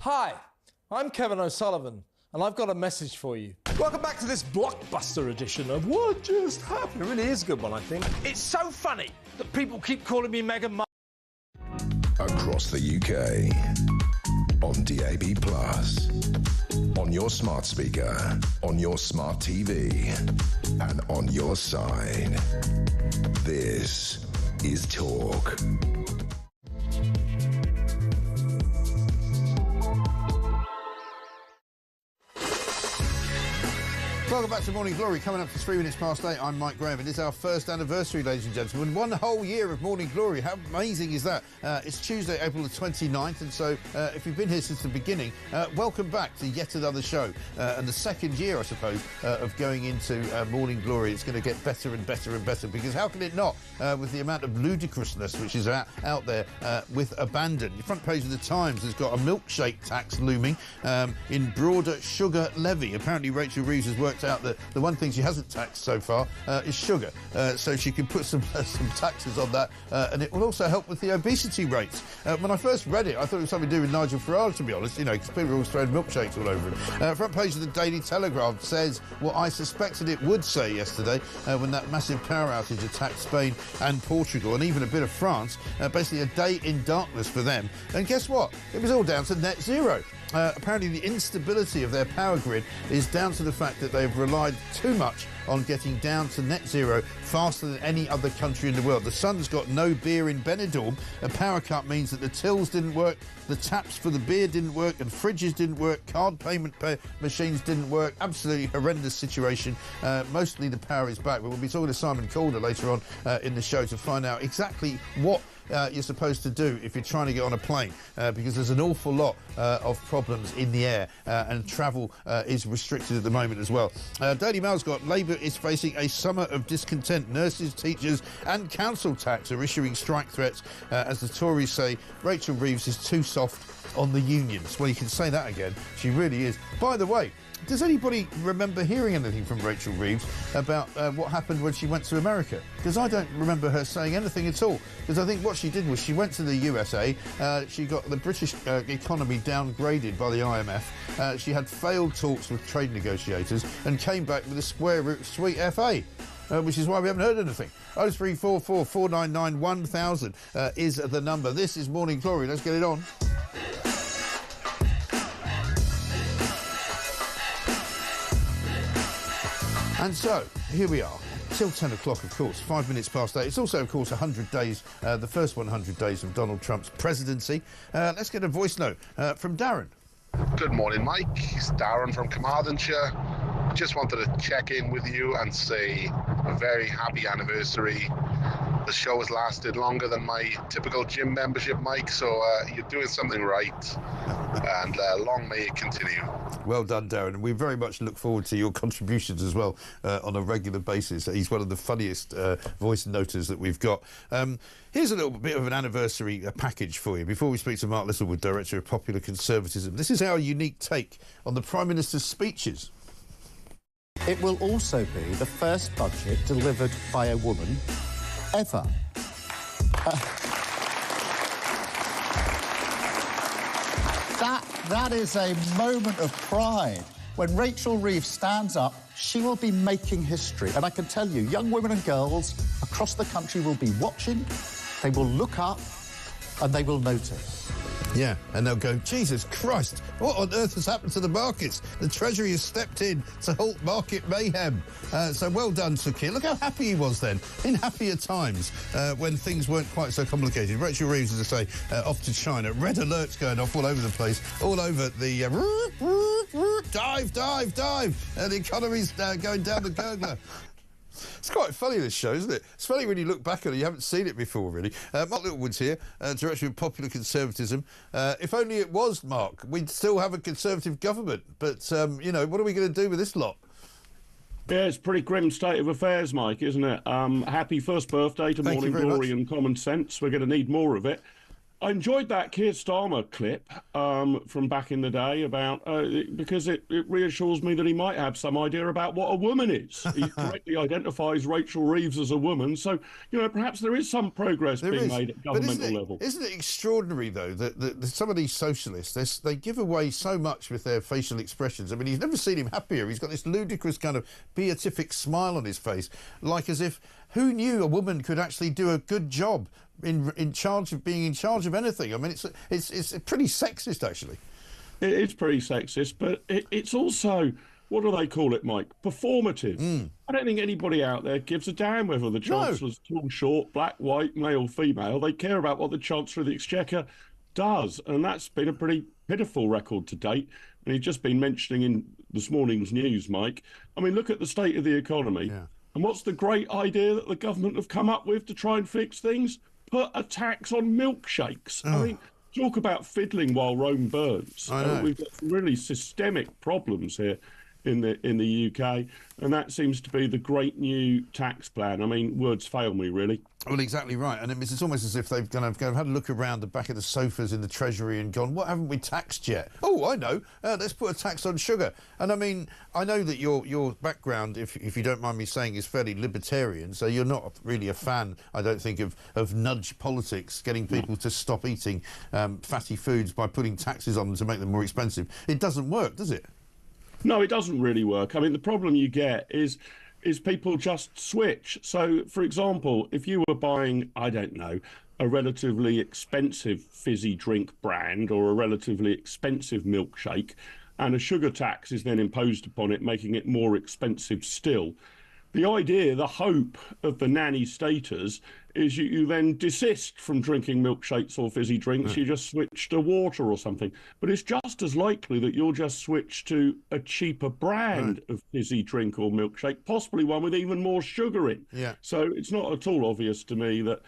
Hi, I'm Kevin O'Sullivan, and I've got a message for you. Welcome back to this blockbuster edition of What Just Happened. It really is a good one, I think. It's so funny that people keep calling me Meghan Markle. Across the UK, on DAB+, on your smart speaker, on your smart TV, and on your side. This is Talk. Welcome back to Morning Glory. Coming up for 3 minutes past 8, I'm Mike Graham. It is our first anniversary, ladies and gentlemen. 1 whole year of Morning Glory. How amazing is that? It's Tuesday, April the 29th, and so if you've been here since the beginning, welcome back to yet another show. And the second year, I suppose, of going into Morning Glory. It's going to get better and better and better, because how can it not, with the amount of ludicrousness which is out there with abandon. The front page of the Times has got a milkshake tax looming in broader sugar levy. Apparently Rachel Reeves has worked out that the one thing she hasn't taxed so far is sugar, so she can put some taxes on that, and it will also help with the obesity rates. When I first read it, I thought it was something to do with Nigel Farage, to be honest, you know, because people are always throwing milkshakes all over him. Front page of the Daily Telegraph says what I suspected it would say yesterday when that massive power outage attacked Spain and Portugal, and even a bit of France. Basically a day in darkness for them. And guess what? It was all down to net zero. Apparently the instability of their power grid is down to the fact that they've relied too much on getting down to net zero faster than any other country in the world. The sun's got no beer in Benidorm. A power cut means that the tills didn't work, the taps for the beer didn't work, and fridges didn't work, card payment machines didn't work. Absolutely horrendous situation. Mostly the power is back, but we'll be talking to Simon Calder later on in the show to find out exactly what you're supposed to do if you're trying to get on a plane, because there's an awful lot of problems in the air, and travel is restricted at the moment as well. Daily Mail's got Labour is facing a summer of discontent. Nurses, teachers and council tax are issuing strike threats as the Tories say Rachel Reeves is too soft on the unions. Well, you can say that again. She really is. By the way, does anybody remember hearing anything from Rachel Reeves about what happened when she went to America? Because I don't remember her saying anything at all. Because I think what she did was she went to the USA, she got the British economy downgraded by the IMF, she had failed talks with trade negotiators and came back with a square root sweet FA. Which is why we haven't heard anything. 0344 499 1000 is the number. This is Morning Glory. Let's get it on. And so, here we are, till 10 o'clock, of course, 5 minutes past 8. It's also, of course, 100 days, the first 100 days of Donald Trump's presidency. Let's get a voice note from Darren. Good morning, Mike. It's Darren from Carmarthenshire. Just wanted to check in with you and say a very happy anniversary. The show has lasted longer than my typical gym membership, Mike, so you're doing something right, and long may it continue. Well done, Darren, and we very much look forward to your contributions as well on a regular basis. He's one of the funniest voice noters that we've got. Here's a little bit of an anniversary package for you before we speak to Mark Littlewood, Director of Popular Conservatism. This is our unique take on the Prime Minister's speeches. It will also be the first budget delivered by a woman ever. That is a moment of pride. When Rachel Reeves stands up, she will be making history. And I can tell you, young women and girls across the country will be watching, they will look up, and they will notice. Yeah, and they'll go, Jesus Christ, what on earth has happened to the markets? The Treasury has stepped in to halt market mayhem. So well done, Sir Keir. Look how happy he was then, in happier times, when things weren't quite so complicated. Rachel Reeves, as I say, off to China. Red alerts going off all over the place, all over the... dive, dive, dive. The economy's going down the gurgler. It's quite funny, this show, isn't it? It's funny when you look back on it, you haven't seen it before, really. Mark Littlewood's here, Director of Popular Conservatism. If only it was, Mark, we'd still have a Conservative government. But, you know, what are we going to do with this lot? Yeah, it's a pretty grim state of affairs, Mike, isn't it? Happy first birthday to Morning Glory and Common Sense. We're going to need more of it. I enjoyed that Keir Starmer clip from back in the day about because it reassures me that he might have some idea about what a woman is. He correctly identifies Rachel Reeves as a woman, so perhaps there is some progress being made at governmental level. Isn't it extraordinary though that some of these socialists they give away so much with their facial expressions? I mean, he's never seen him happier. He's got this ludicrous kind of beatific smile on his face, like as if who knew a woman could actually do a good job in charge of being in charge of anything. I mean, it's pretty sexist, actually. It is pretty sexist, but it's also, what do they call it, Mike? Performative. I don't think anybody out there gives a damn whether the Chancellor's tall, short, black, white, male, female. They care about what the Chancellor of the Exchequer does, and that's been a pretty pitiful record to date. And he's just been mentioning in this morning's news, Mike. I mean, look at the state of the economy. Yeah. And what's the great idea that the government have come up with to try and fix things? Put a tax on milkshakes. I mean, talk about fiddling while Rome burns. We've got really systemic problems here in the UK, and that seems to be the great new tax plan. I mean, words fail me, really. Well, exactly right. And it's almost as if they've kind of had a look around the back of the sofas in the Treasury and gone, what haven't we taxed yet? Oh, I know. Let's put a tax on sugar. And I mean, I know that your background, if you don't mind me saying, is fairly libertarian. So you're not really a fan, I don't think, of nudge politics, getting people to stop eating fatty foods by putting taxes on them to make them more expensive. It doesn't work, does it? No, it doesn't really work. I mean, the problem you get is people just switch. So, for example, if you were buying, I don't know, a relatively expensive fizzy drink brand or a relatively expensive milkshake, and a sugar tax is then imposed upon it, making it more expensive still, the idea, the hope of the nanny staters is you then desist from drinking milkshakes or fizzy drinks. You just switch to water or something. But it's just as likely that you'll just switch to a cheaper brand of fizzy drink or milkshake, possibly one with even more sugar in. Yeah. So it's not at all obvious to me that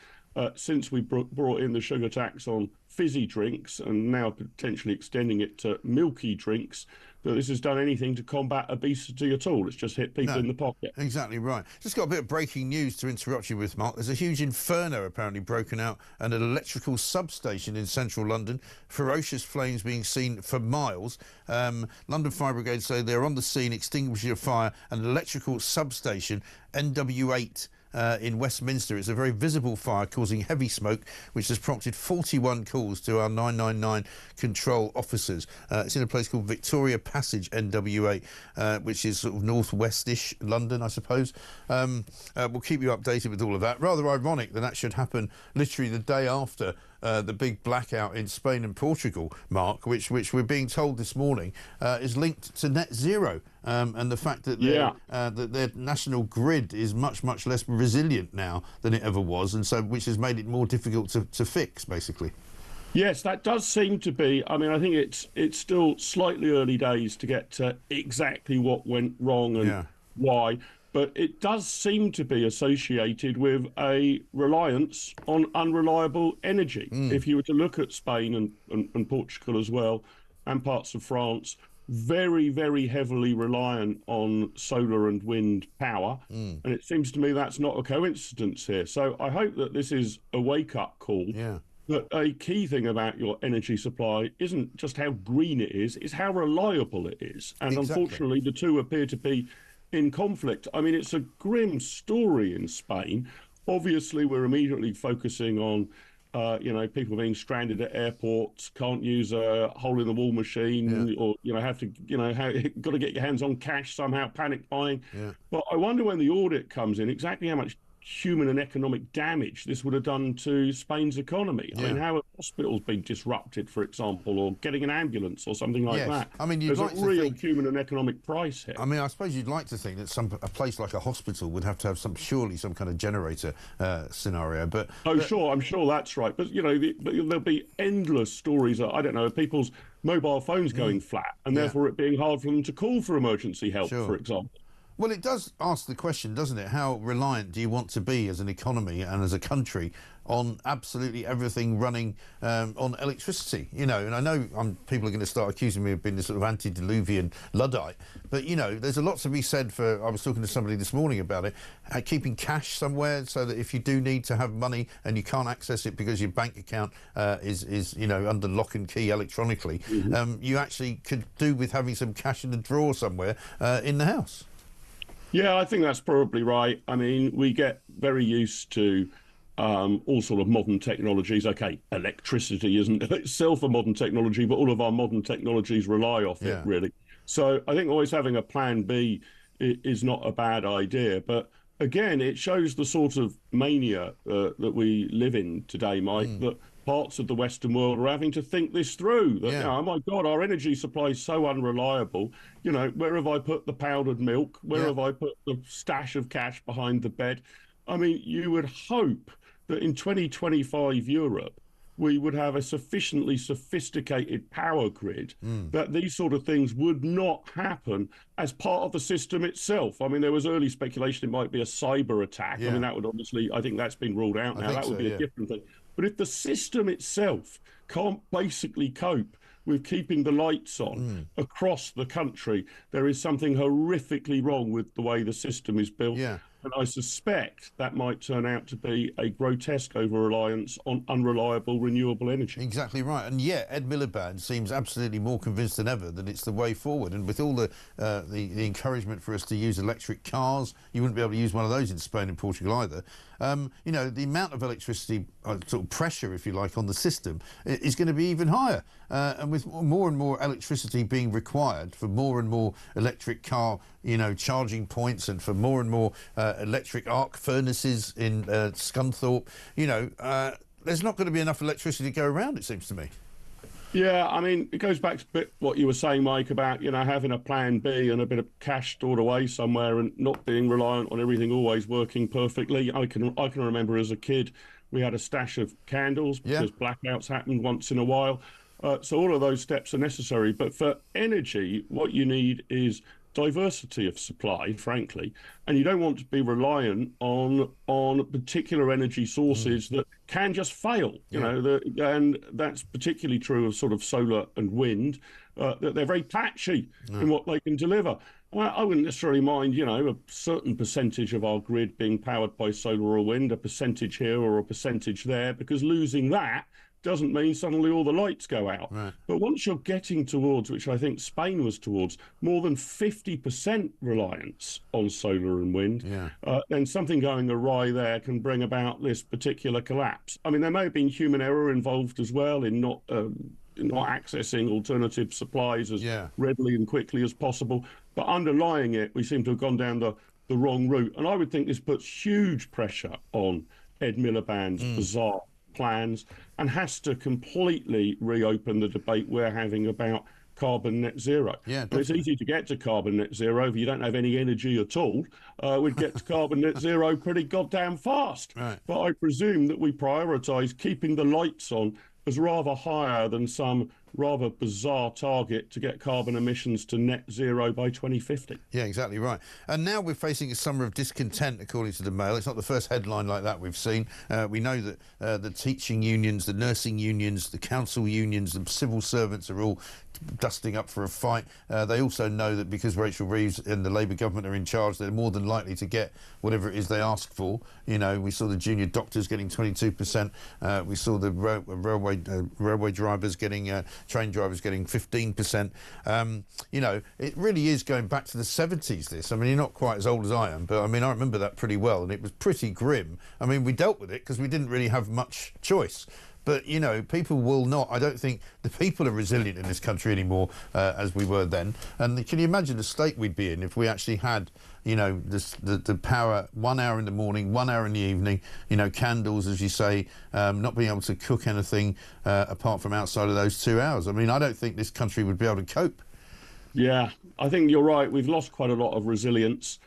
since we brought in the sugar tax on fizzy drinks and now potentially extending it to milky drinks, that this has done anything to combat obesity at all. It's just hit people in the pocket. Exactly right. Just got a bit of breaking news to interrupt you with, Mark. There's a huge inferno apparently broken out at an electrical substation in central London. Ferocious flames being seen for miles. London Fire Brigade say they're on the scene extinguishing a fire at an electrical substation, NW8. In Westminster. It's a very visible fire causing heavy smoke, which has prompted 41 calls to our 999 control officers. It's in a place called Victoria Passage, NW8, which is sort of northwestish London, I suppose. We'll keep you updated with all of that. Rather ironic that should happen literally the day after the big blackout in Spain and Portugal, Mark, which we're being told this morning is linked to net zero and the fact that that their national grid is much less resilient now than it ever was, and so which has made it more difficult to fix, basically. Yes, that does seem to be. I mean, I think it's still slightly early days to get to exactly what went wrong and why. But it does seem to be associated with a reliance on unreliable energy. If you were to look at Spain and Portugal as well, and parts of France, very, very heavily reliant on solar and wind power. And it seems to me that's not a coincidence here. So I hope that this is a wake-up call. Yeah. But a key thing about your energy supply isn't just how green it is, it's how reliable it is. And unfortunately, the two appear to be in conflict. I mean, it's a grim story in Spain. Obviously, we're immediately focusing on, people being stranded at airports, can't use a hole-in-the-wall machine, or have to, got to get your hands on cash somehow, panic buying. But I wonder when the audit comes in, exactly how much human and economic damage this would have done to Spain's economy. I mean, how have hospitals been disrupted, for example, or getting an ambulance or something like that? I mean, there's a real human and economic price here. I mean, I suppose you'd like to think that a place like a hospital would have to have surely some kind of generator scenario. But sure, I'm sure that's right. But there'll be endless stories. I don't know, of people's mobile phones going flat, and therefore it being hard for them to call for emergency help, for example. Well, it does ask the question, doesn't it? How reliant do you want to be as an economy and as a country on absolutely everything running on electricity? You know, and I know people are going to start accusing me of being this sort of antediluvian Luddite, but, you know, there's a lot to be said for, I was talking to somebody this morning about it, keeping cash somewhere so that if you do need to have money and you can't access it because your bank account is, you know, under lock and key electronically, you actually could do with having some cash in the drawer somewhere in the house. Yeah, I think that's probably right. I mean, we get very used to all sort of modern technologies. Okay, electricity isn't itself a modern technology, but all of our modern technologies rely off it, really. So I think always having a plan B is not a bad idea. But again, it shows the sort of mania that we live in today, Mike, that parts of the Western world are having to think this through. That, oh my God, our energy supply is so unreliable. You know, where have I put the powdered milk? Where have I put the stash of cash behind the bed? I mean, you would hope that in 2025 Europe, we would have a sufficiently sophisticated power grid that these sort of things would not happen as part of the system itself. I mean, there was early speculation it might be a cyber attack. I mean, that would obviously, I think that's been ruled out now. That would be a different thing. But if the system itself can't basically cope with keeping the lights on across the country, there is something horrifically wrong with the way the system is built. And I suspect that might turn out to be a grotesque over-reliance on unreliable renewable energy. Exactly right. And yet Ed Miliband seems absolutely more convinced than ever that it's the way forward. And with all the encouragement for us to use electric cars, you wouldn't be able to use one of those in Spain and Portugal either. You know, the amount of electricity, sort of pressure, if you like, on the system is going to be even higher. And with more and more electricity being required for more and more electric car, you know, charging points, and for more and more electric arc furnaces in Scunthorpe, you know, there's not going to be enough electricity to go around, it seems to me. Yeah, I mean, it goes back to a bit what you were saying, Mike, about, you know, having a plan B and a bit of cash stored away somewhere and not being reliant on everything always working perfectly. I can remember as a kid, we had a stash of candles because blackouts happened once in a while. So all of those steps are necessary. But for energy, what you need is diversity of supply, frankly, and you don't want to be reliant on particular energy sources that can just fail. You know, and that's particularly true of sort of solar and wind. That they're very patchy in what they can deliver. I wouldn't necessarily mind, you know, a certain percentage of our grid being powered by solar or wind, a percentage here or a percentage there, because losing that doesn't mean suddenly all the lights go out. But once you're getting towards, which I think Spain was towards, more than 50% reliance on solar and wind, then something going awry there can bring about this particular collapse. I mean, there may have been human error involved as well in not accessing alternative supplies as readily and quickly as possible. But underlying it, we seem to have gone down the wrong route. And I would think this puts huge pressure on Ed Miliband's bizarre plans and has to completely reopen the debate we're having about carbon net zero. It's easy to get to carbon net zero if you don't have any energy at all. We'd get to carbon net zero pretty goddamn fast. But I presume that we prioritise keeping the lights on as rather higher than some rather bizarre target to get carbon emissions to net zero by 2050. Yeah, exactly right. And now we're facing a summer of discontent, according to the Mail. It's not the first headline like that we've seen. We know that the teaching unions, the nursing unions, the council unions, the civil servants are all dusting up for a fight. They also know that because Rachel Reeves and the Labour government are in charge, they're more than likely to get whatever it is they ask for. You know, we saw the junior doctors getting 22%. We saw the railway drivers getting, train drivers getting 15%. You know, it really is going back to the 70s, this. I mean, you're not quite as old as I am, but I mean, I remember that pretty well, and it was pretty grim. I mean, we dealt with it because we didn't really have much choice. But, you know, people will not. I don't think the people are resilient in this country anymore as we were then. And can you imagine the state we'd be in if we actually had, you know, the power 1 hour in the morning, 1 hour in the evening, you know, candles, as you say, not being able to cook anything apart from outside of those 2 hours. I mean, I don't think this country would be able to cope. Yeah, I think you're right. We've lost quite a lot of resilience.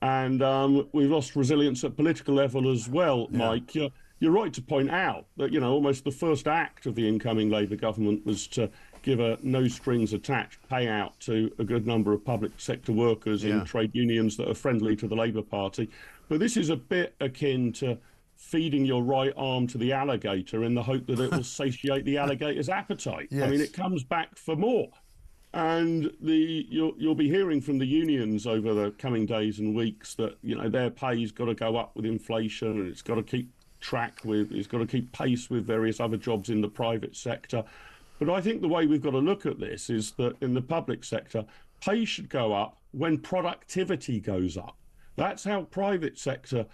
And we've lost resilience at political level as well, Mike. you're right to point out that, you know, almost the first act of the incoming Labour government was to give a no-strings-attached payout to a good number of public sector workers in trade unions that are friendly to the Labour Party. But this is a bit akin to feeding your right arm to the alligator in the hope that it will satiate the alligator's appetite. Yes. I mean, it comes back for more. And you'll be hearing from the unions over the coming days and weeks that, you know, their pay's got to go up with inflation, and it's got to keep it's got to keep pace with various other jobs in the private sector. But I think the way we've got to look at this is that in the public sector, pay should go up when productivity goes up. That's how private sector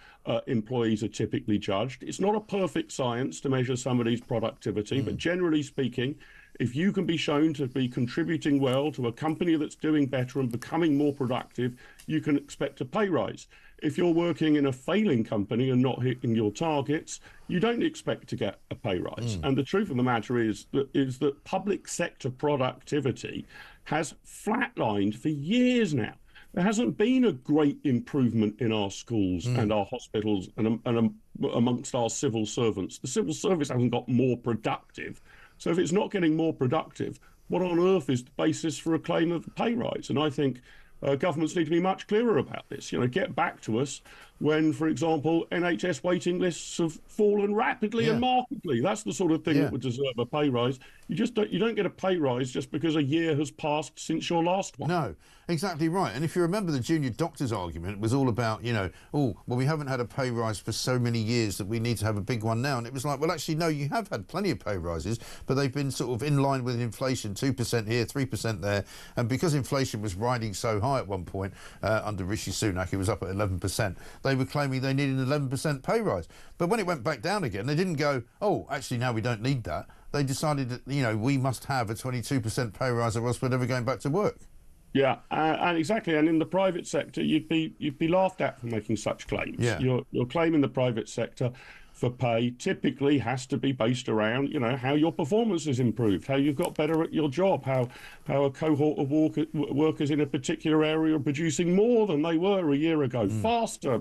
employees are typically judged. It's not a perfect science to measure somebody's productivity, but generally speaking, if you can be shown to be contributing well to a company that's doing better and becoming more productive, you can expect a pay rise. If you're working in a failing company and not hitting your targets, you don't expect to get a pay rise. And the truth of the matter is that public sector productivity has flatlined for years now. There hasn't been a great improvement in our schools and our hospitals and amongst our civil servants. The civil service hasn't got more productive. So if it's not getting more productive, what on earth is the basis for a claim of a pay rise? And I think governments need to be much clearer about this. You know, get back to us when, for example, NHS waiting lists have fallen rapidly and markedly. That's the sort of thing that would deserve a pay rise. You don't get a pay rise just because a year has passed since your last one. No, exactly right. And if you remember, the junior doctors argument was all about, you know, oh, well, we haven't had a pay rise for so many years that we need to have a big one now. And it was like, well, actually, no, you have had plenty of pay rises, but they've been sort of in line with inflation, 2% here, 3% there. And because inflation was riding so high at one point under Rishi Sunak, it was up at 11%. They were claiming they needed an 11% pay rise. But when it went back down again, they didn't go, oh, actually, now we don't need that. They decided that, you know, we must have a 22% pay rise or else we're never going back to work. Yeah, and exactly. And in the private sector, you'd be laughed at for making such claims. Yeah. Your claim in the private sector for pay typically has to be based around, you know, how your performance has improved, how you've got better at your job, how a cohort of workers in a particular area are producing more than they were a year ago,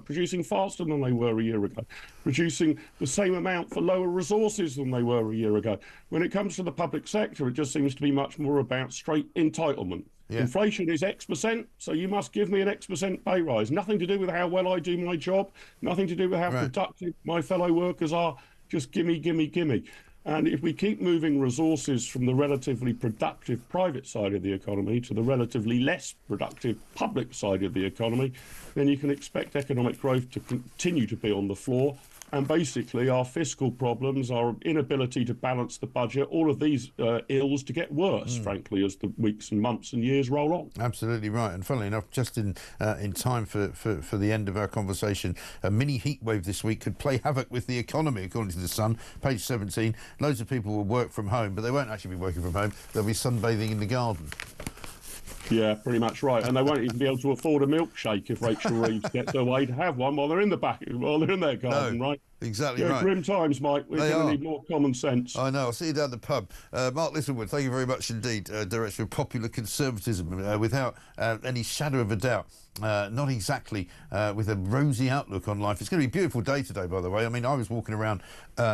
producing faster than they were a year ago, producing the same amount for lower resources than they were a year ago. When it comes to the public sector, it just seems to be much more about straight entitlement. Yeah. Inflation is X%, so you must give me an X% pay rise. Nothing to do with how well I do my job, nothing to do with how productive my fellow workers are. Just gimme, gimme, gimme. And if we keep moving resources from the relatively productive private side of the economy to the relatively less productive public side of the economy, then you can expect economic growth to continue to be on the floor. And basically, our fiscal problems, our inability to balance the budget, all of these ills to get worse, frankly, as the weeks and months and years roll on. Absolutely right. And funnily enough, just in time for the end of our conversation, a mini heat wave this week could play havoc with the economy, according to The Sun, page 17. Loads of people will work from home, but they won't actually be working from home. They'll be sunbathing in the garden. Yeah, pretty much right. And they won't even be able to afford a milkshake if Rachel Reeves gets her way to have one while they're in their garden, right? Exactly right. Grim times, Mike. We're going to need more common sense. I know. I'll see you down the pub. Mark Littlewood, thank you very much indeed, Director of Popular Conservatism, without any shadow of a doubt. Not exactly with a rosy outlook on life. It's going to be a beautiful day today, by the way. I mean, I was walking around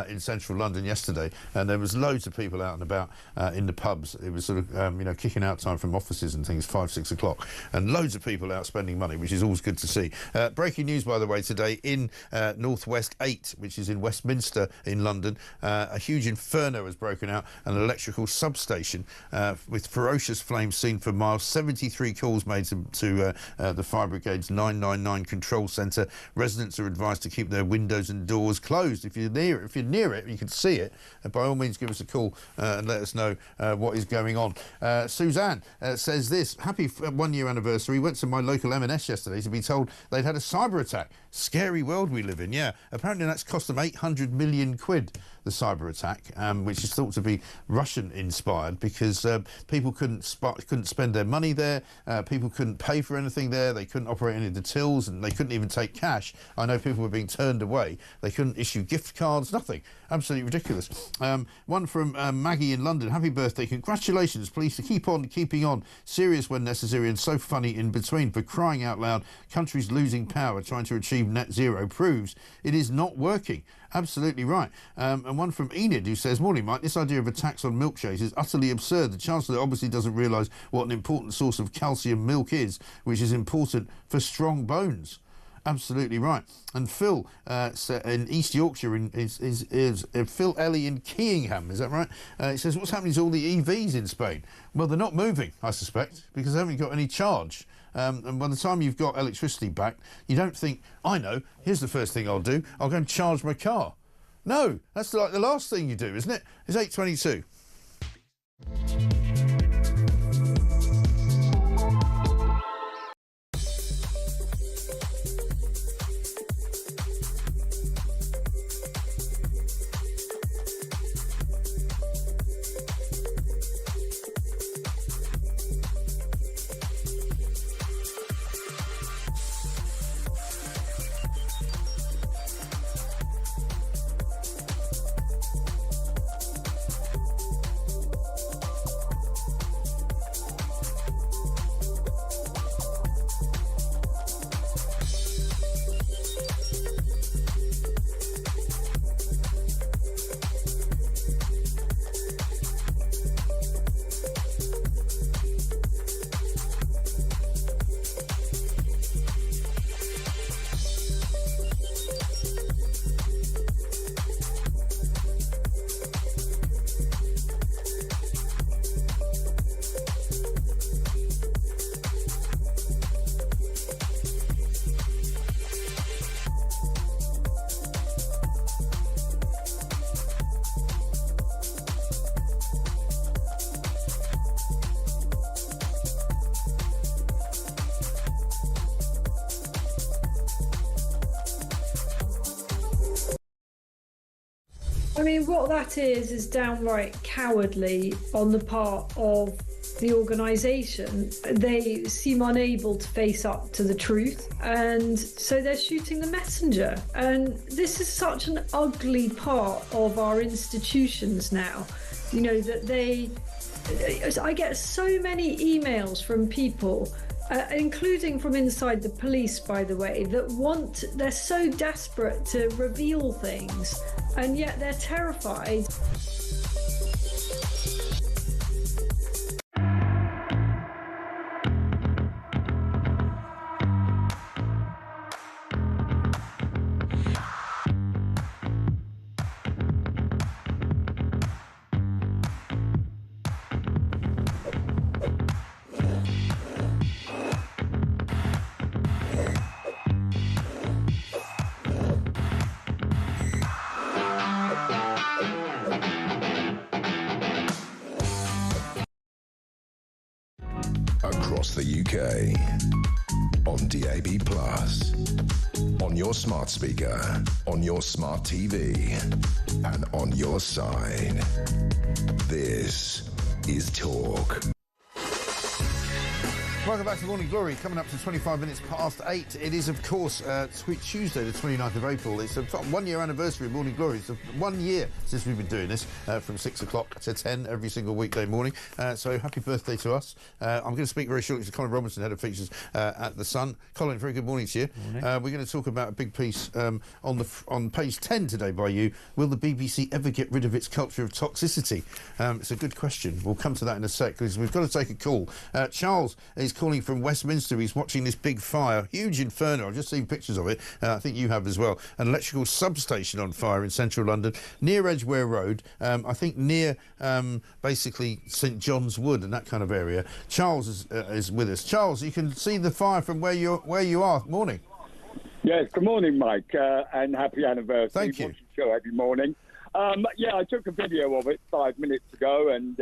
in central London yesterday, and there was loads of people out and about in the pubs. It was sort of, kicking out time from offices and things, 5, 6 o'clock, and loads of people out spending money, which is always good to see. Breaking news, by the way, today in Northwest 8, which is in Westminster in London. A huge inferno has broken out, an electrical substation with ferocious flames seen for miles. 73 calls made to the Fire Brigade's 999 control centre. Residents are advised to keep their windows and doors closed. If you're near it, you can see it. By all means, give us a call and let us know what is going on. Suzanne says this: happy 1 year anniversary. Went to my local M&S yesterday to be told they'd had a cyber attack. Scary world we live in. Yeah, apparently that's cost them 800 million quid, the cyber attack, which is thought to be Russian inspired, because people couldn't spend their money there, people couldn't pay for anything there, they couldn't operate any of the tills, and they couldn't even take cash. I know people were being turned away. They couldn't issue gift cards, nothing. Absolutely ridiculous. One from Maggie in London: happy birthday, congratulations, please to keep on keeping on, serious when necessary and so funny in between. For crying out loud, countries losing power trying to achieve net zero proves it is not working. working. Absolutely right. And one from Enid who says, morning, Mike, this idea of a tax on milkshakes is utterly absurd. The Chancellor obviously doesn't realise what an important source of calcium milk is, which is important for strong bones. Absolutely right. And Phil in East Yorkshire is Phil Ellie in Keyngham, is that right? He says, what's happening to all the EVs in Spain? Well, they're not moving, I suspect, because they haven't got any charge. And by the time you've got electricity back, you don't think, I know, here's the first thing I'll do. I'll go and charge my car. No, that's like the last thing you do, isn't it? It's 8:22. I mean, what that is downright cowardly on the part of the organisation. They seem unable to face up to the truth, and so they're shooting the messenger. And this is such an ugly part of our institutions now, you know, that I get so many emails from people, including from inside the police, by the way, that they're so desperate to reveal things, and yet they're terrified. Across the UK, on DAB+, on your smart speaker, on your smart TV, and on your side. This is Talk. Welcome back to Morning Glory. Coming up to 25 minutes past 8. It is, of course, Tuesday, the 29th of April. It's a 1-year anniversary of Morning Glory. It's 1 year since we've been doing this, from 6 o'clock to 10 every single weekday morning. So happy birthday to us. I'm going to speak very shortly to Colin Robinson, head of features at The Sun. Colin, very good morning to you. Morning. We're going to talk about a big piece on page 10 today by you. Will the BBC ever get rid of its culture of toxicity? It's a good question. We'll come to that in a sec, because we've got to take a call. Charles is calling from Westminster. He's watching this big fire, huge inferno. I've just seen pictures of it. I think you have as well. An electrical substation on fire in central London, near Edgware Road. I think near basically St John's Wood and that kind of area. Charles is with us. Charles, you can see the fire from where you are. Morning. Yes, good morning, Mike, and happy anniversary. Thank you. Watch the show every morning. I took a video of it 5 minutes ago, and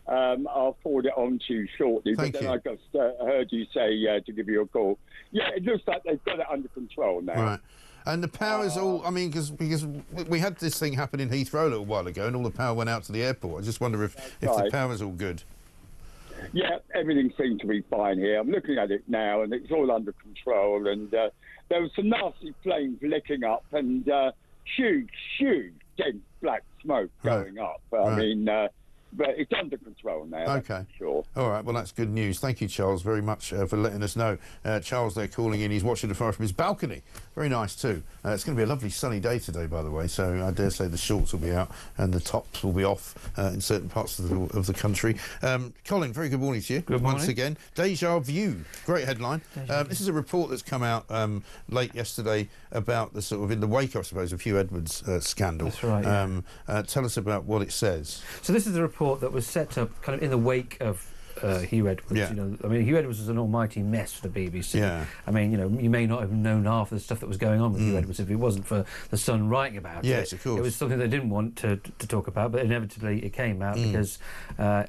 I'll forward it on to you shortly. Thank but you. then I just heard you say to give you a call. Yeah, it looks like they've got it under control now. Right. And the power's all, I mean, because we had this thing happen in Heathrow a little while ago, and all the power went out to the airport. I just wonder if right. the power's all good. Yeah, everything seems to be fine here. I'm looking at it now, and it's all under control. And there was some nasty flames licking up, and huge, dense black smoke going up. I mean, but it's under control now. Okay. Sure. will. All right, well, that's good news. Thank you, Charles, very much for letting us know. Charles, they're calling in. He's watching the fire from his balcony. Very nice, too. It's going to be a lovely sunny day today, by the way, so I dare say the shorts will be out and the tops will be off in certain parts of the country. Colin, very good morning to you. Good morning. Once again. Deja Vu, great headline. This is a report that's come out late yesterday about the sort of, in the wake, I suppose, of Hugh Edwards' scandal. That's right, yeah. Tell us about what it says. So this is a report that was set up kind of in the wake of Hugh Edwards. Yeah. You know, I mean, Hugh Edwards was an almighty mess for the BBC. Yeah. I mean, you know, you may not have known half of the stuff that was going on with Hugh Edwards if it wasn't for the Sun writing about it. Yes, of course. It was something they didn't want to talk about, but inevitably it came out because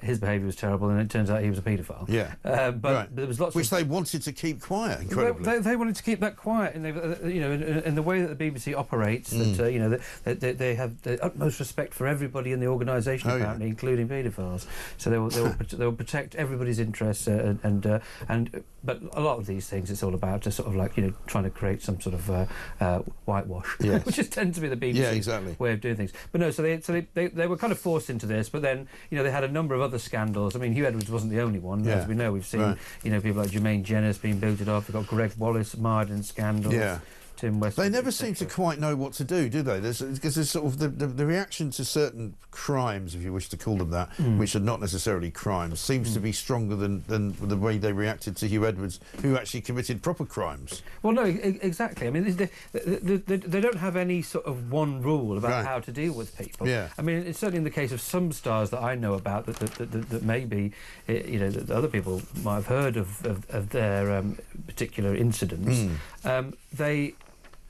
his behaviour was terrible, and it turns out he was a paedophile. Yeah. But there was lots which they wanted to keep quiet, incredibly. They wanted to keep that quiet, and they, you know, in the way that the BBC operates, that you know, they have the utmost respect for everybody in the organisation, apparently, including paedophiles. So they will protect everybody's interests, but a lot of these things, it's all about just sort of like, you know, trying to create some sort of whitewash, which just tends to be the BBC way of doing things. But no, so they were kind of forced into this, but then, you know, they had a number of other scandals. I mean, Hugh Edwards wasn't the only one. As we know, we've seen you know, people like Jermaine Jenner's being booted off. We've got Greg Wallace marred in scandals. Tim West. They never seem to quite know what to do they? Because there's sort of the reaction to certain crimes, if you wish to call them that, which are not necessarily crimes, seems to be stronger than the way they reacted to Hugh Edwards, who actually committed proper crimes. Well, no, exactly. I mean, they don't have any sort of one rule about how to deal with people. Yeah. I mean, it's certainly in the case of some stars that I know about that maybe, you know, that other people might have heard of their particular incidents. They,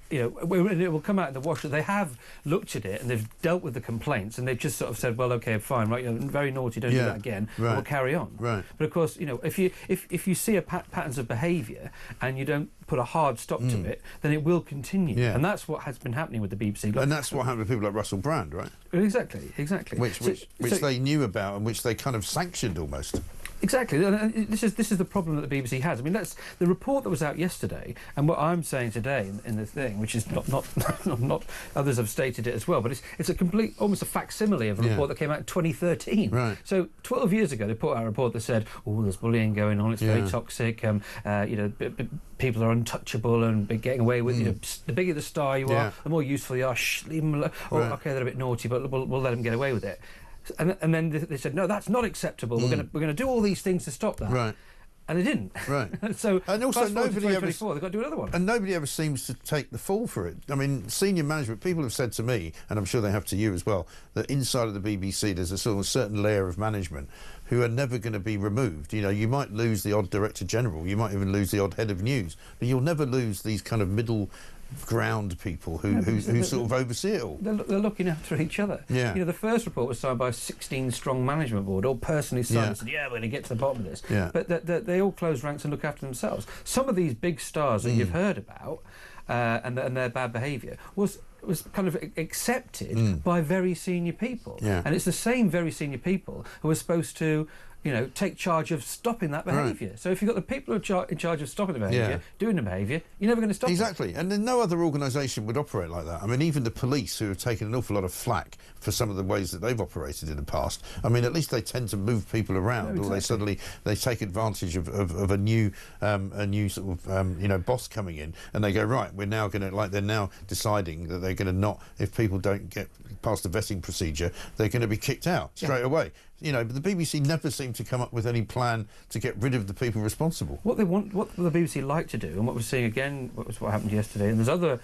you know, it will come out in the wash that they have looked at it and they've dealt with the complaints and they've just sort of said, well, okay, fine, right, you're very naughty, don't do that again, we'll carry on. But of course, you know, if you see patterns of behaviour and you don't put a hard stop to it, then it will continue. And that's what has been happening with the BBC. And that's what happened with people like Russell Brand, right? Exactly. Which they knew about and which they kind of sanctioned almost. Exactly. This is the problem that the BBC has. I mean, that's the report that was out yesterday, and what I'm saying today in the thing, which is not others have stated it as well, but it's a complete, almost a facsimile of a report that came out in 2013. Right. So 12 years ago, they put out a report that said, "Oh, there's bullying going on. It's very toxic. You know, people are untouchable and getting away with. You know, the bigger the star you are, the more useful you are. Leave them alone. Okay, they're a bit naughty, but we'll let them get away with it." And then they said, no, that's not acceptable. We're going to do all these things to stop that. Right. And they didn't. Right. So and also nobody ever, they've got to do another one. And nobody ever seems to take the fall for it. I mean, senior management, people have said to me, and I'm sure they have to you as well, that inside of the BBC there's a sort of certain layer of management who are never going to be removed. You know, you might lose the odd director general, you might even lose the odd head of news, but you'll never lose these kind of middle ground people who sort of oversee it all. They're looking after each other. Yeah. You know, the first report was signed by a 16-strong management board, all personally signed and said, we're going to get to the bottom of this. Yeah. But they all close ranks and look after themselves. Some of these big stars that you've heard about and their bad behaviour was kind of accepted by very senior people. Yeah. And it's the same very senior people who are supposed to, you know, take charge of stopping that behaviour. So if you've got the people who are in charge of stopping the behaviour, doing the behaviour, you're never going to stop it. And then no other organisation would operate like that. I mean, even the police, who have taken an awful lot of flack for some of the ways that they've operated in the past, I mean, at least they tend to move people around, or they take advantage of a new sort of you know, boss coming in, and they go, right, we're now going to, like, they're now deciding that they're going to not, if people don't get past the vetting procedure, they're going to be kicked out straight away. You know, but the BBC never seem to come up with any plan to get rid of the people responsible. What the BBC like to do, and what we're seeing again, what happened yesterday, and there's other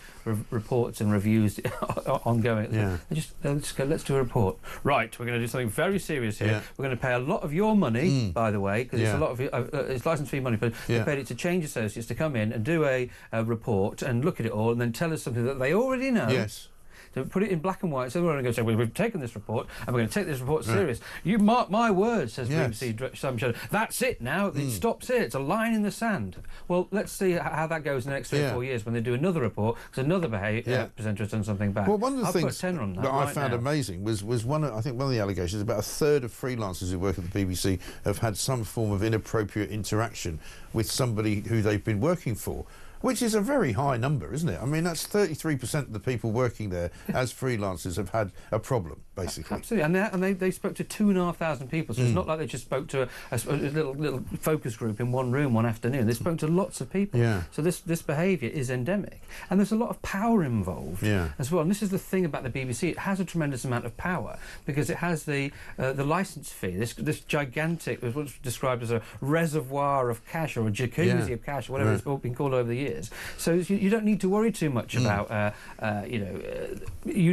reports and reviews ongoing. Let's go, let's do a report. Right, we're going to do something very serious here. We're going to pay a lot of your money, by the way, because it's a lot of it's licence fee money, but they paid it to Change Associates to come in and do a report and look at it all and then tell us something that they already know. Yes. To put it in black and white, so we're going to go say, well, we've taken this report and we're going to take this report serious. You mark my words, says BBC Sam Shadow. That's it now. It stops here. It's a line in the sand. Well, let's see how that goes in the next 3 or 4 years when they do another report, because another presenter has done something bad. Well, one of the things put a tenner on that I found amazing was one of the allegations, about a third of freelancers who work at the BBC have had some form of inappropriate interaction with somebody who they've been working for. Which is a very high number, isn't it? I mean, that's 33% of the people working there as freelancers have had a problem, basically. Absolutely, and they spoke to 2,500 people, so it's not like they just spoke to a little focus group in one room one afternoon. They spoke to lots of people. Yeah. So this behaviour is endemic, and there's a lot of power involved as well. And this is the thing about the BBC: it has a tremendous amount of power because it has the licence fee. This gigantic, what's described as a reservoir of cash or a jacuzzi of cash, or whatever it's been called over the years. So you don't need to worry too much about, you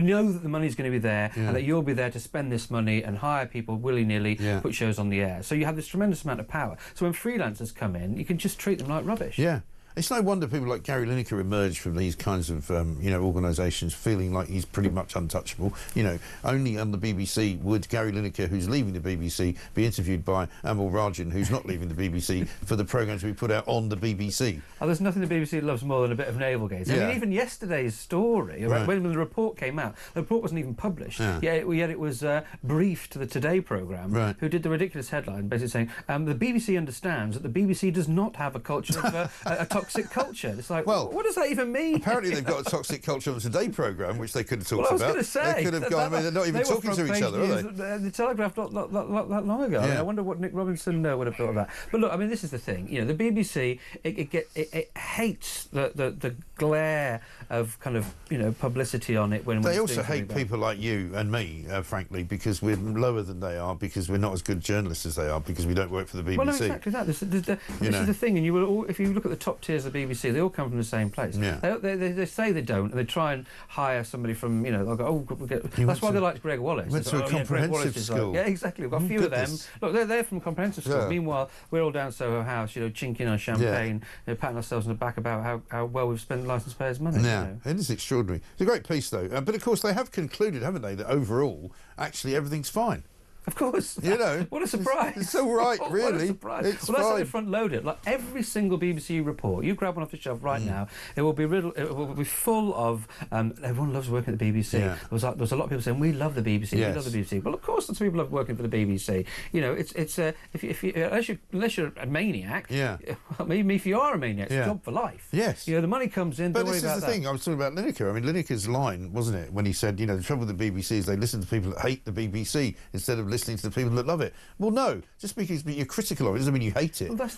know that the money's going to be there and that you'll be there to spend this money and hire people willy-nilly, put shows on the air. So you have this tremendous amount of power. So when freelancers come in, you can just treat them like rubbish. Yeah. It's no wonder people like Gary Lineker emerge from these kinds of, organisations feeling like he's pretty much untouchable. You know, only on the BBC would Gary Lineker, who's leaving the BBC, be interviewed by Amal Rajan, who's not leaving the BBC, for the programmes we put out on the BBC. Oh, there's nothing the BBC loves more than a bit of navel gazing. I mean, even yesterday's story, when the report came out, the report wasn't even published, yet it was briefed to the Today programme, who did the ridiculous headline basically saying, the BBC understands that the BBC does not have a culture of a toxic culture. It's like, well, what does that even mean? Apparently they've got a toxic culture on the Today programme, which they could have talked about. I was going to say, they could have gone, I mean, they're not even talking to each other, are they? The Telegraph not long ago. I mean, I wonder what Nick Robinson would have thought of that. But look, I mean, this is the thing. You know, the BBC, it hates the glare of kind of, publicity on it when they also hate people like you and me, frankly, because we're lower than they are, because we're not as good journalists as they are, because we don't work for the BBC. Well, no, exactly that. This is the thing, and if you look at the top tiers of the BBC, they all come from the same place. They say they don't, and they try and hire somebody from, they'll go, that's why they liked Greg Wallace. Went to a comprehensive school. Yeah, exactly. We've got a few of them. Look, they're from comprehensive school. Meanwhile, we're all down Soho House, chinking our champagne, patting ourselves on the back about how well we've spent licence payers' money. Yeah, it is extraordinary. It's a great piece, though. But of course, they have concluded, haven't they, that overall, actually, everything's fine. Of course. What a surprise. It's all right, really. What a surprise. That's how they front load it. Like every single BBC report, you grab one off the shelf right now, it will be full of everyone loves working at the BBC. There's a lot of people saying we love the BBC, we love the BBC. Well, of course, lots of people love working for the BBC. It's unless you're a maniac. Maybe if you are a maniac, it's a job for life. Yes. The money comes in. But this is the thing. I was talking about Lineker. I mean, Lineker's line, wasn't it, when he said, the trouble with the BBC is they listen to people that hate the BBC instead of listening to the people that love it. Well, no, just because you're critical of it doesn't mean you hate it. Well,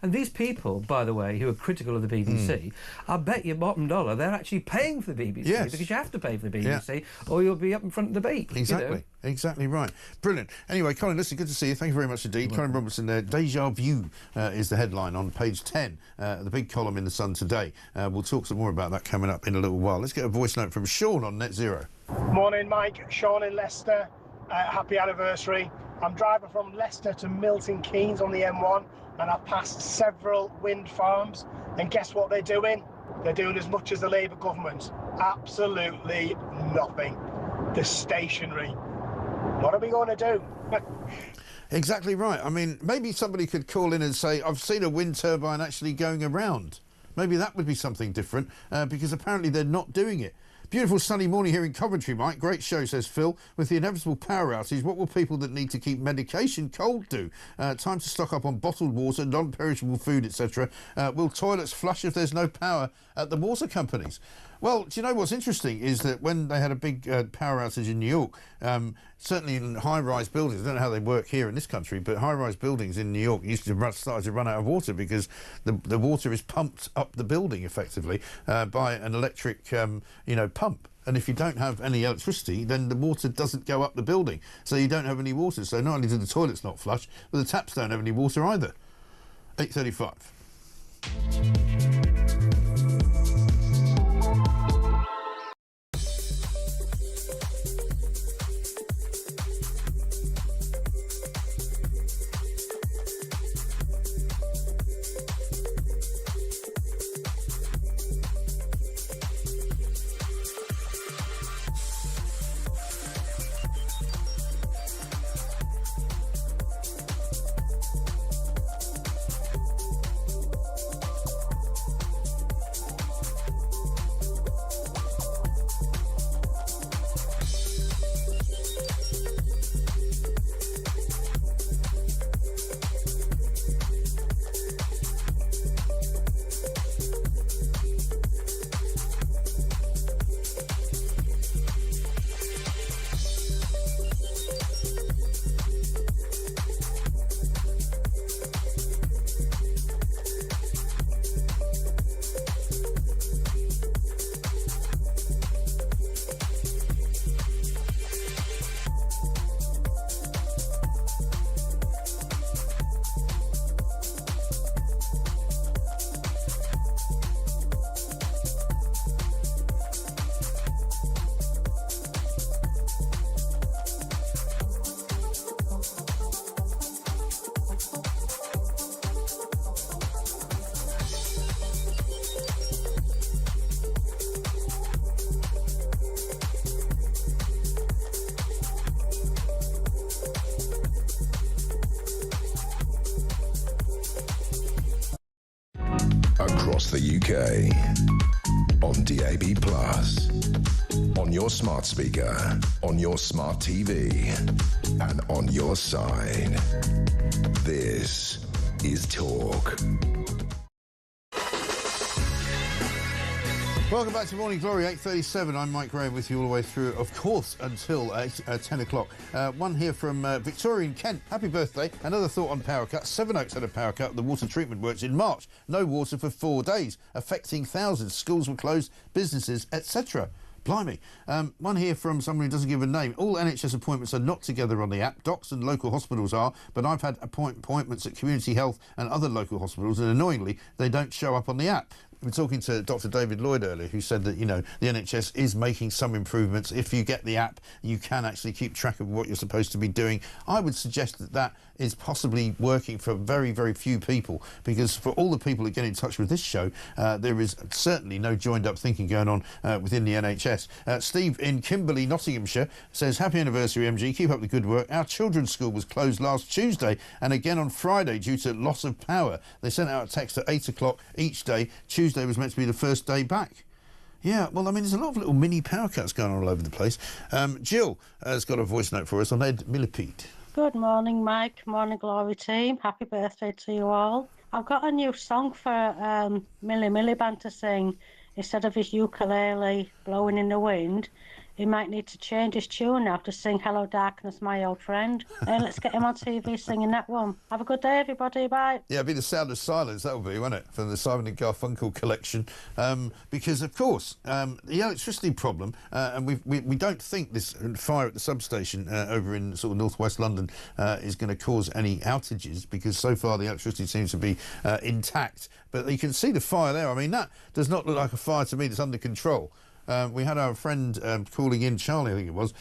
And these people, by the way, who are critical of the BBC, I bet you bottom dollar they're actually paying for the BBC because you have to pay for the BBC or you'll be up in front of the beat. Exactly. Exactly right. Brilliant. Anyway, Colin, listen, good to see you. Thank you very much indeed. Colin Robertson there. Deja Vu is the headline on page 10, the big column in the Sun today. We'll talk some more about that coming up in a little while. Let's get a voice note from Sean on Net Zero. Morning, Mike. Sean in Leicester. Happy anniversary. I'm driving from Leicester to Milton Keynes on the M1 and I've passed several wind farms, and guess what they're doing? They're doing as much as the Labour government. Absolutely nothing. They're stationary. What are we going to do? Exactly right. I mean, maybe somebody could call in and say, I've seen a wind turbine actually going around. Maybe that would be something different, because apparently they're not doing it. Beautiful sunny morning here in Coventry, Mike. Great show, says Phil. With the inevitable power outage, what will people that need to keep medication cold do? Time to stock up on bottled water, non-perishable food, etc. Will toilets flush if there's no power at the water companies? Well, do you know what's interesting is that when they had a big power outage in New York, certainly in high-rise buildings, I don't know how they work here in this country, but high-rise buildings in New York started to run out of water because the water is pumped up the building effectively by an electric, pump. And if you don't have any electricity, then the water doesn't go up the building. So you don't have any water. So not only do the toilets not flush, but the taps don't have any water either. 8:35. the UK. On DAB+, on your smart speaker, on your smart TV, and on your side. This is Talk. Welcome back to Morning Glory, 8:37. I'm Mike Graham with you all the way through, of course, until 10 o'clock. One here from Victoria in Kent. Happy birthday. Another thought on power cut. Sevenoaks had a power cut at the water treatment works in March. No water for 4 days, affecting thousands. Schools were closed, businesses, etc. Blimey. One here from someone who doesn't give a name. All NHS appointments are not together on the app. Docs and local hospitals are, but I've had appointments at Community Health and other local hospitals, and annoyingly, they don't show up on the app. We were talking to Dr. David Lloyd earlier, who said that, you know, the NHS is making some improvements. If you get the app, you can actually keep track of what you're supposed to be doing. I would suggest that that is possibly working for very, very few people, because for all the people that get in touch with this show, there is certainly no joined-up thinking going on within the NHS. Steve in Kimberley, Nottinghamshire, says, happy anniversary, MG. Keep up the good work. Our children's school was closed last Tuesday and again on Friday due to loss of power. They sent out a text at 8 o'clock each day. Tuesday was meant to be the first day back. Yeah, well, I mean, there's a lot of little mini power cuts going on all over the place. Jill has got a voice note for us on Ed Millipede. Good morning, Mike. Morning, Glory team. Happy birthday to you all. I've got a new song for Millie Miliband to sing. Instead of his ukulele blowing in the wind, he might need to change his tune now to sing Hello Darkness, My Old Friend. Let's get him on TV singing that one. Have a good day, everybody. Bye. Yeah, it'd be The Sound of Silence, that would be, wouldn't it, from the Simon and Garfunkel collection. Because, of course, the electricity problem, and we don't think this fire at the substation over in sort of northwest London is going to cause any outages, because so far the electricity seems to be intact. But you can see the fire there. I mean, that does not look like a fire to me that's under control. We had our friend calling in, Charlie, I think it was,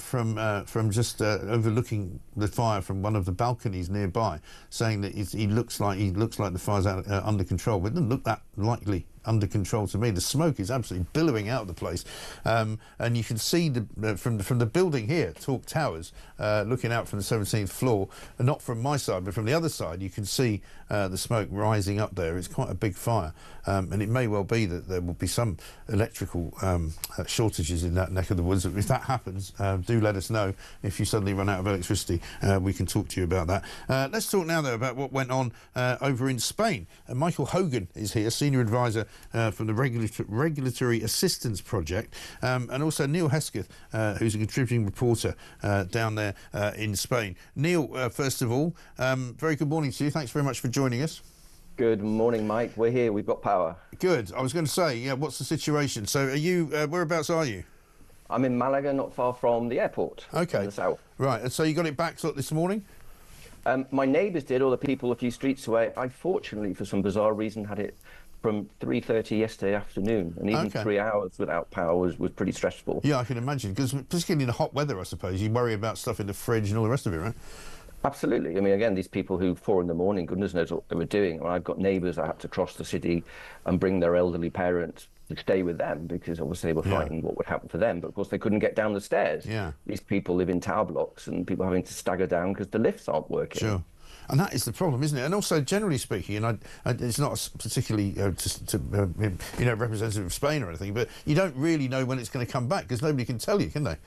from just overlooking the fire from one of the balconies nearby, saying that he looks like the fire's under control, but it doesn't look that likely under control to me. The smoke is absolutely billowing out of the place, and you can see from the building here, Talk Towers, looking out from the 17th floor, not from my side but from the other side, you can see the smoke rising up there. It's quite a big fire, and it may well be that there will be some electrical shortages in that neck of the woods. If that happens, do let us know. If you suddenly run out of electricity, we can talk to you about that. Let's talk now, though, about what went on over in Spain. Michael Hogan is here, Senior Advisor from the Regulatory Assistance Project, and also Neil Hesketh, who's a contributing reporter down there in Spain. Neil, first of all, very good morning to you. Thanks very much for joining us. Good morning, Mike. We're here. We've got power. Good. I was going to say, yeah, what's the situation? So are you, whereabouts are you? I'm in Malaga, not far from the airport. Okay. In the south. Right, and so you got it back this morning? My neighbours did, all the people a few streets away. I, fortunately, for some bizarre reason, had it from 3:30 yesterday afternoon, and even 3 hours without power was pretty stressful. Yeah, I can imagine, because particularly in the hot weather, I suppose, you worry about stuff in the fridge and all the rest of it, right? Absolutely. I mean, again, these people who 4 a.m, goodness knows what they were doing. Well, I've got neighbours that had to cross the city and bring their elderly parents to stay with them, because obviously they were frightened what would happen for them. But of course, they couldn't get down the stairs. Yeah. These people live in tower blocks, and people having to stagger down because the lifts aren't working. Sure. And that is the problem, isn't it? And also, generally speaking, and it's not particularly representative of Spain or anything, but you don't really know when it's going to come back, because nobody can tell you, can they?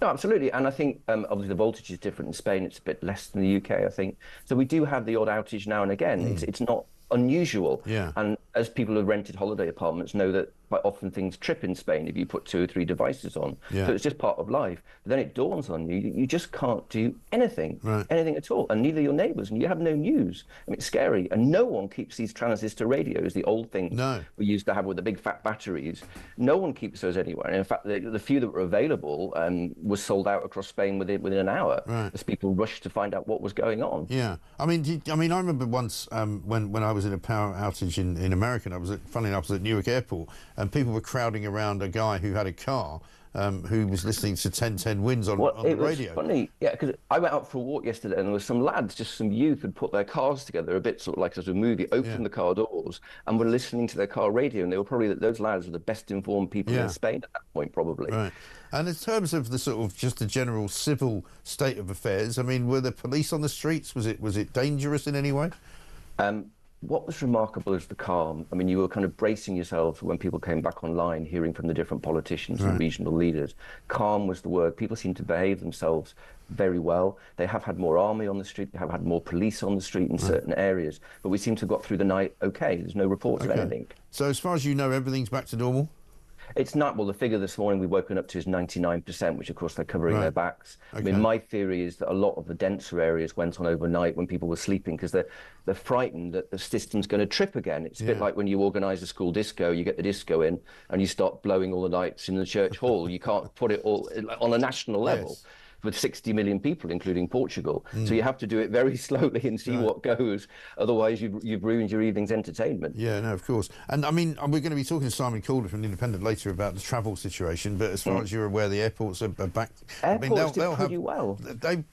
No, absolutely. And I think, obviously, the voltage is different in Spain. It's a bit less than the UK, I think. So we do have the odd outage now and again. It's not unusual. Yeah. And as people who have rented holiday apartments know that quite often things trip in Spain if you put 2 or 3 devices on. Yeah. So it's just part of life. But then it dawns on you, you just can't do anything, anything at all. And neither your neighbours, and you have no news. I mean, it's scary. And no one keeps these transistor radios, the old things we used to have with the big fat batteries. No one keeps those anywhere. And in fact, the few that were available was sold out across Spain within an hour, as people rushed to find out what was going on. Yeah. I mean, I remember once when I was in a power outage in America, funnily enough, I was at Newark Airport, and people were crowding around a guy who had a car who was listening to 1010 Winds on the radio. It was funny, yeah, because I went out for a walk yesterday, and there were some lads, just some youth, had put their cars together a bit sort of like as a movie, opened the car doors, and were listening to their car radio, and they were probably, those lads were the best informed people in Spain at that point, probably. Right. And in terms of the sort of just the general civil state of affairs, I mean, were there police on the streets? Was it dangerous in any way? what was remarkable is the calm. I mean, you were kind of bracing yourselves when people came back online, hearing from the different politicians and regional leaders. Calm was the word. People seem to behave themselves very well. They have had more army on the street. They have had more police on the street in certain areas. But we seem to have got through the night okay. There's no reports of anything. So as far as you know, everything's back to normal? It's not. Well, the figure this morning we've woken up to is 99%, which of course they're covering their backs. I mean, my theory is that a lot of the denser areas went on overnight when people were sleeping because they're frightened that the system's going to trip again. It's a bit like when you organise a school disco, you get the disco in and you start blowing all the lights in the church hall. You can't put it all on a national level. With 60 million people, including Portugal. So you have to do it very slowly and see what goes. Otherwise, you've ruined your evening's entertainment. Yeah, no, of course. And I mean, we're going to be talking to Simon Calder from The Independent later about the travel situation, but as far as you're aware, the airports are back. Airports did pretty well.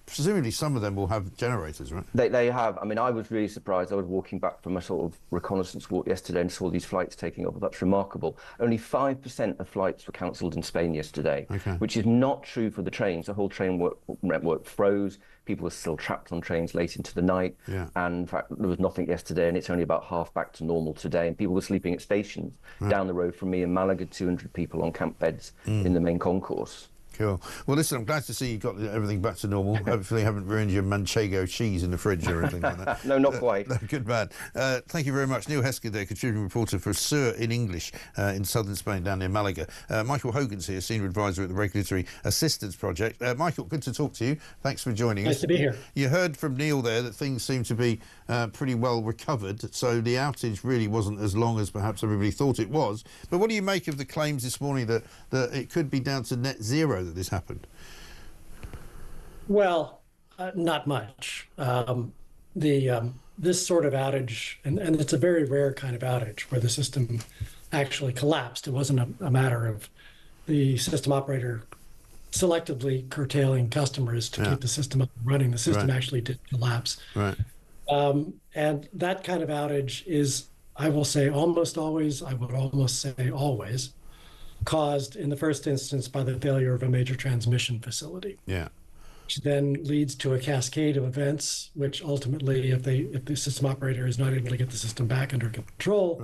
Presumably some of them will have generators, right? They have. I mean, I was really surprised. I was walking back from a sort of reconnaissance walk yesterday and saw these flights taking off. That's remarkable. Only 5% of flights were cancelled in Spain yesterday, which is not true for the trains. The whole train network froze. People were still trapped on trains late into the night. And in fact, there was nothing yesterday, and it's only about half back to normal today. And people were sleeping at stations down the road from me in Malaga, 200 people on camp beds in the main concourse. Cool. Well, listen, I'm glad to see you got everything back to normal. Hopefully you haven't ruined your manchego cheese in the fridge or anything like that. No, not quite. No, good man. Thank you very much. Neil Hesketh there, contributing reporter for Sur in English in southern Spain down near Malaga. Michael Hogan's here, Senior Advisor at the Regulatory Assistance Project. Michael, good to talk to you. Thanks for joining us. Nice to be here. You heard from Neil there that things seem to be pretty well recovered, so the outage really wasn't as long as perhaps everybody thought it was. But what do you make of the claims this morning that it could be down to net zero that this happened? Well, not much. This sort of outage, and it's a very rare kind of outage where the system actually collapsed. It wasn't a matter of the system operator selectively curtailing customers to keep the system up and running. The system actually did collapse. And that kind of outage is, I will say almost always, I would almost say always, caused in the first instance by the failure of a major transmission facility. Which then leads to a cascade of events, which ultimately, if the system operator is not able to get the system back under control,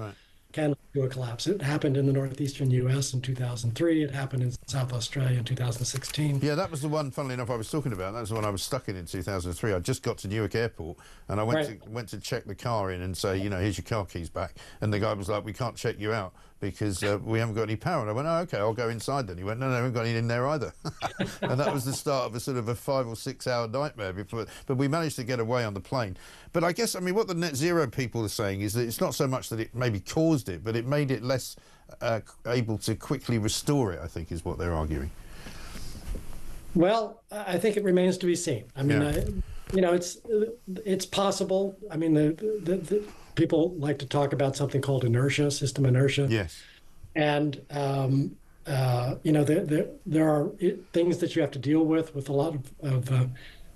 can lead to a collapse. It happened in the northeastern U.S. in 2003. It happened in South Australia in 2016. Yeah, that was the one, funnily enough, I was talking about. That was the one I was stuck in 2003. I just got to Newark Airport, and I went to check the car in and say, you know, here's your car keys back. And the guy was like, we can't check you out because we haven't got any power. And I went, oh, OK, I'll go inside then. He went, no, we haven't got any in there either. And that was the start of a sort of a 5 or 6 hour nightmare. But we managed to get away on the plane. But I guess, I mean, what the net zero people are saying is that it's not so much that it maybe caused it, but it made it less able to quickly restore it, I think, is what they're arguing. Well, I think it remains to be seen. I mean, you know, it's possible. I mean, the people like to talk about something called inertia, system inertia. Yes. And, you know, there are things that you have to deal with a lot of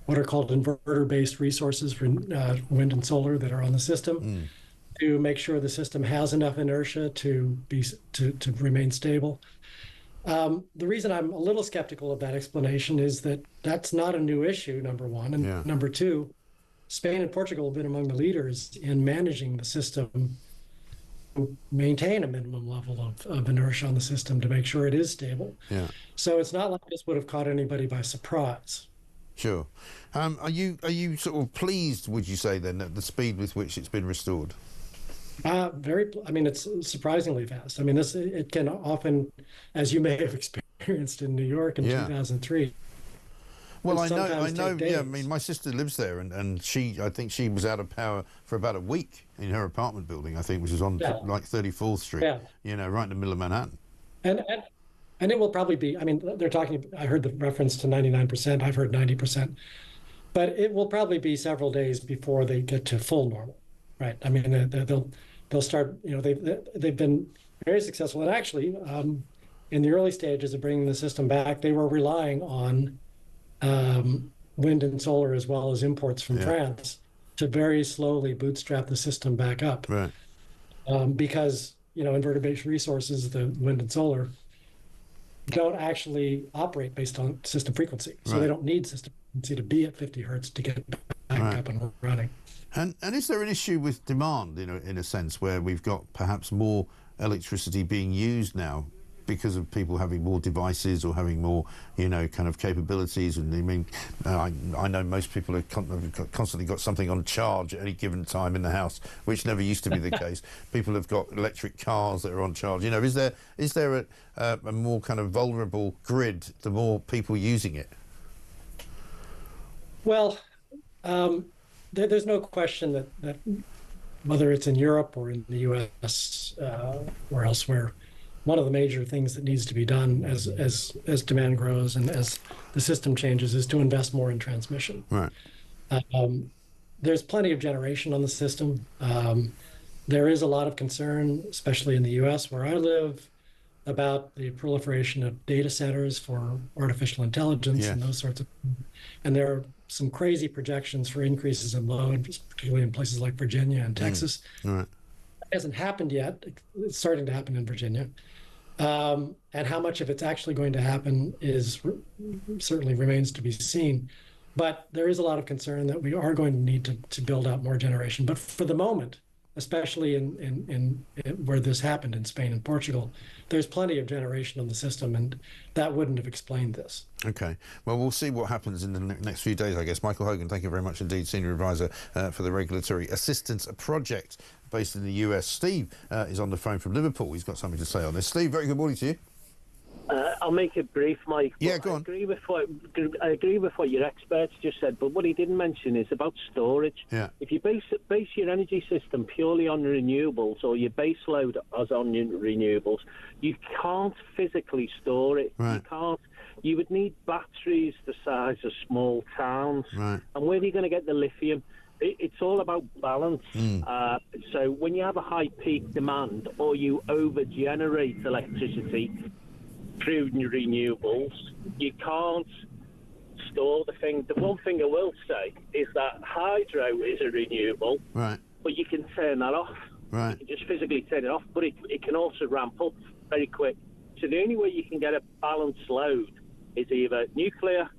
what are called inverter-based resources for wind and solar that are on the system to make sure the system has enough inertia to remain stable. The reason I'm a little skeptical of that explanation is that that's not a new issue, number one. And number two, Spain and Portugal have been among the leaders in managing the system to maintain a minimum level of inertia on the system to make sure it is stable. So it's not like this would have caught anybody by surprise. Sure. Are you sort of pleased, would you say, then, at the speed with which it's been restored? I mean, it's surprisingly fast. I mean, it can often, as you may have experienced in New York in 2003. Well, I know. Yeah, I mean, my sister lives there, and I think she was out of power for about a week in her apartment building, I think, which is on like 34th Street. You know, right in the middle of Manhattan. And it will probably be. I mean, they're talking. I heard the reference to 99%. I've heard 90%, but it will probably be several days before they get to full normal, right? I mean, they'll start. You know, they've been very successful, and actually, in the early stages of bringing the system back, they were relying on wind and solar as well as imports from France to very slowly bootstrap the system back up. Right. Because, you know, inverter-based resources, the wind and solar, don't actually operate based on system frequency. So they don't need system frequency to be at 50 hertz to get back back up and running. And is there an issue with demand, in a sense, where we've got perhaps more electricity being used now because of people having more devices or having more, kind of capabilities? And I mean, I know most people have constantly got something on charge at any given time in the house, which never used to be the case. People have got electric cars that are on charge. Is there a more kind of vulnerable grid the more people using it? Well, there's no question that whether it's in Europe or in the U.S. Or elsewhere, one of the major things that needs to be done as demand grows and as the system changes is to invest more in transmission. Right. There's plenty of generation on the system. There is a lot of concern, especially in the U.S. where I live, about the proliferation of data centers for artificial intelligence and those sorts of things. And there are some crazy projections for increases in load, particularly in places like Virginia and Texas. Right. It hasn't happened yet. It's starting to happen in Virginia. And how much of it's actually going to happen certainly remains to be seen. But there is a lot of concern that we are going to need to build out more generation. But for the moment, especially in where this happened in Spain and Portugal, there's plenty of generation on the system, and that wouldn't have explained this. Okay. Well, we'll see what happens in the next few days, I guess. Michael Hogan, thank you very much indeed, Senior Advisor for the Regulatory Assistance Project based in the US. Steve is on the phone from Liverpool. He's got something to say on this. Steve, very good morning to you. I'll make it brief, Mike. Yeah, go on. I agree with what your experts just said, but what he didn't mention is about storage. Yeah. If you base your energy system purely on renewables, or your base load as on renewables, you can't physically store it. Right. You can't. You would need batteries the size of small towns. Right. And where are you going to get the lithium? It's all about balance. So when you have a high peak demand, or you over-generate electricity through renewables, you can't store the thing. The one thing I will say is that hydro is a renewable, right? But you can turn that off. Right. You can just physically turn it off, but it can also ramp up very quick. So the only way you can get a balanced load is either nuclear,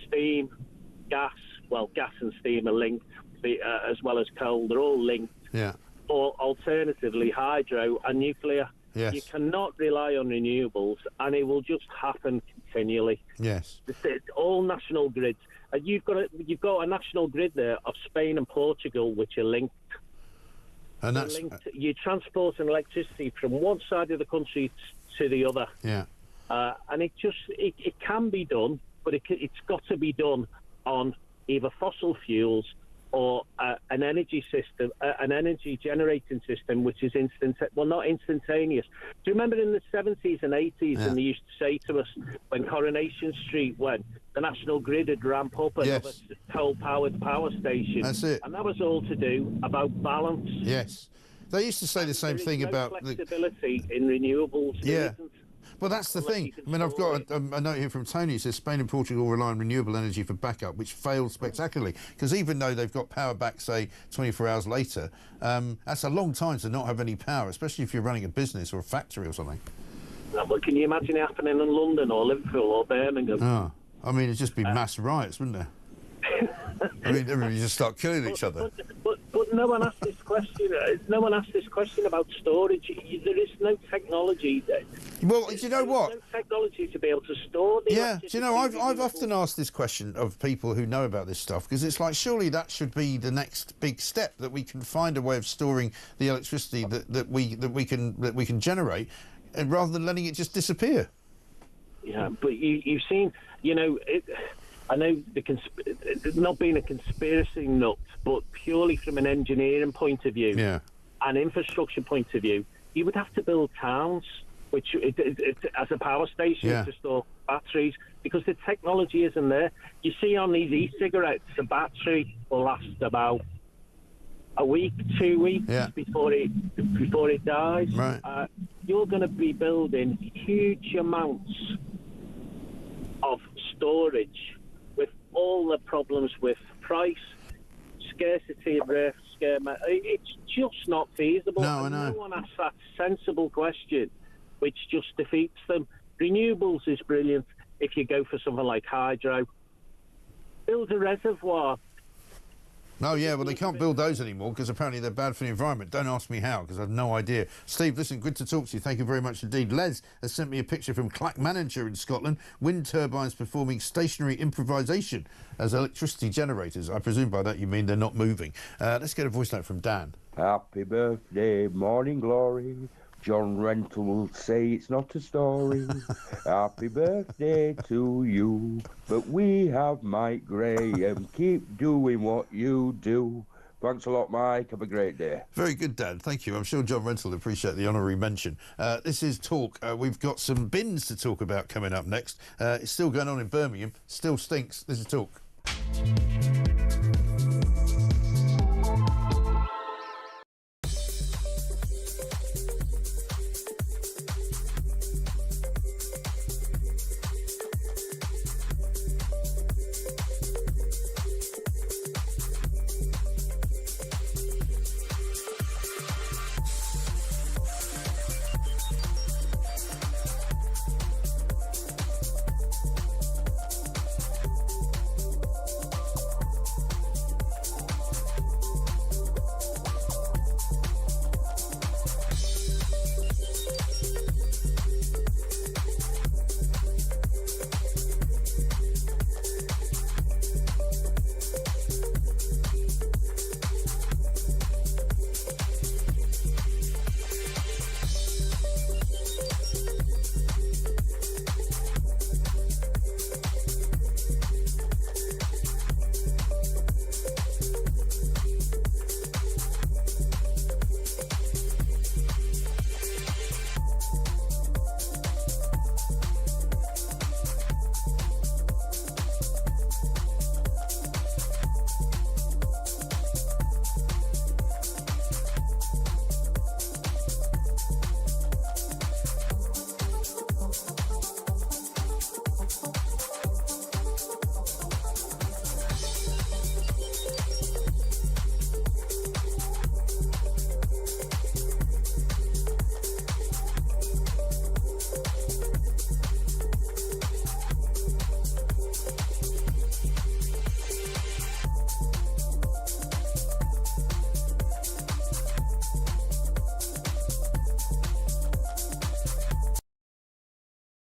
steam, gas. Well, gas and steam are linked, as well as coal. They're all linked. Yeah. Or alternatively, hydro and nuclear. Yes. You cannot rely on renewables, and it will just happen continually. Yes. It's all national grids. You've got a national grid there of Spain and Portugal, which are linked. And that's linked. You're transporting electricity from one side of the country to the other. Yeah. And it can be done, but it's got to be done on either fossil fuels or an energy system, an energy generating system, which is not instantaneous. Do you remember in the 70s and 80s, and they used to say to us when Coronation Street went, the national grid would ramp up another coal-powered power station. That's it. And that was all to do about balance. Yes. They used to say the same thing about flexibility in renewables. Yeah. Well, that's the thing. I mean, I've got a note here from Tony. It says Spain and Portugal rely on renewable energy for backup, which failed spectacularly. Because even though they've got power back, say, 24 hours later, that's a long time to not have any power, especially if you're running a business or a factory or something. Well, can you imagine it happening in London or Liverpool or Birmingham? Oh, I mean, it'd just be mass riots, wouldn't there? I mean, everybody just start killing each other. But no one asked this question. No one asked this question about storage. There is no technology. Well, do you know what? There's no technology to be able to store the electricity. Do you know, I've often asked this question of people who know about this stuff, because it's like, surely that should be the next big step, that we can find a way of storing the electricity that we can generate, and rather than letting it just disappear. Yeah, but you've seen, I know not being a conspiracy nut, but purely from an engineering point of view, an infrastructure point of view, you would have to build towns as a power station to store batteries, because the technology isn't there. You see on these e-cigarettes, the battery will last about a week, 2 weeks before it dies. Right. You're going to be building huge amounts of storage, with all the problems with price, scarcity of rare metal. It's just not feasible. No, I know. No one asks that sensible question, which just defeats them. Renewables is brilliant if you go for something like hydro. Build a reservoir Oh, yeah, well, they can't build those anymore because apparently they're bad for the environment. Don't ask me how, because I have no idea. Steve, listen, good to talk to you. Thank you very much indeed. Les has sent me a picture from Clackmannanshire in Scotland. Wind turbines performing stationary improvisation as electricity generators. I presume by that you mean they're not moving. Let's get a voice note from Dan. Happy birthday, morning glory. John Rental will say it's not a story. Happy birthday to you. But we have Mike Graham. Keep doing what you do. Thanks a lot, Mike. Have a great day. Very good, Dan. Thank you. I'm sure John Rental will appreciate the honorary mention. This is Talk. We've got some bins to talk about coming up next. It's still going on in Birmingham. Still stinks. This is Talk.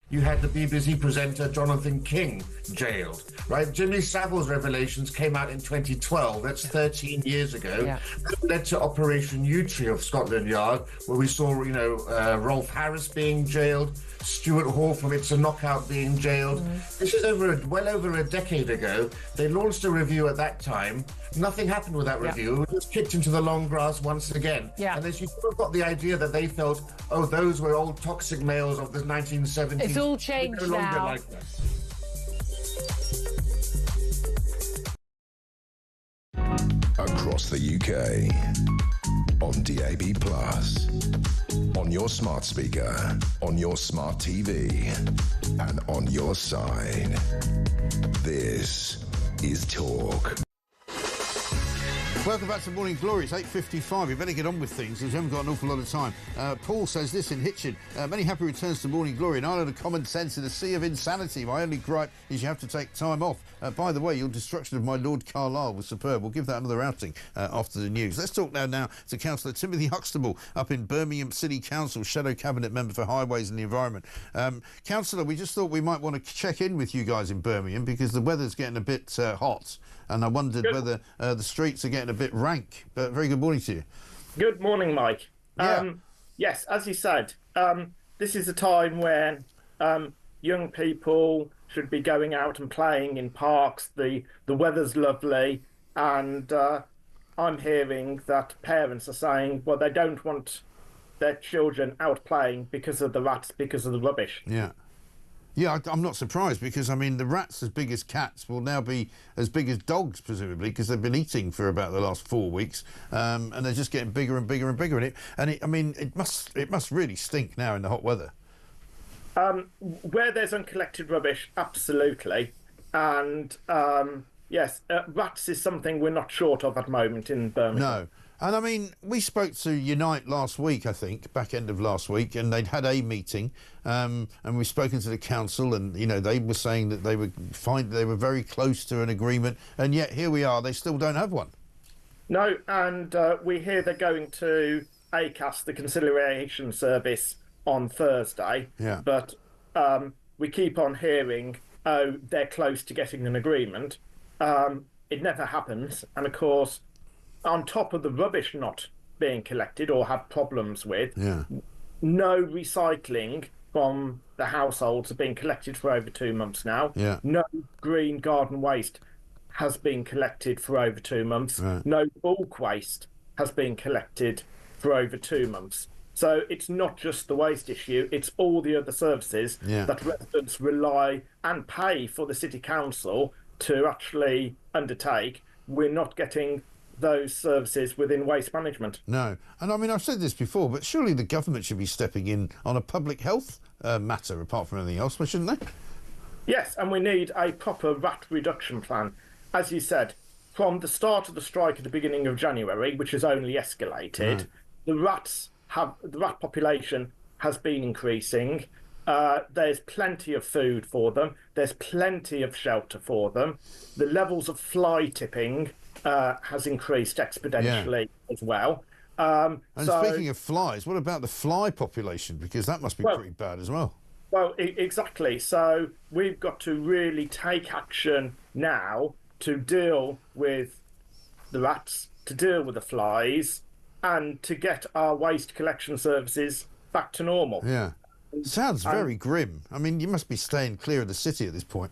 You had the BBC presenter Jonathan King jailed, right? Jimmy Savile's revelations came out in 2012. That's 13 years ago. Yeah. That led to Operation Yewtree of Scotland Yard, where we saw, Rolf Harris being jailed, Stuart Hall from It's a Knockout being jailed. This is well over a decade ago. They launched a review at that time. Nothing happened with that review. It was kicked into the long grass once again. Yeah. And as you sort of got the idea that they felt, oh, those were old toxic males of the 1970s. It's all changed no longer now. like that. Across the UK, on DAB+, on your smart speaker, on your smart TV, and on your side. This is Talk. Welcome back to Morning Glory. It's 8:55. We better get on with things because we haven't got an awful lot of time. Paul says this in Hitchin. Many happy returns to Morning Glory. An island of common sense in a sea of insanity. My only gripe is you have to take time off. By the way, your destruction of my Lord Carlisle was superb. We'll give that another outing after the news. Let's talk now to Councillor Timothy Huxtable up in Birmingham City Council, Shadow Cabinet Member for Highways and the Environment. Councillor, we just thought we might want to check in with you guys in Birmingham because the weather's getting a bit hot. And I wondered whether the streets are getting a bit rank. But very good morning to you. Good morning, Mike. Yeah. Yes, as you said, this is a time when young people should be going out and playing in parks. The weather's lovely, and I'm hearing that parents are saying, well, they don't want their children out playing because of the rats, because of the rubbish. Yeah. Yeah, I'm not surprised because, I mean, the rats as big as cats will now be as big as dogs, presumably, because they've been eating for about the last 4 weeks, and they're just getting bigger and bigger and bigger. It must really stink now in the hot weather. Where there's uncollected rubbish, absolutely. And, yes, rats is something we're not short of at the moment in Birmingham. No. And I mean, we spoke to Unite last week, I think, back end of last week, and they'd had a meeting, and we've spoken to the council, and they were saying that they were very close to an agreement, and yet here we are, they still don't have one. No, and we hear they're going to ACAS, the conciliation service, on Thursday. Yeah. But we keep on hearing, oh, they're close to getting an agreement. It never happens. And of course, on top of the rubbish not being collected or have problems with, no recycling from the households have been collected for over 2 months now. Yeah. No green garden waste has been collected for over 2 months. Right. No bulk waste has been collected for over 2 months. So it's not just the waste issue, it's all the other services that residents rely and pay for the city council to actually undertake. We're not getting those services within waste management. No. And I mean, I've said this before, but surely the government should be stepping in on a public health matter, apart from anything else, shouldn't they? Yes, and we need a proper rat reduction plan. As you said, from the start of the strike at the beginning of January, which has only escalated, the rat population has been increasing. There's plenty of food for them. There's plenty of shelter for them. The levels of fly tipping has increased exponentially as well. And speaking of flies, what about the fly population? Because that must be pretty bad as well. Well, exactly. So we've got to really take action now to deal with the rats, to deal with the flies, and to get our waste collection services back to normal. Yeah. Sounds very grim. I mean, you must be staying clear of the city at this point.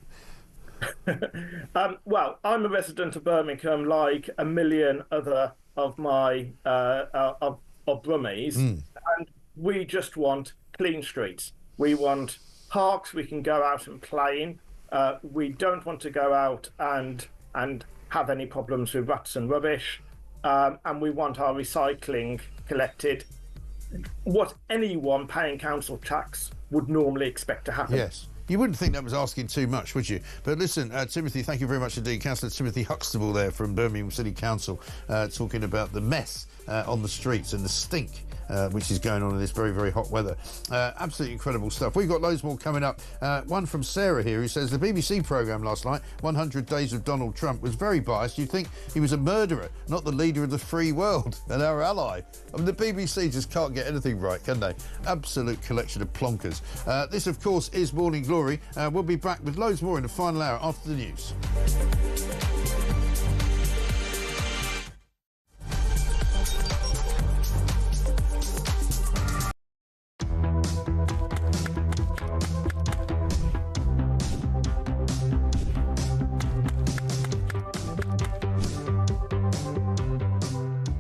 Well, I'm a resident of Birmingham, like a million other of my of Brummies, and we just want clean streets. We want parks we can go out and play in. We don't want to go out and have any problems with rats and rubbish, and we want our recycling collected. What anyone paying council tax would normally expect to happen. Yes. You wouldn't think that was asking too much, would you? But listen, Timothy, thank you very much indeed. Councillor Timothy Huxtable there from Birmingham City Council talking about the mess on the streets and the stink which is going on in this very, very hot weather. Absolutely incredible stuff. We've got loads more coming up. One from Sarah here who says the BBC programme last night, 100 Days of Donald Trump, was very biased. You'd think he was a murderer, not the leader of the free world and our ally. I mean, the BBC just can't get anything right, can they? Absolute collection of plonkers. This, of course, is Morning Glory. We'll be back with loads more in the final hour after the news.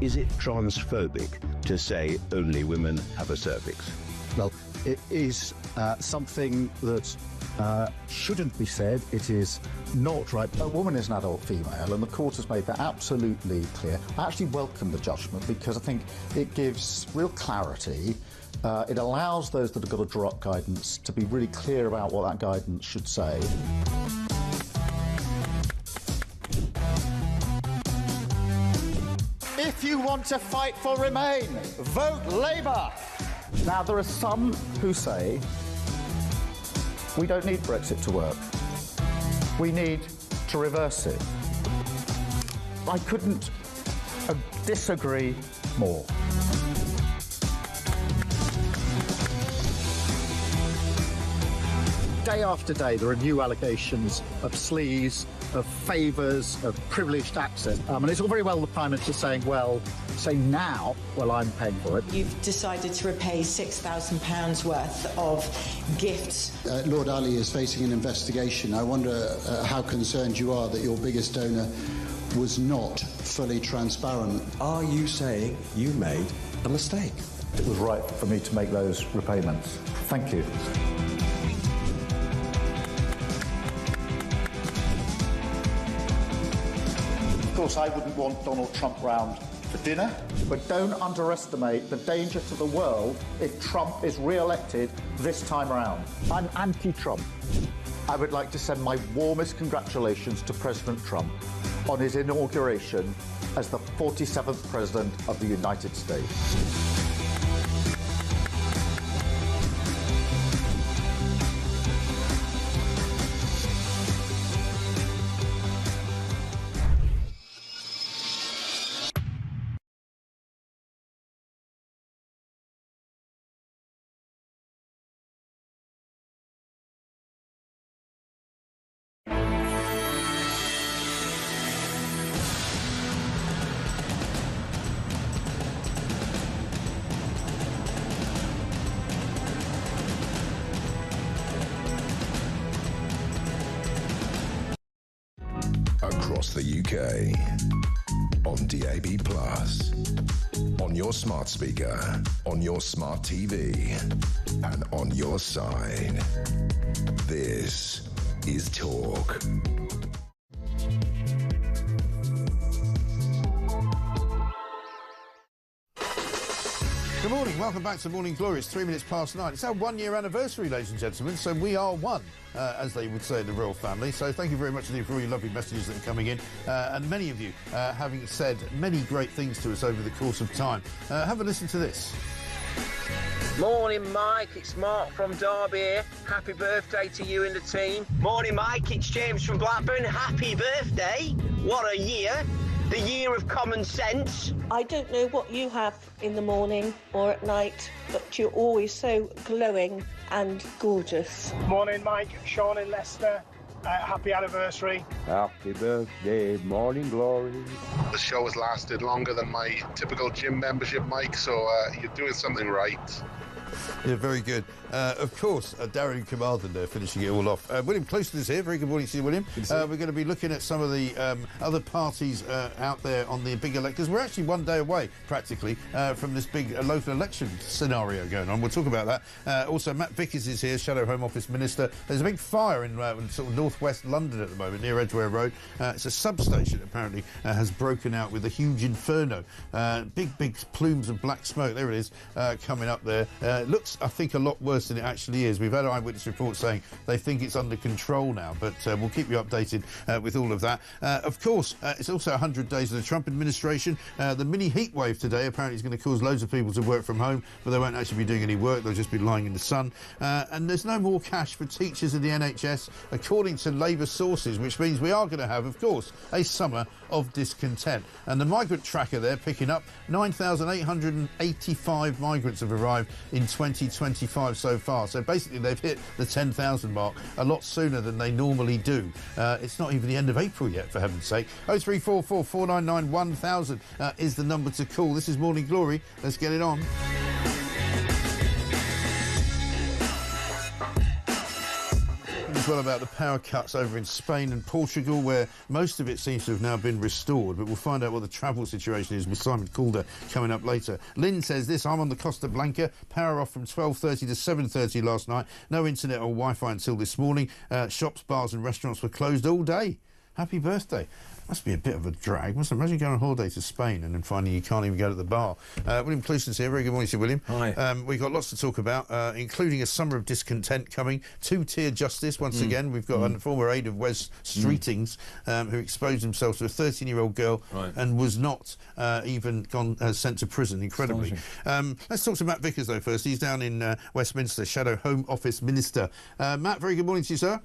Is it transphobic to say only women have a cervix? Well, it is something that shouldn't be said. It is not right. A woman is an adult female, and the court has made that absolutely clear. I actually welcome the judgment because I think it gives real clarity. It allows those that have got to draw up guidance to be really clear about what that guidance should say. If you want to fight for Remain, vote Labour. Now, there are some who say we don't need Brexit to work. We need to reverse it. I couldn't disagree more. Day after day, there are new allegations of sleaze, of favours, of privileged access. And it's all very well the Prime Minister saying, well, say now, well, I'm paying for it. You've decided to repay £6,000 worth of gifts. Lord Ali is facing an investigation. I wonder how concerned you are that your biggest donor was not fully transparent. Are you saying you made a mistake? It was right for me to make those repayments. Thank you. Of course, I wouldn't want Donald Trump round for dinner, but don't underestimate the danger to the world if Trump is re-elected this time around. I'm anti-Trump. I would like to send my warmest congratulations to President Trump on his inauguration as the 47th President of the United States. UK. On DAB+. On your smart speaker. On your smart TV. And on your side. This is Talk. Good morning, welcome back to Morning Glory. It's 3 minutes past 9. It's our 1 year anniversary, ladies and gentlemen, so we are one, as they would say in the royal family. So thank you very much indeed for all your lovely messages that are coming in, and many of you having said many great things to us over the course of time. Have a listen to this. Morning, Mike. It's Mark from Derby here. Happy birthday to you and the team. Morning, Mike. It's James from Blackburn. Happy birthday. What a year. The year of common sense. I don't know what you have in the morning or at night, but you're always so glowing and gorgeous. Morning, Mike. Sean in Leicester. Happy anniversary. Happy birthday, Morning Glory. The show has lasted longer than my typical gym membership, Mike, so you're doing something right. Yeah, very good. Of course, Darren in Carmarthen there finishing it all off. William Clouston is here. Very good morning to you, William. We're going to be looking at some of the other parties out there on the big elections. We're actually 1 day away, practically, from this big local election scenario going on. We'll talk about that. Also, Matt Vickers is here, Shadow Home Office Minister. There's a big fire in sort of northwest London at the moment, near Edgware Road. It's a substation, apparently, has broken out with a huge inferno. Big plumes of black smoke. There it is, coming up there. It looks, I think, a lot worse than it actually is. We've had eyewitness reports saying they think it's under control now, but we'll keep you updated with all of that. Of course, it's also 100 days of the Trump administration. The mini heat wave today apparently is going to cause loads of people to work from home, but they won't actually be doing any work. They'll just be lying in the sun. And there's no more cash for teachers in the NHS, according to Labour sources, which means we are going to have, of course, a summer of discontent. And the migrant tracker there picking up 9,885 migrants have arrived in 2025 so far. So basically they've hit the 10,000 mark a lot sooner than they normally do. It's not even the end of April yet, for heaven's sake. 0344 499 1000 is the number to call. This is Morning Glory. Let's get it on. As well about the power cuts over in Spain and Portugal, where most of it seems to have now been restored, but we'll find out what the travel situation is with Simon Calder coming up later. Lynn says this: I'm on the Costa Blanca, power off from 12:30 to 7:30 last night, no internet or Wi-Fi until this morning. Shops, bars and restaurants were closed all day. Happy birthday. Must be a bit of a drag. Imagine going on holiday to Spain and then finding you can't even go to the bar. William Clouston's here. Very good morning to you, William. Hi. We've got lots to talk about, including a summer of discontent coming. Two-tier justice once again. We've got a former aide of Wes Streetings who exposed himself to a 13-year-old girl and was not even sent to prison, incredibly. Let's talk to Matt Vickers, though, first. He's down in Westminster, Shadow Home Office Minister. Matt, very good morning to you, sir.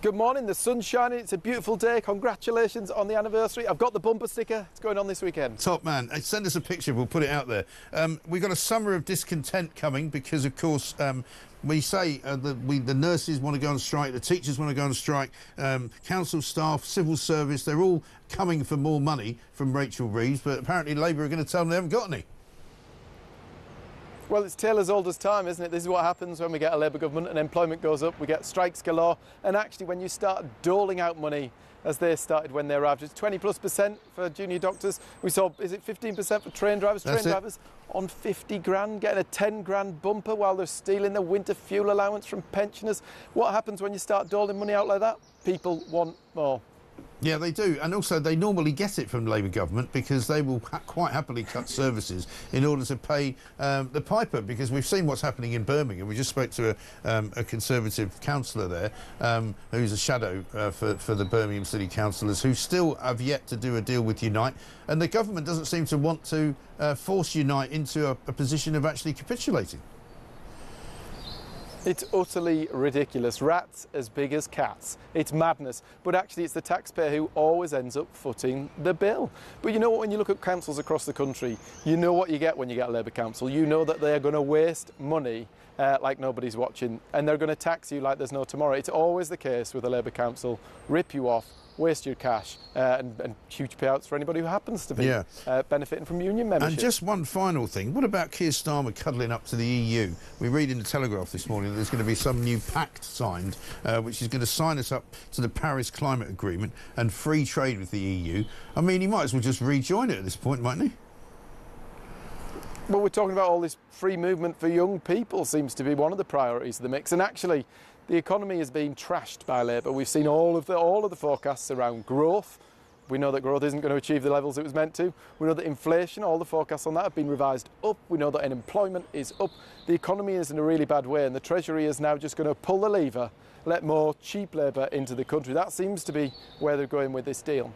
Good morning, the sun's shining, it's a beautiful day. Congratulations on the anniversary. I've got the bumper sticker, it's going on this weekend. Top man. Send us a picture, we'll put it out there. We've got a summer of discontent coming because, of course, we say the nurses want to go on strike, the teachers want to go on strike, council staff, civil service, they're all coming for more money from Rachel Reeves, but apparently Labour are going to tell them they haven't got any. Well, it's tale as old as time, isn't it? This is what happens when we get a Labour government and employment goes up, we get strikes galore, and actually when you start doling out money, as they started when they arrived, it's 20+% for junior doctors. We saw, is it 15% for train drivers? Train drivers on 50 grand, getting a 10 grand bumper while they're stealing the winter fuel allowance from pensioners. What happens when you start doling money out like that? People want more. Yeah, they do. And also they normally get it from the Labour government because they will quite happily cut services in order to pay the piper, because we've seen what's happening in Birmingham. We just spoke to a Conservative councillor there who's a shadow for the Birmingham City Councillors, who still have yet to do a deal with Unite, and the government doesn't seem to want to force Unite into a position of actually capitulating. It's utterly ridiculous. Rats as big as cats. It's madness. But actually it's the taxpayer who always ends up footing the bill. But you know what, when you look at councils across the country, you know what you get when you get a Labour council. You know that they are going to waste money like nobody's watching, and they're going to tax you like there's no tomorrow. It's always the case with a Labour council: rip you off, waste your cash, and huge payouts for anybody who happens to be benefiting from union membership. And just one final thing, what about Keir Starmer cuddling up to the EU? We read in the Telegraph this morning that there's going to be some new pact signed, which is going to sign us up to the Paris Climate Agreement and free trade with the EU. I mean, he might as well just rejoin it at this point, mightn't he? Well, we're talking about all this free movement for young people seems to be one of the priorities of the mix. And actually, the economy is being trashed by Labour. We've seen all of the forecasts around growth. We know that growth isn't going to achieve the levels it was meant to. We know that inflation, all the forecasts on that have been revised up. We know that unemployment is up. The economy is in a really bad way, and the Treasury is now just going to pull the lever, let more cheap labour into the country. That seems to be where they're going with this deal.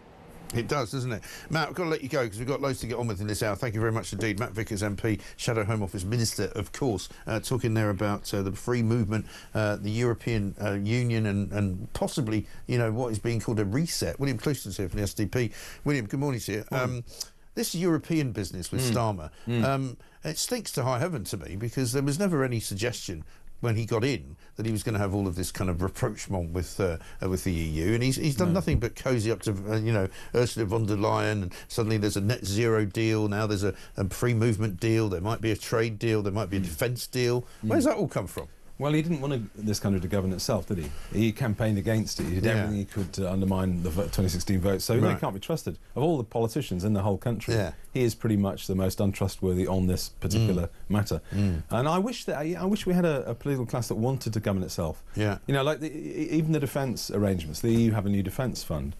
It does, doesn't it? Matt, I've got to let you go because we've got loads to get on with in this hour. Thank you very much indeed. Matt Vickers, MP, Shadow Home Office Minister, of course, talking there about the free movement, the European Union and possibly, you know, what is being called a reset. William Clouston's here from the SDP. William, good morning to you. This European business with Starmer, it stinks to high heaven to me because there was never any suggestion when he got in that he was going to have all of this kind of rapprochement with the EU, and he's done nothing but cosy up to you know, Ursula von der Leyen, and suddenly there's a net zero deal, now there's a free movement deal, there might be a trade deal, there might be a defence deal. Where's that all come from? Well, he didn't want this country to govern itself, did he? He campaigned against it. He did everything he could to undermine the 2016 vote. So he can't be trusted. Of all the politicians in the whole country, he is pretty much the most untrustworthy on this particular matter. And I wish we had a political class that wanted to govern itself. You know, like even the defence arrangements. The EU have a new defence fund.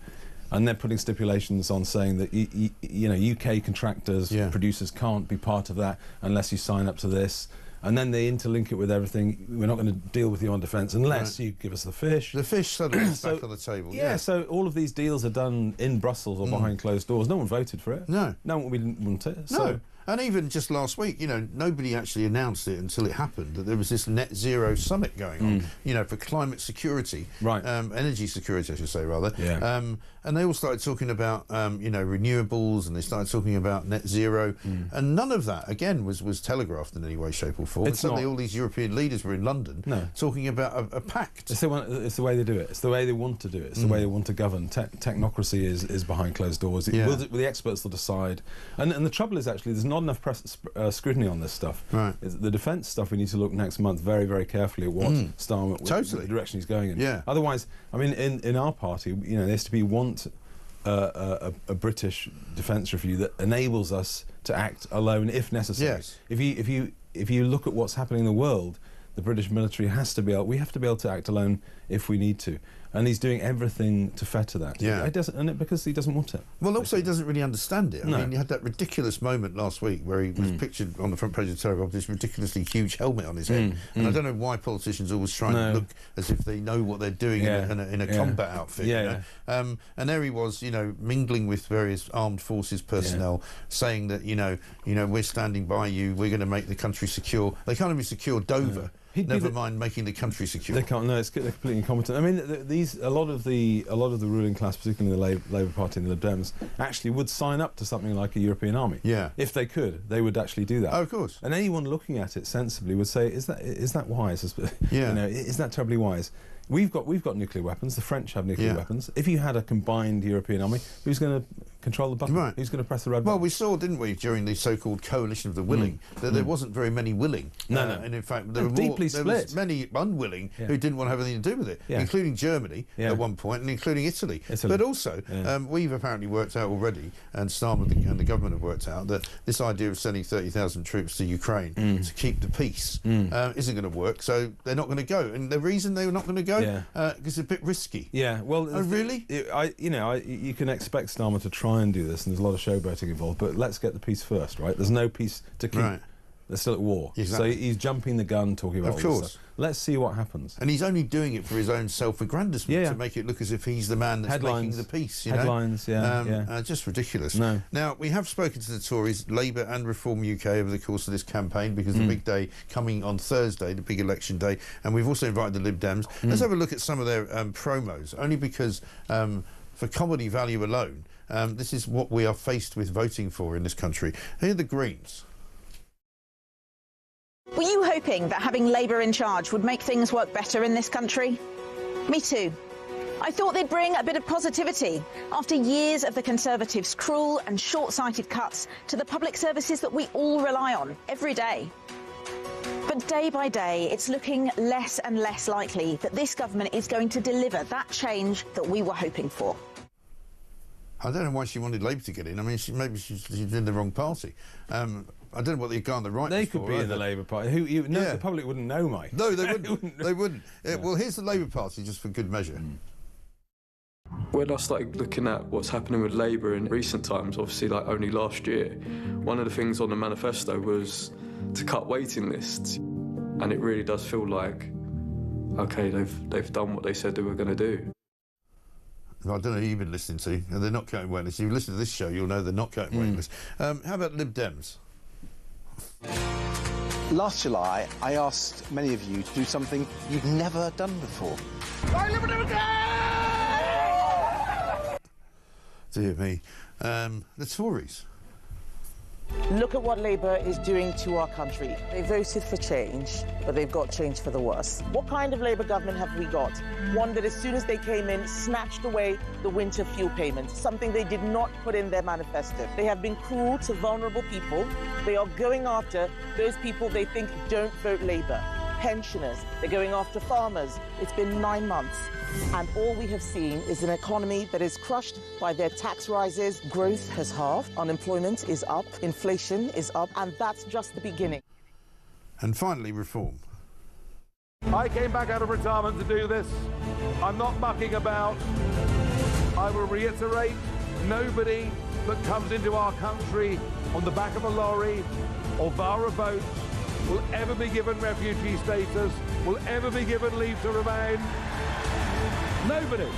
And they're putting stipulations on saying that you know, UK contractors, producers can't be part of that unless you sign up to this. And then they interlink it with everything. We're not going to deal with you on defence unless you give us the fish. The fish suddenly is back on the table. Yeah, so all of these deals are done in Brussels or behind closed doors. No one voted for it. No. No one, we didn't want it. No. So. And even just last week, you know, nobody actually announced it until it happened, that there was this net zero summit going on, you know, for climate security, energy security, I should say, rather. And they all started talking about, you know, renewables, and they started talking about net zero, and none of that, again, was telegraphed in any way, shape or form. And suddenly all these European leaders were in London talking about a pact. It's the way they do it. It's the way they want to do it. It's the way they want to govern. Technocracy is behind closed doors. The experts will decide. And the trouble is, actually, there's not enough scrutiny on this stuff. The defence stuff, we need to look next month very, very carefully at what Starmer, the direction he's going in. Otherwise, I mean, in our party, you know, there's to be a British defence review that enables us to act alone if necessary. If you look at what's happening in the world, the British military we have to be able to act alone if we need to. And he's doing everything to fetter that. Because he doesn't want it. Well, also he doesn't really understand it. I mean, you had that ridiculous moment last week where he was pictured on the front page of the Telegraph with this ridiculously huge helmet on his head. And I don't know why politicians always try and look as if they know what they're doing in a combat outfit. You know? And there he was, you know, mingling with various armed forces personnel, saying that, you know, we're standing by you, we're going to make the country secure. They can't even secure Dover. Never mind making the country secure. They can't. No, they're completely incompetent. I mean, a lot of the ruling class, particularly the Labour Party and the Lib Dems, actually would sign up to something like a European army. If they could, they would actually do that. Oh, of course. And anyone looking at it sensibly would say, is that wise? You know, is that terribly wise? We've got nuclear weapons. The French have nuclear weapons. If you had a combined European army, who's going to control the button? Who's going to press the red button? Well, we saw, didn't we, during the so-called coalition of the willing, that there wasn't very many willing. And in fact, there was many unwilling who didn't want to have anything to do with it, including Germany at one point, and including Italy. But also, we've apparently worked out already, and Starmer and the government have worked out, that this idea of sending 30,000 troops to Ukraine to keep the peace isn't going to work. So they're not going to go. And the reason they were not going to go, because it's a bit risky. Well, really? You can expect Starmer to try and do this, and there's a lot of showboating involved, but let's get the peace first, right? There's no peace to keep. They're still at war. Exactly. So he's jumping the gun talking about all this stuff. Let's see what happens. And he's only doing it for his own self-aggrandizement, to make it look as if he's the man that's making the peace. Headlines, just ridiculous. No. Now, we have spoken to the Tories, Labour and Reform UK over the course of this campaign, because the big day coming on Thursday, the big election day, and we've also invited the Lib Dems. Let's have a look at some of their promos, only because for comedy value alone, this is what we are faced with voting for in this country. Here are the Greens. Were you hoping that having Labour in charge would make things work better in this country? Me too. I thought they'd bring a bit of positivity after years of the Conservatives' cruel and short-sighted cuts to the public services that we all rely on every day. But day by day, it's looking less and less likely that this government is going to deliver that change that we were hoping for. I don't know why she wanted Labour to get in. I mean, maybe she's in the wrong party. I don't know what the guy on the right. They could be in the Labour Party. The public wouldn't know, Mike. No, they wouldn't. They wouldn't. Well, here's the Labour Party, just for good measure. When I started looking at what's happening with Labour in recent times, obviously like only last year, one of the things on the manifesto was to cut waiting lists, and it really does feel like, okay, they've done what they said they were going to do. I don't know who you've been listening to. They're not cutting wait lists. If you listen to this show, you'll know they're not cutting wait lists. How about Lib Dems? Last July, I asked many of you to do something you'd never done before. Dear me. The Tories. Look at what Labour is doing to our country. They voted for change, but they've got change for the worse. What kind of Labour government have we got? One that as soon as they came in, snatched away the winter fuel payment, something they did not put in their manifesto. They have been cruel to vulnerable people. They are going after those people they think don't vote Labour. Pensioners, they're going after farmers. It's been 9 months. And all we have seen is an economy that is crushed by their tax rises. Growth has halved, unemployment is up, inflation is up, and that's just the beginning. And finally, Reform. I came back out of retirement to do this. I'm not mucking about. I will reiterate, nobody that comes into our country on the back of a lorry or via a boat will ever be given refugee status, will ever be given leave to remain. Nobody.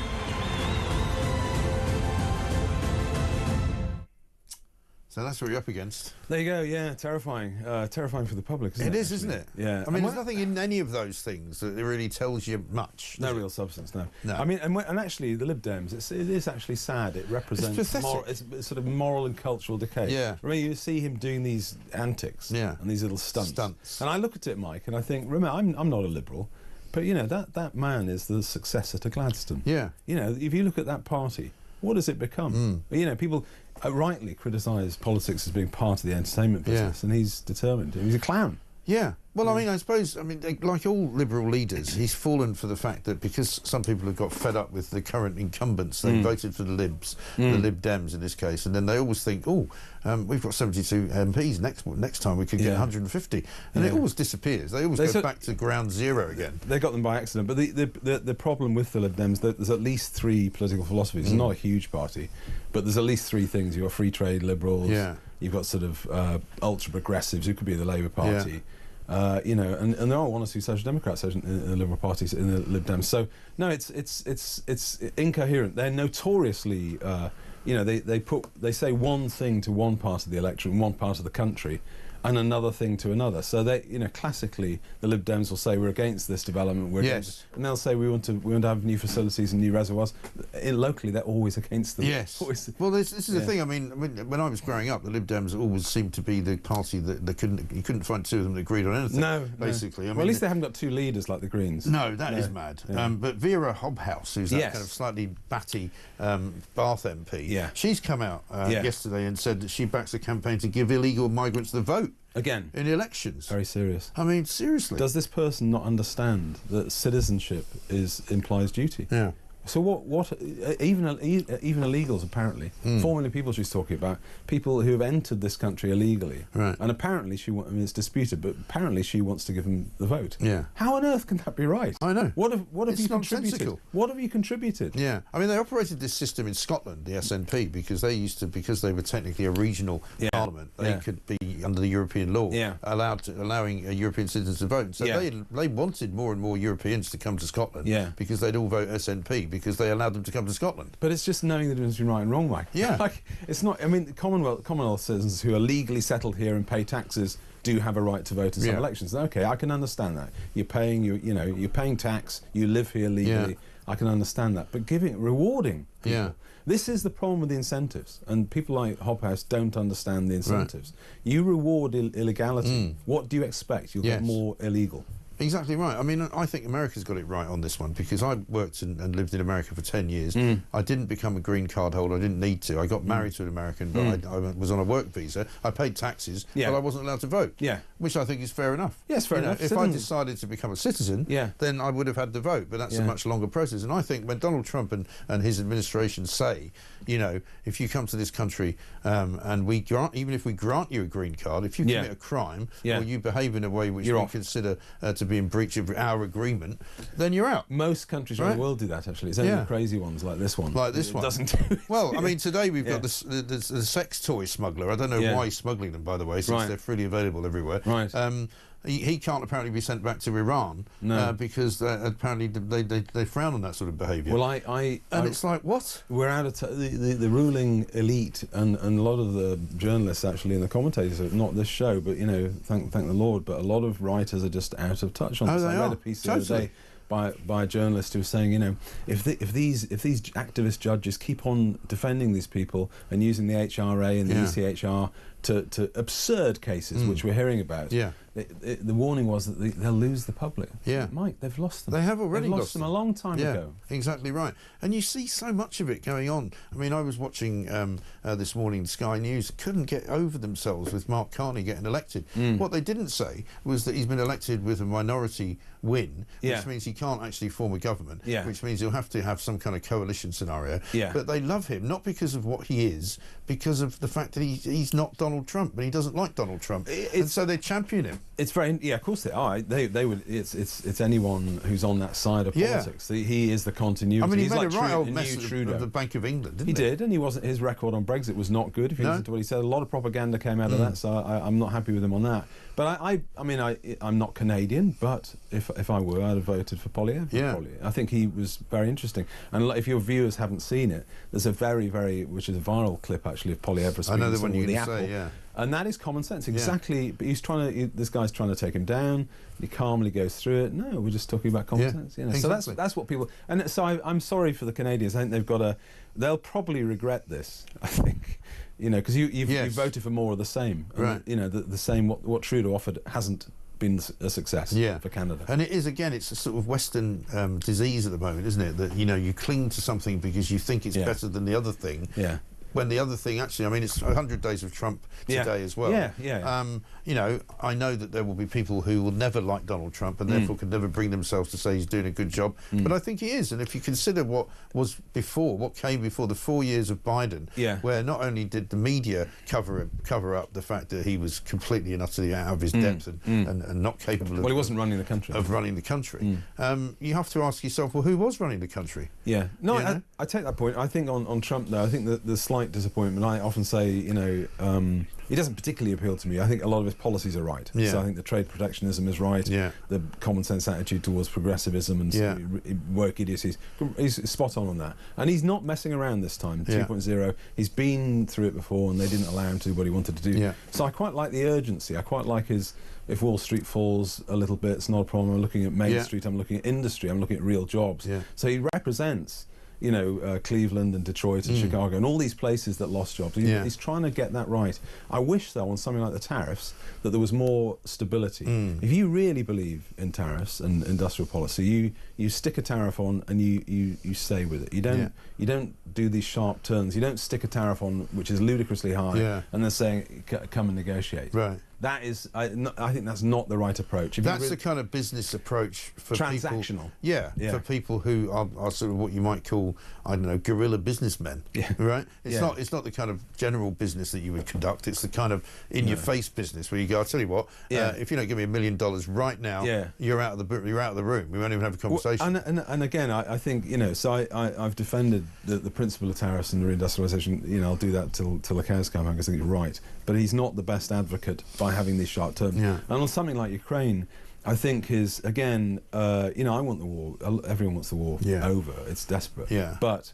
So that's what you're up against. There you go, yeah, terrifying. Terrifying for the public, isn't it? It is, isn't it? Yeah. I mean, there's nothing in any of those things that really tells you much. No real substance, no. No. I mean, and actually, the Lib Dems, it is actually sad. It represents it's sort of moral and cultural decay. Yeah. I mean, you see him doing these antics and these little stunts. And I look at it, Mike, and I think, remember, I'm not a liberal, but, you know, that man is the successor to Gladstone. Yeah. You know, if you look at that party, what has it become? You know, people rightly criticise politics as being part of the entertainment business, and he's determined. He's a clown. Yeah. Well, I mean, I suppose, like all Liberal leaders, he's fallen for the fact that because some people have got fed up with the current incumbents, they voted for the Libs, the Lib Dems in this case, and then they always think, oh, we've got 72 MPs, next time we could get 150. And it always disappears. They always go back to ground zero again. They got them by accident. But the problem with the Lib Dems, there's at least 3 political philosophies. It's not a huge party, but there's at least 3 things. You've got free trade liberals, you've got sort of ultra-progressives, who could be the Labour Party. You know, and there are 1 or 2 Social Democrats in the Liberal Party, in the Lib Dems. So no, it's incoherent. They're notoriously, you know, they say one thing to one part of the electorate in one part of the country, and another thing to another. So they, you know, classically, the Lib Dems will say we're against this development, and they'll say we want to have new facilities and new reservoirs. Locally, they're always against them. Yes. Well, this is the thing. I mean, when I was growing up, the Lib Dems always seemed to be the party that you couldn't find 2 of them that agreed on anything. No, basically. No. I mean, well, at least they haven't got 2 leaders like the Greens. No, that is mad. But Vera Hobhouse, who's that kind of slightly batty Bath MP, she's come out yesterday and said that she backs a campaign to give illegal migrants the vote. Again. In elections. Very serious. I mean, seriously. Does this person not understand that citizenship implies duty? Yeah. So even illegals, apparently, 4 million people she's talking about, people who have entered this country illegally. Right. And apparently it's disputed, but apparently she wants to give them the vote. Yeah. How on earth can that be right? I know. What have you contributed? What have you contributed? Yeah. I mean, they operated this system in Scotland, the SNP, because they were technically a regional parliament. They could be, under the European law, allowing European citizens to vote. So they wanted more and more Europeans to come to Scotland because they'd all vote SNP, because they allowed them to come to Scotland. But it's just knowing the difference between right and wrong, Mike. Yeah. Like, it's not, I mean, Commonwealth citizens who are legally settled here and pay taxes do have a right to vote in some elections. Okay, I can understand that. You're paying tax, you live here legally. I can understand that. But rewarding people This is the problem with the incentives, and people like Hobhouse don't understand the incentives. You reward illegality. What do you expect? You'll get more illegal. Exactly right. I mean, I think America's got it right on this one, because I worked and lived in America for 10 years. I didn't become a green card holder. I didn't need to. I got married to an American, but I was on a work visa. I paid taxes, but I wasn't allowed to vote, which I think is fair enough. Yes, fair enough. If I decided to become a citizen, then I would have had the vote, but that's a much longer process. And I think when Donald Trump and his administration say, you know, if you come to this country and we grant, even if we grant you a green card, if you commit a crime or you behave in a way which we consider to be in breach of our agreement, then you're out. Most countries around the world do that, actually. It's only the crazy ones like this one. Like this one. Doesn't do it. Well, I mean, today we've got the sex toy smuggler. I don't know why he's smuggling them, by the way, since they're freely available everywhere. He can't apparently be sent back to Iran because apparently they frown on that sort of behaviour. Well, it's like, what? We're out of the ruling elite and a lot of the journalists actually and the commentators, not this show, but you know, thank the Lord, but a lot of writers are just out of touch on this. I read a piece the other day by a journalist who was saying, you know, if these activist judges keep on defending these people and using the HRA and the ECHR to absurd cases which we're hearing about, the warning was that they'll lose the public. Mike, they've lost them. They have already lost them a long time ago. Exactly right. And you see so much of it going on. I mean, I was watching this morning Sky News, couldn't get over themselves with Mark Carney getting elected. What they didn't say was that he's been elected with a minority win, which means he can't actually form a government, which means he'll have to have some kind of coalition scenario. But they love him, not because of what he is, because of the fact that he's not Donald Trump, and he doesn't like Donald Trump. And so they champion him. It's very, of course they are. They would. It's anyone who's on that side of politics. He is the continuity. I mean, he He's made like a right old mess Trudeau. of the Bank of England, didn't he? He did, and he wasn't. His record on Brexit was not good. If you listen to what he said, a lot of propaganda came out of that. So I'm not happy with him on that. But I'm not Canadian, but if I were, I'd have voted for Poilievre. I think he was very interesting. And if your viewers haven't seen it, there's a very, which is a viral clip actually of Poilievre speaking I know the to one you're the going to Apple. say, And that is common sense, exactly. But this guy's trying to take him down. He calmly goes through it. No, we're just talking about common sense. You know? Exactly. So that's what people. And so I'm sorry for the Canadians. I think they've got they'll probably regret this. I think, you know, because you voted for more of the same. And, you know, the same what Trudeau offered hasn't been a success for Canada. And it is, again, it's a sort of Western disease at the moment, isn't it? That, you know, you cling to something because you think it's better than the other thing. When the other thing, actually, I mean, it's 100 days of Trump today as well. You know, I know that there will be people who will never like Donald Trump and therefore could never bring themselves to say he's doing a good job. But I think he is. And if you consider what came before the 4 years of Biden, where not only did the media cover up the fact that he was completely and utterly out of his depth and not capable of... Well, he wasn't running the country. ...of running the country. You have to ask yourself, well, who was running the country? No, I take that point. I think on Trump, though, I think that the slight disappointment, I often say, you know, he doesn't particularly appeal to me. I think a lot of his policies are right. So I think the trade protectionism is right. The common sense attitude towards progressivism and woke idiocies, he's spot on that. And he's not messing around this time. 2.0, he's been through it before and they didn't allow him to do what he wanted to do. So I quite like the urgency. I quite like his, if Wall Street falls a little bit, it's not a problem. I'm looking at Main Street, I'm looking at industry, I'm looking at real jobs. So he represents, you know, Cleveland and Detroit and Chicago and all these places that lost jobs. He's trying to get that right. I wish, though, on something like the tariffs, that there was more stability. If you really believe in tariffs and industrial policy, you stick a tariff on and you stay with it. You don't do these sharp turns. You don't stick a tariff on which is ludicrously high and then saying, come and negotiate. That is, I think that's not the right approach. That's the kind of business approach for transactional. People, for people who are sort of what you might call, I don't know, guerrilla businessmen. Right? It's not the kind of general business that you would conduct. It's the kind of in-your-face business where you go, I'll tell you what, if you don't give me $1 million right now, you're out of the room. We won't even have a conversation. Well, and again, I think, you know, so I've defended the principle of tariffs and reindustrialisation. You know, I'll do that till the cows come home because I think you're right. But he's not the best advocate by having these sharp terms. And on something like Ukraine, I think is, again, you know, I want the war. Everyone wants the war over. It's desperate. But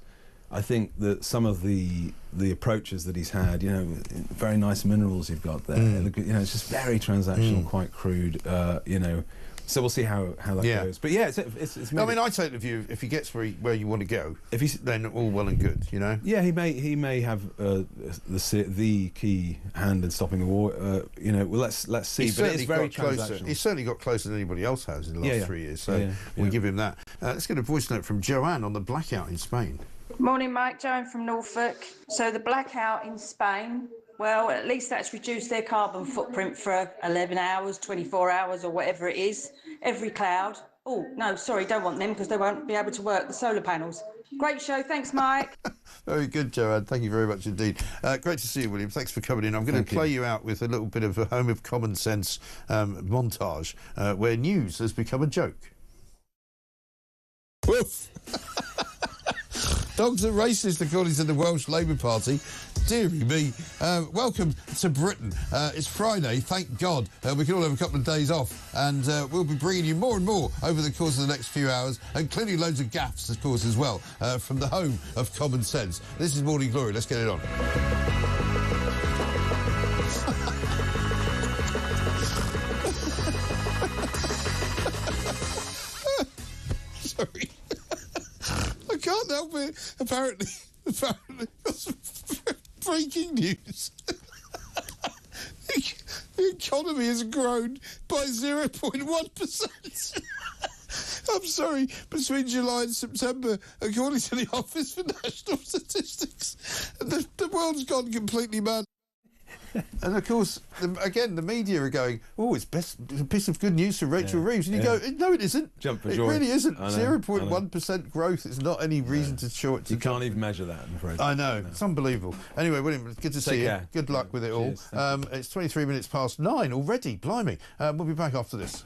I think that some of the approaches that he's had, you know, very nice minerals you've got there. You know, it's just very transactional, quite crude. You know, So we'll see how that goes. But yeah, it's I mean, I take the view if he gets where you want to go, then all well and good, you know. Yeah, he may have the key hand in stopping the war. You know, well, let's see. He's but it's very closer. transactional. He's certainly got closer than anybody else has in the last 3 years. So we give him that. Let's get a voice note from Joanne on the blackout in Spain. Morning, Mike. Joan from Norfolk. So the blackout in Spain, well, at least that's reduced their carbon footprint for 11 hours, 24 hours or whatever it is. Every cloud. Oh, no, sorry, don't want them because they won't be able to work the solar panels. Great show. Thanks, Mike. Very good, Joanne. Thank you very much indeed. Great to see you, William. Thanks for coming in. I'm going to play you out with a little bit of a Home of Common Sense montage where news has become a joke. Woof! Dogs are racist, according to the Welsh Labour Party. Deary me. Welcome to Britain. It's Friday, thank God. We can all have a couple of days off, and we'll be bringing you more and more over the course of the next few hours, and clearly loads of gaffes, of course, as well, from the home of common sense. This is Morning Glory. Let's get it on. Sorry. I can't help it. Apparently, breaking news. The economy has grown by 0.1%. I'm sorry, between July and September, according to the Office for National Statistics. The world's gone completely mad. And of course, again, the media are going, oh, it's a piece of good news for Rachel Reeves. And you go, no, it isn't. Jump for joy. It really isn't. 0.1% growth is not any reason to show it. You can't even measure that, I'm afraid. I know. It's unbelievable. Anyway, William, good to see you. Good luck with it all. It's 23 minutes past 9 already. Blimey. We'll be back after this.